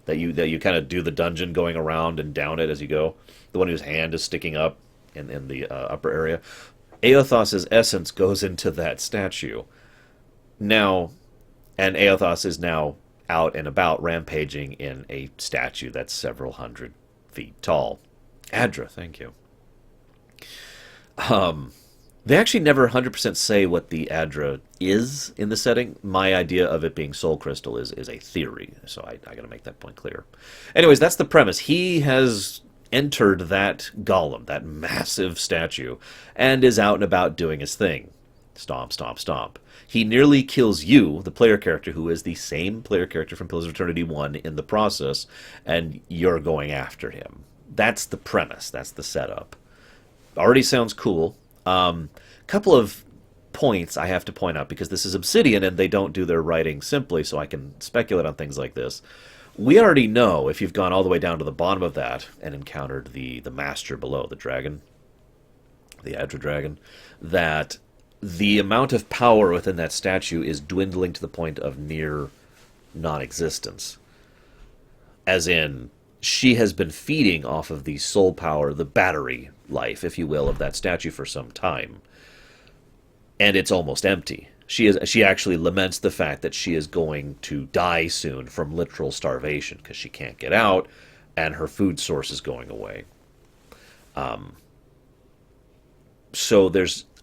that you kind of do the dungeon going around and down it as you go. The one whose hand is sticking up in the upper area. Aothos' essence goes into that statue. Now, and Aothos is now out and about rampaging in a statue that's several hundred feet tall. Adra, thank you. They actually never 100% say what the Adra is in the setting. My idea of it being Soul Crystal is a theory, so I got to make that point clear. Anyways, that's the premise. He has entered that golem, that massive statue, and is out and about doing his thing. Stomp, stomp, stomp. He nearly kills you, the player character, who is the same player character from Pillars of Eternity 1 in the process, and you're going after him. That's the premise. That's the setup. Already sounds cool. Couple of points I have to point out, because this is Obsidian and they don't do their writing simply, so I can speculate on things like this. We already know, if you've gone all the way down to the bottom of that and encountered the master below, the dragon, the Adra dragon, that the amount of power within that statue is dwindling to the point of near non-existence. As in, she has been feeding off of the soul power, the battery life, if you will, of that statue for some time. And it's almost empty. She actually laments the fact that she is going to die soon from literal starvation because she can't get out and her food source is going away. So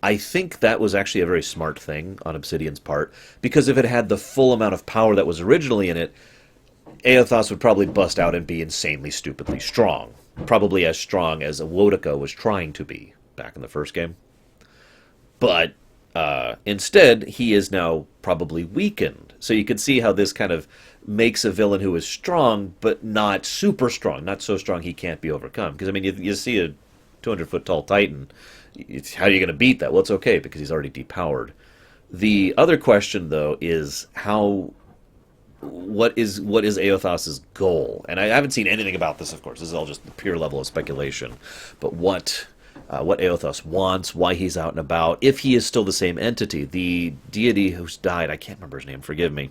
I think that was actually a very smart thing on Obsidian's part, because if it had the full amount of power that was originally in it, Aothos would probably bust out and be insanely, stupidly strong. Probably as strong as Wodaka was trying to be back in the first game. But instead, he is now probably weakened. So you can see how this kind of makes a villain who is strong, but not super strong. Not so strong he can't be overcome. Because, I mean, you see a 200-foot-tall Titan. How are you going to beat that? Well, it's okay, because he's already depowered. The other question, though, is what is Aothos' goal? And I haven't seen anything about this, of course. This is all just the pure level of speculation. But what Aothos wants, why he's out and about, if he is still the same entity. The deity who's died, I can't remember his name, forgive me,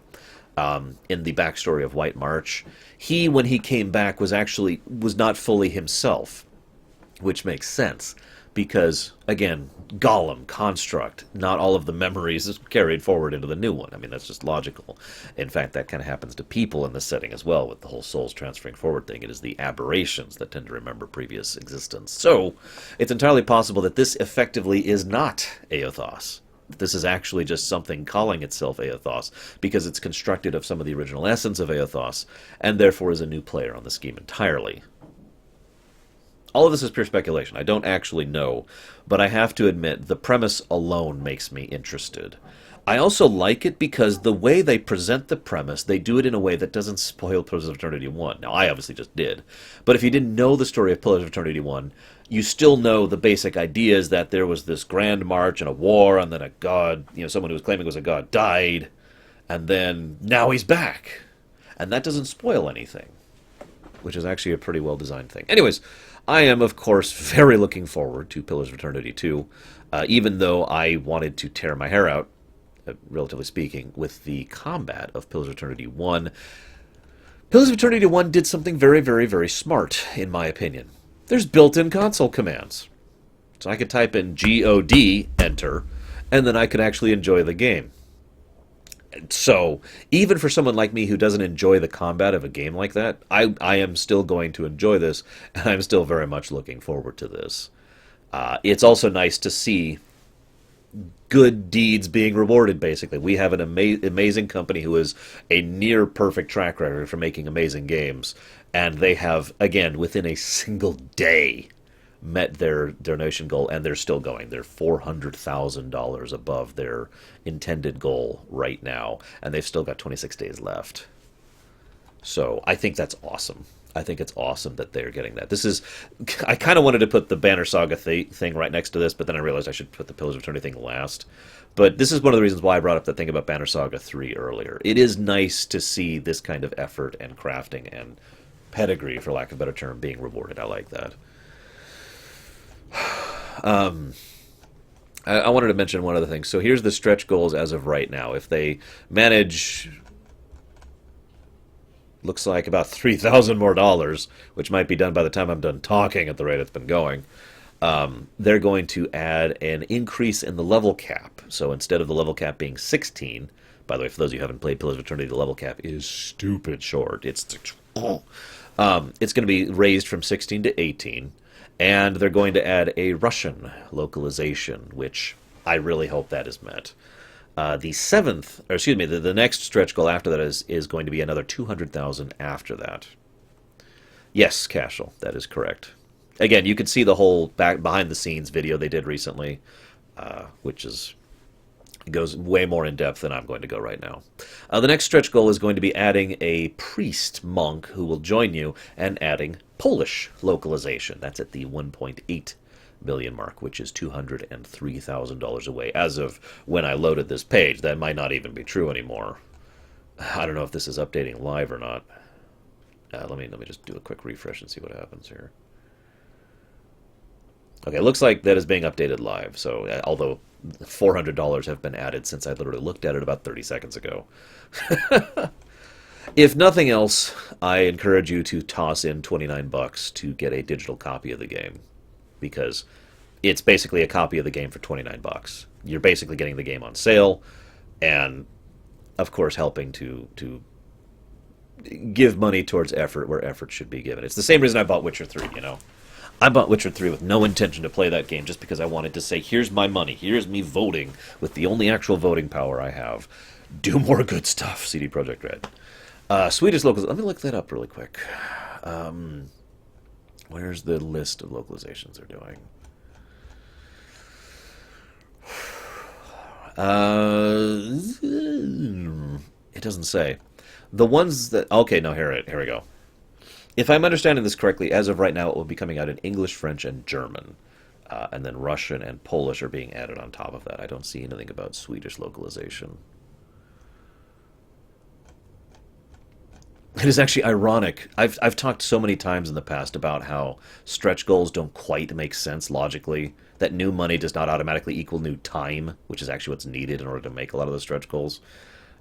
in the backstory of White March, he, when he came back, was not fully himself, which makes sense. Because, again, Golem, construct, not all of the memories is carried forward into the new one. I mean, that's just logical. In fact, that kind of happens to people in this setting as well, with the whole souls transferring forward thing. It is the aberrations that tend to remember previous existence. So, it's entirely possible that this effectively is not Aothos. This is actually just something calling itself Aothos, because it's constructed of some of the original essence of Aothos, and therefore is a new player on the scheme entirely. All of this is pure speculation. I don't actually know, but I have to admit, the premise alone makes me interested. I also like it because the way they present the premise, they do it in a way that doesn't spoil Pillars of Eternity 1. Now, I obviously just did. But if you didn't know the story of Pillars of Eternity 1, you still know the basic ideas that there was this grand march and a war, and then a god, someone who was claiming was a god died, and then now he's back. And that doesn't spoil anything, which is actually a pretty well-designed thing. Anyways, I am, of course, very looking forward to Pillars of Eternity 2, even though I wanted to tear my hair out relatively speaking, with the combat of Pillars of Eternity 1. Pillars of Eternity 1 did something very, very, very smart, in my opinion. There's built-in console commands. So I could type in GOD, enter, and then I could actually enjoy the game. So, even for someone like me who doesn't enjoy the combat of a game like that, I am still going to enjoy this, and I'm still very much looking forward to this. It's also nice to see good deeds being rewarded, basically. We have an amazing company who is a near-perfect track record for making amazing games, and they have, again, within a single day, met their donation goal, and they're still going. They're $400,000 above their intended goal right now, and they've still got 26 days left. So I think that's awesome. I think it's awesome that they're getting that. This is, I kind of wanted to put the Banner Saga thing right next to this, but then I realized I should put the Pillars of Eternity thing last. But this is one of the reasons why I brought up that thing about Banner Saga 3 earlier. It is nice to see this kind of effort and crafting and pedigree, for lack of a better term, being rewarded. I like that. I wanted to mention one other thing. So here's the stretch goals as of right now. If they manage, looks like about $3,000 more dollars, which might be done by the time I'm done talking at the rate it's been going, they're going to add an increase in the level cap. So instead of the level cap being 16, by the way, for those of you who haven't played Pillars of Eternity, the level cap is stupid short. It's going to be raised from 16 to 18. And they're going to add a Russian localization, which I really hope that is met. The next stretch goal after that is going to be another 200,000 after that. Yes, Cashel, that is correct. Again, you can see the whole behind the scenes video they did recently, which goes way more in depth than I'm going to go right now. The next stretch goal is going to be adding a priest monk who will join you and adding Polish localization. That's at the 1.8 million mark, which is $203,000 away. As of when I loaded this page, that might not even be true anymore. I don't know if this is updating live or not. Let me just do a quick refresh and see what happens here. Okay, it looks like that is being updated live. So, although $400 have been added since I literally looked at it about 30 seconds ago. If nothing else, I encourage you to toss in $29 to get a digital copy of the game, because it's basically a copy of the game for $29. You're basically getting the game on sale, and of course helping to give money towards effort where effort should be given. It's the same reason I bought Witcher 3, you know. I bought Witcher 3 with no intention to play that game, just because I wanted to say, here's my money, here's me voting with the only actual voting power I have. Do more good stuff, CD Projekt Red. Swedish locals. Let me look that up really quick. Where's the list of localizations they're doing? It doesn't say. The ones that... Okay, no, here we go. If I'm understanding this correctly, as of right now, it will be coming out in English, French, and German. And then Russian and Polish are being added on top of that. I don't see anything about Swedish localization. It is actually ironic. I've talked so many times in the past about how stretch goals don't quite make sense logically. That new money does not automatically equal new time, which is actually what's needed in order to make a lot of the stretch goals.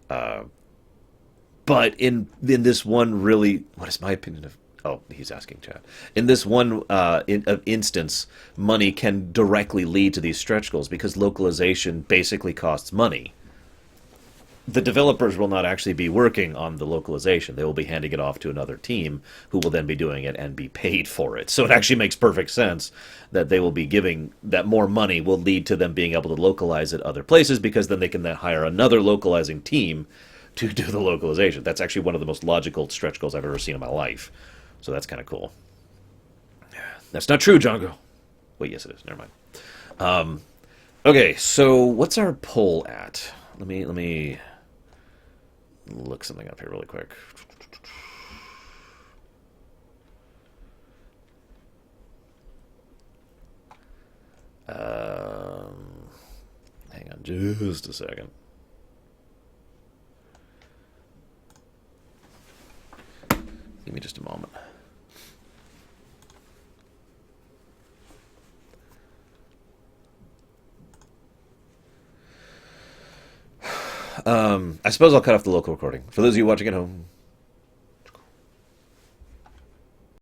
But in this one really... What is my opinion of... Oh, he's asking chat. In this one instance, money can directly lead to these stretch goals because localization basically costs money. The developers will not actually be working on the localization. They will be handing it off to another team who will then be doing it and be paid for it. So it actually makes perfect sense that they will be giving... That more money will lead to them being able to localize it other places, because then they can then hire another localizing team to do the localization. That's actually one of the most logical stretch goals I've ever seen in my life. So that's kind of cool. That's not true, Django. Wait, yes it is. Never mind. Okay, so what's our poll at? Let me look something up here really quick. Hang on just a second. Give me just a moment. I suppose I'll cut off the local recording. For those of you watching at home,